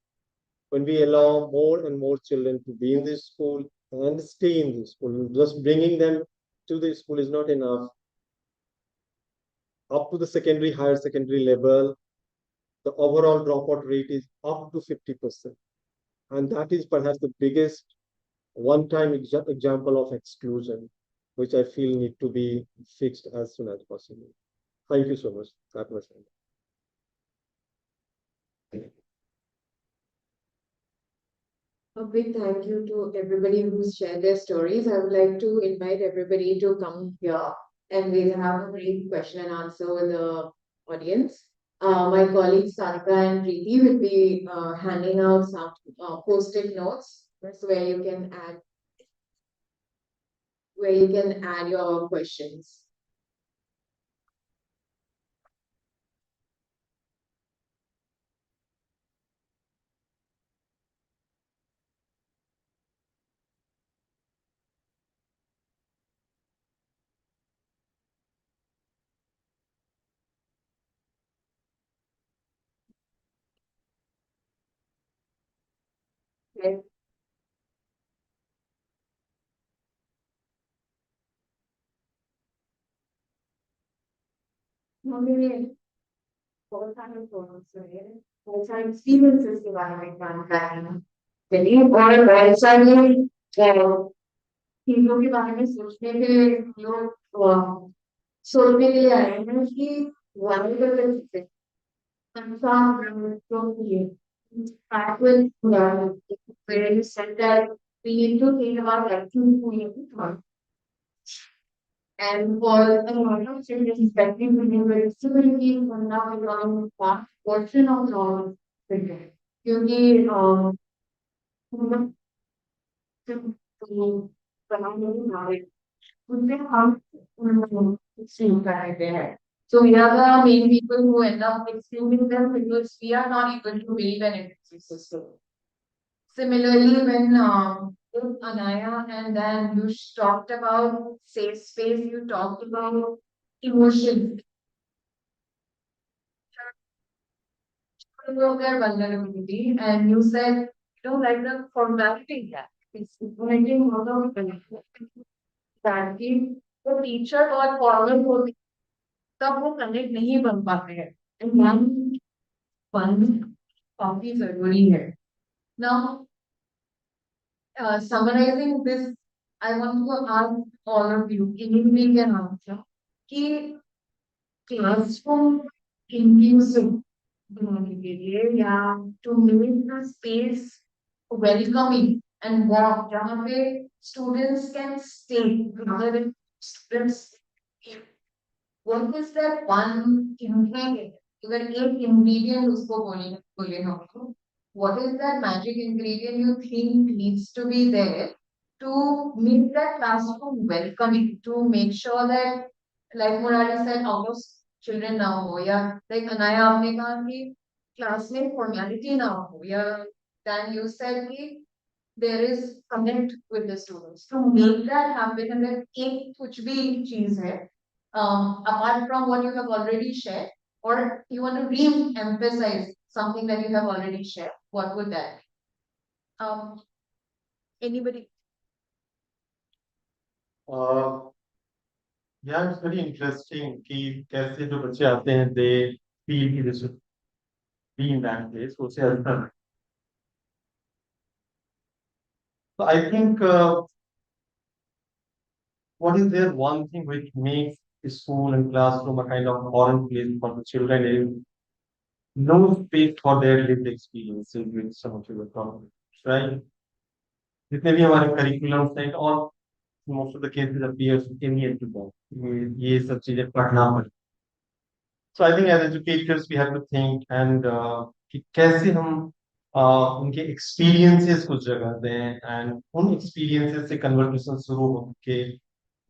when we allow more and more children to be in the school and stay in the school. Just bringing them to the school is not enough. Up to the higher secondary level, the overall dropout rate is up to 50%. And that is perhaps the biggest one-time example of exclusion, which I feel need to be fixed as soon as possible. Thank you so much. That was it. A big thank you to everybody who's shared their stories. I would like to invite everybody to come here and we'll have a brief question and answer with the audience. My colleagues Sarika and Preeti will be handing out some post-it notes That's where you can add your questions. Okay. Maybe full-time goals, right? Full-time experiences के बारे में जानकारी है। चलिए और बहुत सारी चीजों के बारे में सोचने के लोग सोचने के लिए आए हैं कि वायु start with where you said that we need to think about everything we want. And for a lot of students, especially when they were disability, will now become part portion of our project. क्योंकि हम लोग बनाने वाले उनसे हम exclude करते हैं. So we are the main people who end up excluding them because we are not able to build an entry system. Similarly, when with Anaiah and then you talked about safe space, you talked about emotions. Their vulnerability, and you said you don't like the formality that it's implementing all of that the teacher और formal होते तब वो connect नहीं बन पाते हैं and one काफी जरूरी है. Now, summarizing this, I want to ask all of you, anybody can answer, कि classroom inclusive बनाने के लिए या to make the space welcoming and warm, जहाँ पे students can stay rather than students. What is that one ingredient? अगर एक ingredient उसको बोले हम, what is that magic ingredient you think needs to be there to make that classroom welcoming, to make sure that, like Murari said, out of children ना हो, या like Anaiah आपने कहा कि class में formality ना हो, या then you said कि there is connect with the students. To make that happen, अगर एक कुछ भी चीज है, apart from what you have already shared, or you want to re-emphasize something that you have already shared, what would that be? Anybody? Yeah, it's very interesting कि कैसे जो बच्चे आते हैं they feel they should be in that place. उससे अच्छा है. So I think what is there one thing which makes the school and classroom a kind of foreign place for the children is no space for their lived experiences, which some of you were talking, right? जितने भी हमारे curriculums हैं और most of the cases appears alien to them. ये सब चीजें पढ़ना पड़ता. So I think as educators we have to think and कि कैसे हम उनके experiences को जगह दें and उन experiences से conversation शुरू हो के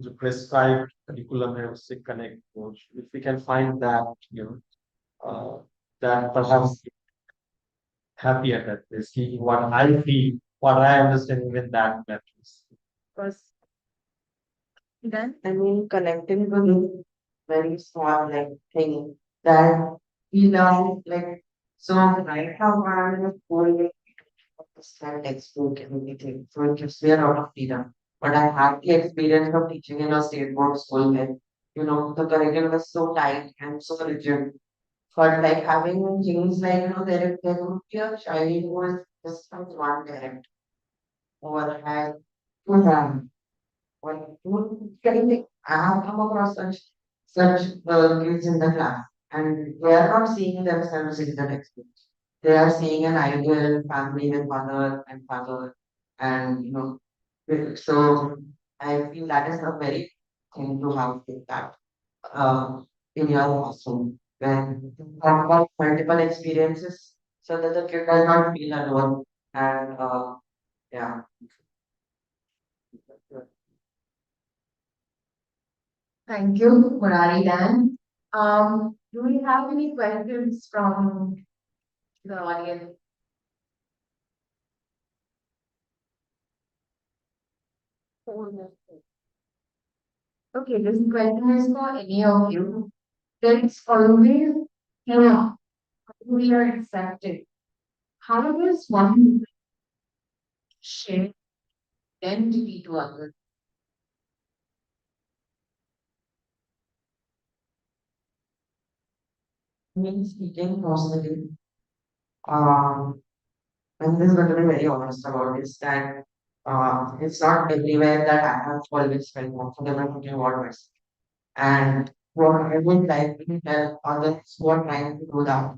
जो prescribed curriculum है उससे connect हो. If we can find that, that perhaps happy at that place. See what I feel, what I understand with that matters. Because then I mean, connecting to very small like thing that we learn like so right now I'm in a school like understand textbook and everything. So it gives me a lot of freedom. But I had the experience of teaching in a state board school where, the curriculum was so tight and so rigid. But like having things like, there would be a child who was just from one parent or had two hands. When I have come across such kids in the class, and they are not seeing themselves in the textbook. They are seeing an ideal family with mother and father, and so I feel that is a very thing to have with that in your classroom when you have got multiple experiences, so that the kid does not feel alone and Yeah. Thank you, Murari Dan. Do we have any questions from the audience? Okay, this question is for any of you. There is always fear we are accepted. How does one share identity to others? Me speaking personally, um, I'm just going to be very honest about this that it's not everywhere that I have always felt comfortable talking about myself. And what I would like to tell others who are trying to do that,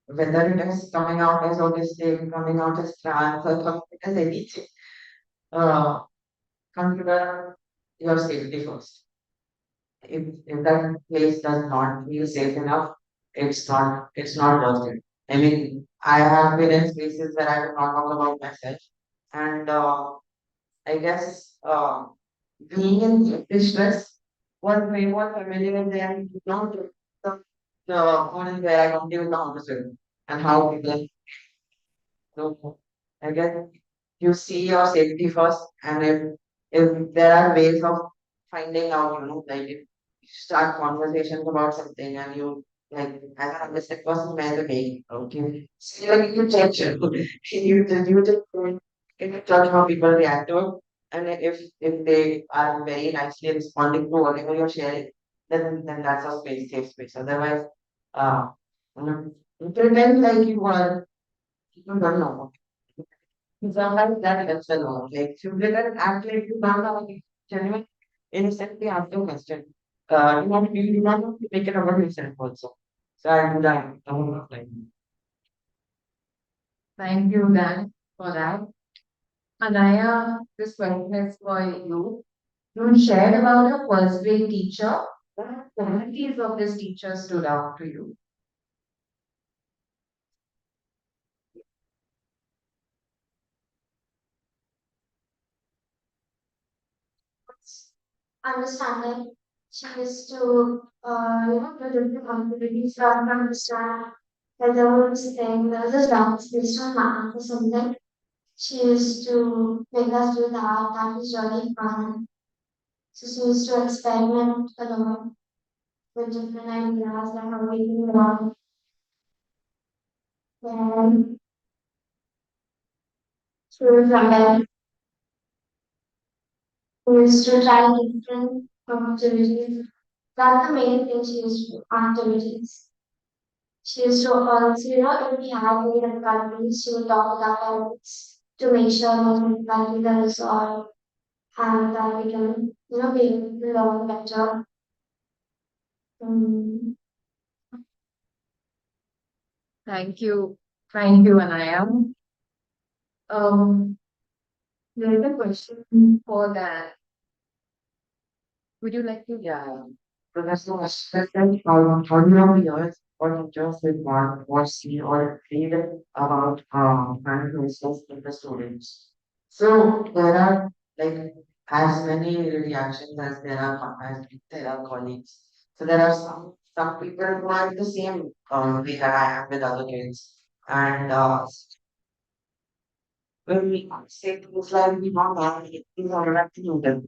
whether it is coming out as autistic, coming out as trans, or coming as anything, uh, consider your safety first. If that place does not feel safe enough, it's not worth it. I mean, I have been in spaces where I would not talk about myself, and I guess being in distress was way more familiar than not the point where I don't even know how to swim and how people. So I guess you see your safety first, and if there are ways of finding out, like if you start conversations about something and you like as an autistic person, man, okay, okay, so like you judge it. You just can judge how people react to it, and if they are very nicely responding to whatever you're sharing, then that's a safe space. Otherwise, uh, you pretend like you don't know. Sometimes that helps a lot. Like you didn't act like you don't know, like genuine, innocently ask the question. You not have to make it about yourself also. So I do that. I will not like. Thank you, Dan, for that. Anaya, this question is for you. You shared about a first grade teacher. What qualities of this teacher stood out to you? Understanding. She used to, do different activities to understand whether this thing, there was a dance based on math or something. She used to make us do that. That was really fun. So she used to experiment a lot with different ideas, like how we can learn. And she was we used to try different activities. That's the main thing she used to do, activities. She used to also, if we have any difficulties, she would talk with our parents to make sure those difficulties are resolved and that we can, be able to learn better. Mm. Thank you. Thank you, Anaya. Um, there is a question for that. Would you like to? Yeah. So that's the question. How do you realize or just with what see or read about manipulations in the students? So there are like as many reactions as there are colleagues. So there are some people who are the same way that I have with other kids. And when we say things like we want that, these are not them.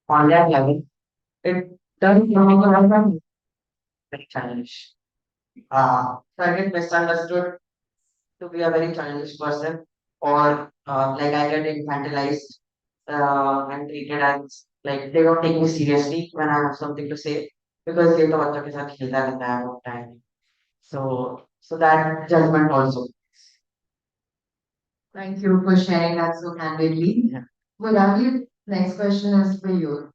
On that level, it doesn't belong around very childish. So I get misunderstood to be a very childish person, or like I get infantilized and treated as like they don't take me seriously when I have something to say because ये तो बच्चों के साथ खेलता रहता है वो time. So that judgment also. Thank you for sharing that so candidly. Yeah. Murari, next question is for you.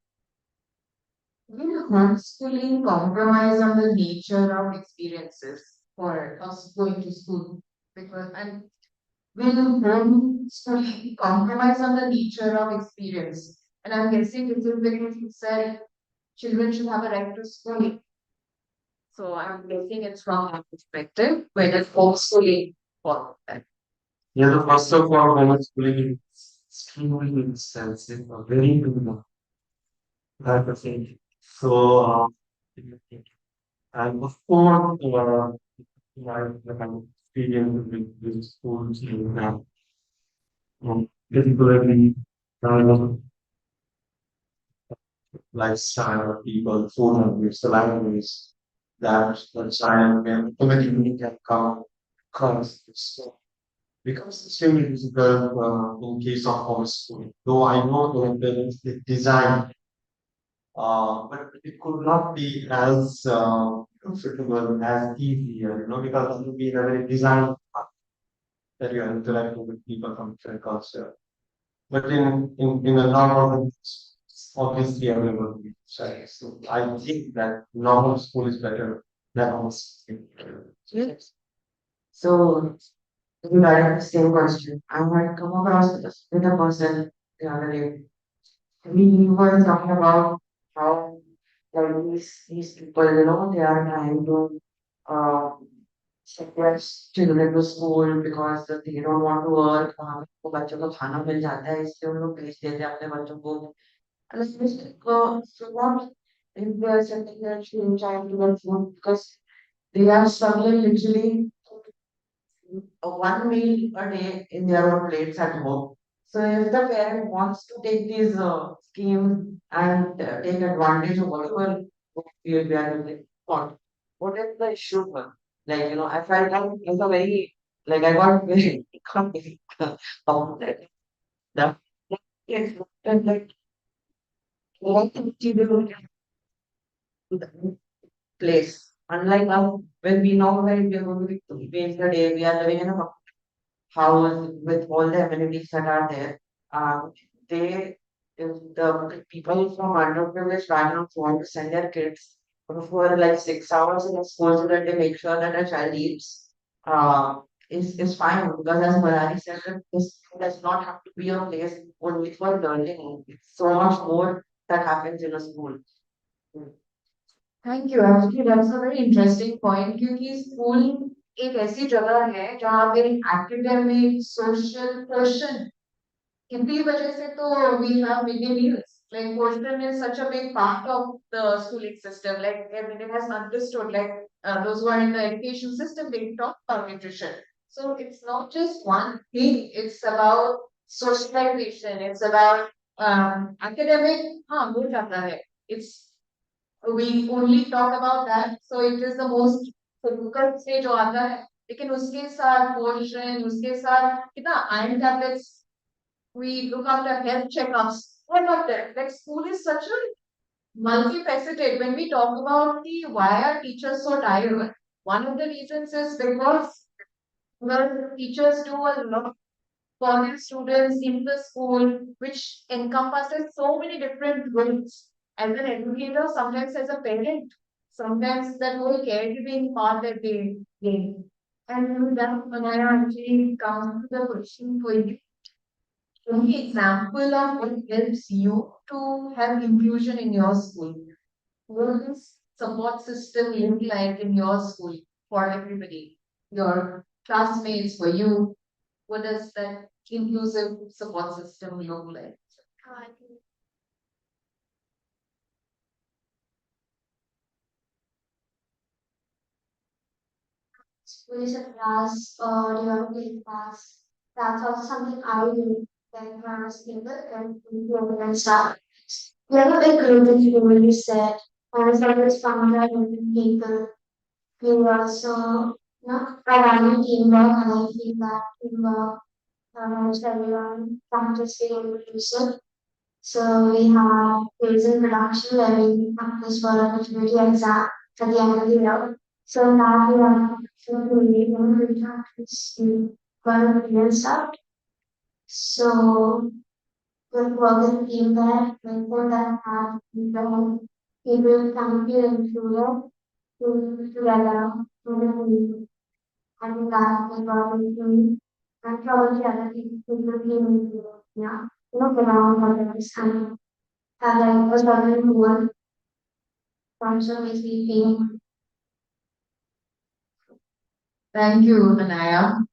Will homeschooling compromise on the nature of experiences for us going to school? Because and will homeschooling compromise on the nature of experience? And I'm guessing this is because you said children should have a right to schooling. So I'm guessing it's from that perspective, whether homeschooling for that. Yeah, the first of all, homeschooling is extremely sensitive, a very good type of thing. So, and of course, my experience with schools in particularly lifestyle of people, food habits, the language that the child can automatically can come across. So, becomes extremely difficult in case of homeschooling. Though I know the parents they design, but it could not be as suitable as easier, because it will be a very design that you are interacting with people from different culture. But in a normal, it's obviously available to be child. So I think that normal school is better than homeschool. Yes. So regarding the same question, I might come across with a person the other day. We were talking about how like these people, they are trying to uh, request children to school because they don't want to work. वहाँ पे बच्चों को खाना मिल जाता है इसलिए उन लोग भेज देते हैं अपने बच्चों को. And it's just like, so what if they are sending their child to work food because they are struggling literally one meal a day in their own plates at home. So if the parent wants to take these schemes and take advantage of whatever field they are in, what is the issue? Like, I felt like it's a very, like I got very confused about that. That yes, and like what to do to the place. Unlike now, when we know where we are going to be based the day, we are living in a house with all the amenities that are there. They, if the people from underprivileged backgrounds want to send their kids for like 6 hours in a school so that they make sure that a child eats, is fine because as Murari said, that this does not have to be a place only for learning. It's so much more that happens in a school. Thank you actually that's a very interesting point क्योंकि school एक ऐसी जगह है जहाँ पे academic social question इनकी वजह से तो we have mid day meals. Like question is such a big part of the schooling system. Like everyone has understood. Like those who are in the education system, they talk about nutrition. So it's not just one thing. It's about socialization. It's about academic. हाँ वो जाता है. It's we only talk about that. So it is the most difficult stage जो आता है. लेकिन उसके साथ पोर्शन, उसके साथ कितना iron tablets we look after health checkups. What of that? Like school is such a multifaceted. When we talk about the why are teachers so tired, one of the reasons is because well, teachers do a lot for their students in the school, which encompasses so many different roles. As an educator, sometimes as a parent, sometimes that whole caregiving part that they gain. And then Anaiah actually comes to the question for you. Any example of what helps you to have inclusion in your school? What does support system look like in your school for everybody? Your classmates, for you? What does that inclusive support system look like? School is a class or developing class. That's also something I do when I was younger and and stuff. We have a big group in school, you said. I was always found that people we also I value teamwork and I feel that teamwork helps everyone practicing inclusive. So we have quiz and production where we practice for a maturity exam at the end of the year. So now we are really going to practice for real stuff. So with work in team there, we put that have people We will thank you and Julia together and that is what we do. And probably other people will be in Europe. Yeah. Look around what it is and like a certain world from some is being. Thank you, Anaiah.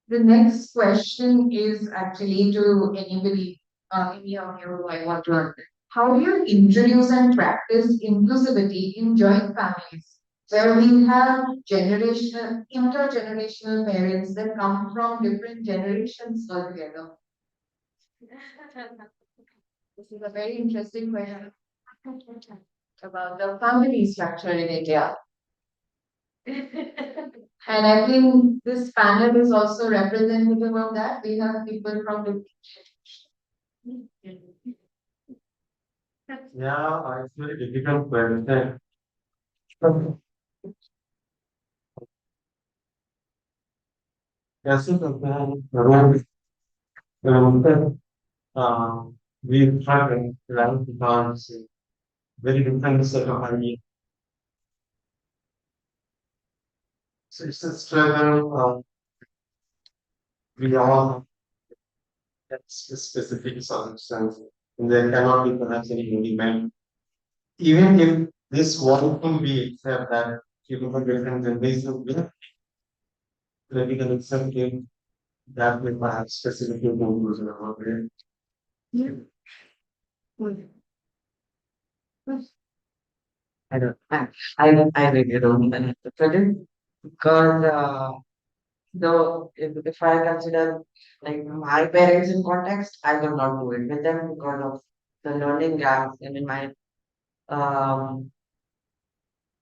The next question is actually to anybody, any of you who I want to know. How do you introduce and practice inclusivity in joint families where we have generational, intergenerational parents that come from different generations altogether? This is a very interesting question about the family structure in India. And I think this panel is also representative of that. We have people from different generations. Yeah, it's a very difficult question. Yes, we have a right because very different set of ideas. So it's a struggle. We all have specific circumstances, and there cannot be perhaps any agreement. Even if this one thing we accept that people from different generations will we can accept it, that will perhaps specifically conclusion about it. I don't. I really don't even have to put it because though if I consider like my parents in context, I will not do it with them because of the learning gaps and in my um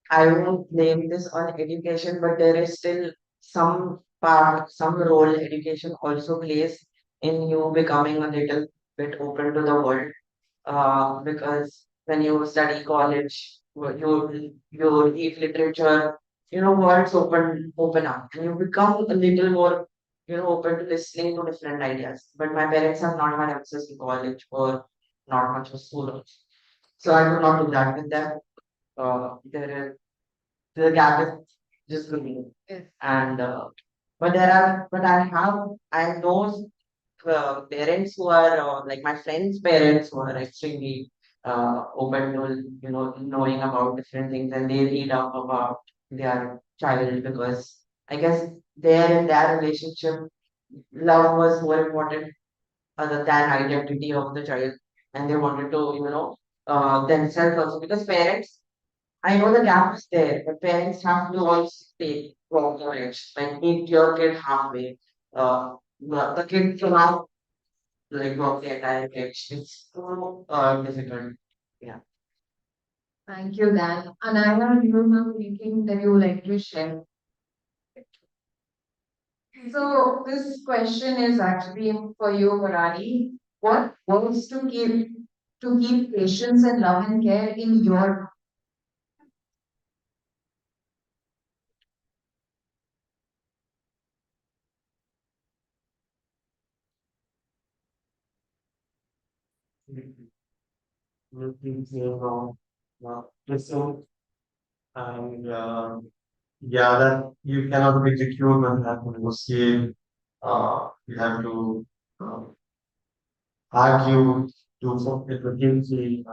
I won't blame this on education, but there is still some part, some role education also plays in you becoming a little bit open to the world. Because when you study college, you read literature, words open up, and you become a little more, open to listening to different ideas. But my parents have not had access to college or not much of school, so I do not do that with them. There is the gap is just growing. Yes. And but I know parents who are like my friends' parents who are extremely open to knowing about different things, and they read up about their child because I guess there in their relationship love was more important other than identity of the child, and they wanted to themselves also because parents, I know the gap is there, but parents have to also take from your edge, like meet your kid halfway. The kid cannot like walk the entire edge. It's so difficult. Yeah. Thank you, Dan. Anaiah, do you have anything that you would like to share? So this question is actually for you, Murari. What works to keep patience and love and care in your Listen, and yeah, that you cannot be secure when you have to negotiate. You have to argue, do something with guilty.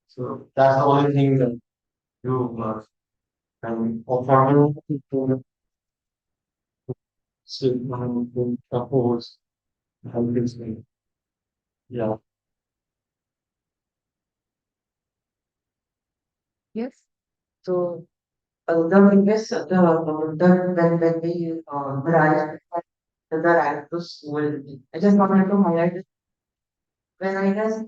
So that's the only thing that you must. And for me, to sit and oppose and listening. Yeah. Yes. So the biggest the when we arrived to school, I just wanted to highlight this when I guess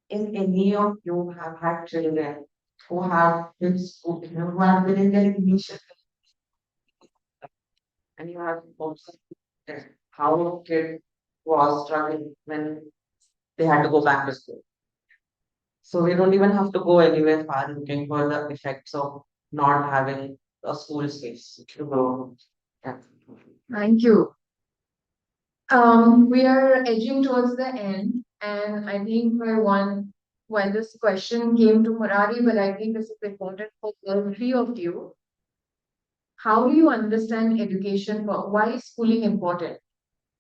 if any of you have had children who have been school, who have been in their initial and you have also how a kid was struggling when they had to go back to school. So we don't even have to go anywhere far looking for the effects of not having a school space to go. Yeah. Thank you. We are edging towards the end, and I think for one Well, this question came to Murari, but I think this is important for all three of you. How do you understand education? Why is schooling important?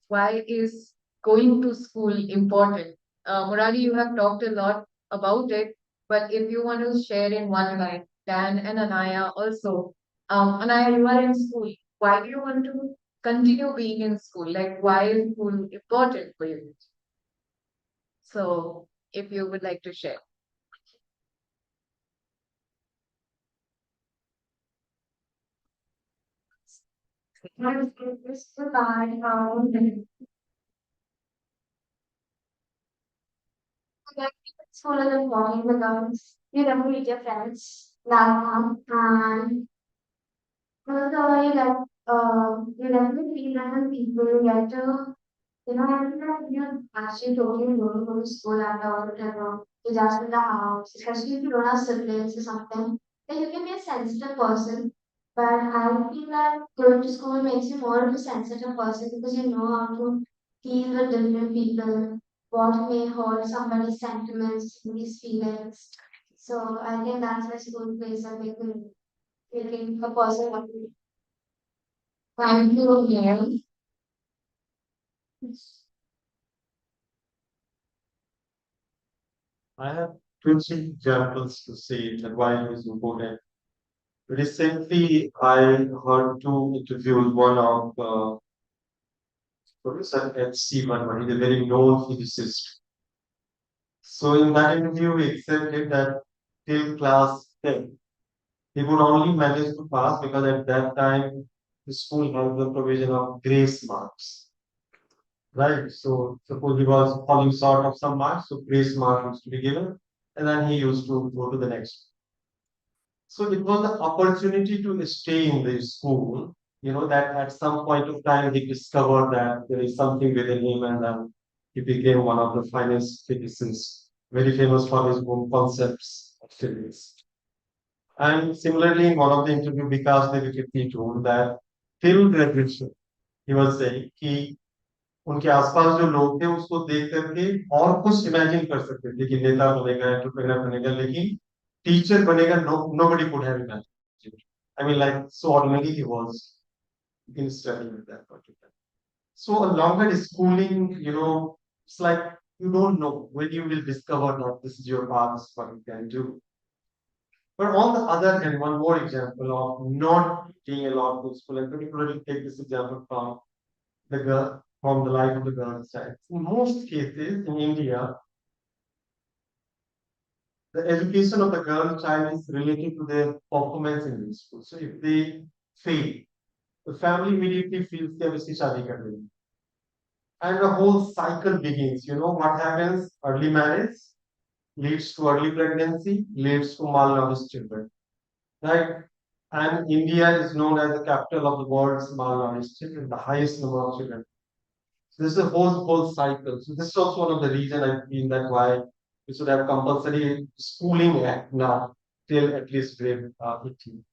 Why is going to school important? Murari, you have talked a lot about it, but if you want to share in one line, Dan and Anaiah also. Anaiah, you are in school. Why do you want to continue being in school? Like, why is school important for you? So, if you would like to share. School is important because you get to meet your friends, that one, and also you get to feel random people, you get to, I feel like you're actually totally alone from school and all, you just in the house, especially if you don't have siblings or something, then you can be a sensitive person. But I feel that going to school makes you more of a sensitive person because you know how to deal with different people, what may hurt somebody's sentiments, these feelings. So I think that's why school plays a big role in making a person happy. Thank you again. I have two, three examples to say that why it is important. Recently, I heard two interviews, one of Professor H.C. Verma, he's a very known physicist. So in that interview, he accepted that till class 10, he would only manage to pass because at that time the school had the provision of grace marks. Right. So suppose he was falling short of some marks, so grace mark was to be given, and then he used to go to the next. So it was the opportunity to stay in the school, that at some point of time he discovered that there is something within him, and then he became one of the finest physicists, very famous for his own concepts of physics. And similarly, in one of the interview, Vikas Devi told that till graduation, he was saying कि उनके आसपास जो लोग थे उसको देख करके और कुछ इमेजिन कर सकते थे कि नेता बनेगा एंटरप्रेन्योर बनेगा लेकिन टीचर बनेगा nobody could have imagined. I mean, like, so ordinarily he was in studying at that particular. So a longer schooling, it's like you don't know when you will discover that this is your path, what you can do. But on the other hand, one more example of not being allowed to school, and particularly take this example from the girl, from the life of the girl's child. In most cases in India, the education of the girl child is related to their performance in the school. So if they fail, the family immediately feels they have shadi kar deenge. And the whole cycle begins. You know what happens? Early marriage leads to early pregnancy, leads to malnourished children. Right? And India is known as the capital of the world's malnourished children, the highest number of children. So this is a whole cycle. So this is also one of the reasons I feel that why we should have compulsory schooling act now till at least grade 18.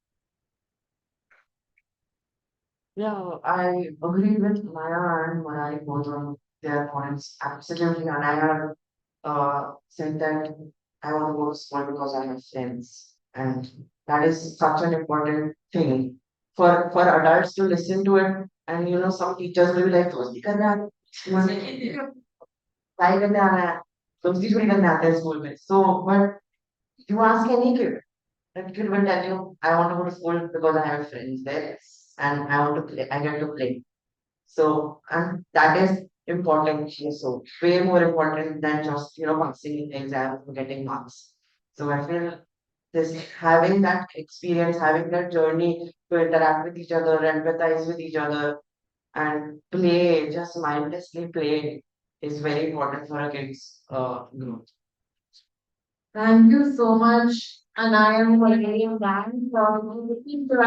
Yeah, I agree with Maya and Murari both on their points. Absolutely. Anaiah said that I want to go to school because I have friends. And that is such an important thing for adults to listen to it. And some teachers will be like, "दोस्ती करने आते school में पढ़ाई करने आना है दोस्ती थोड़ी करने आते हैं स्कूल में." So, but you ask any kid, that kid will tell you, "I want to go to school because I have friends there and I want to play. I get to play." So, and that is important. So, way more important than just passing the exam and getting marks. So, I feel this having that experience, having that journey to interact with each other, empathize with each other, and play, just mindlessly play, is very important for a kid's growth. Thank you so much, Anaiah, for getting that from the team to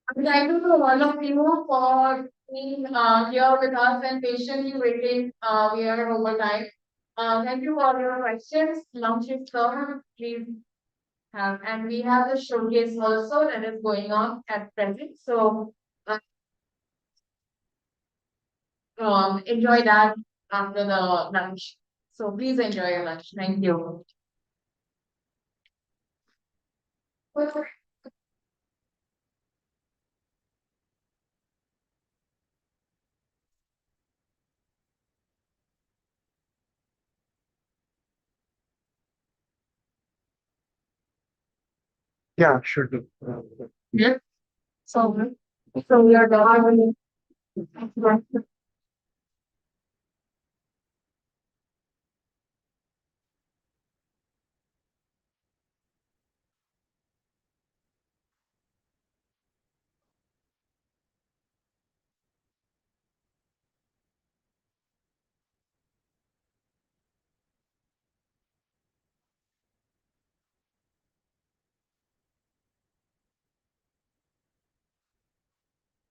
I'm thankful to all of you for being here with us and patiently waiting. We are over time. Thank you for all your questions. Lunch is served. Please have, and we have the showcase also that is going on at present. So enjoy that after the lunch. So please enjoy your lunch. Thank you. Yeah, sure do. Yeah. So we are done.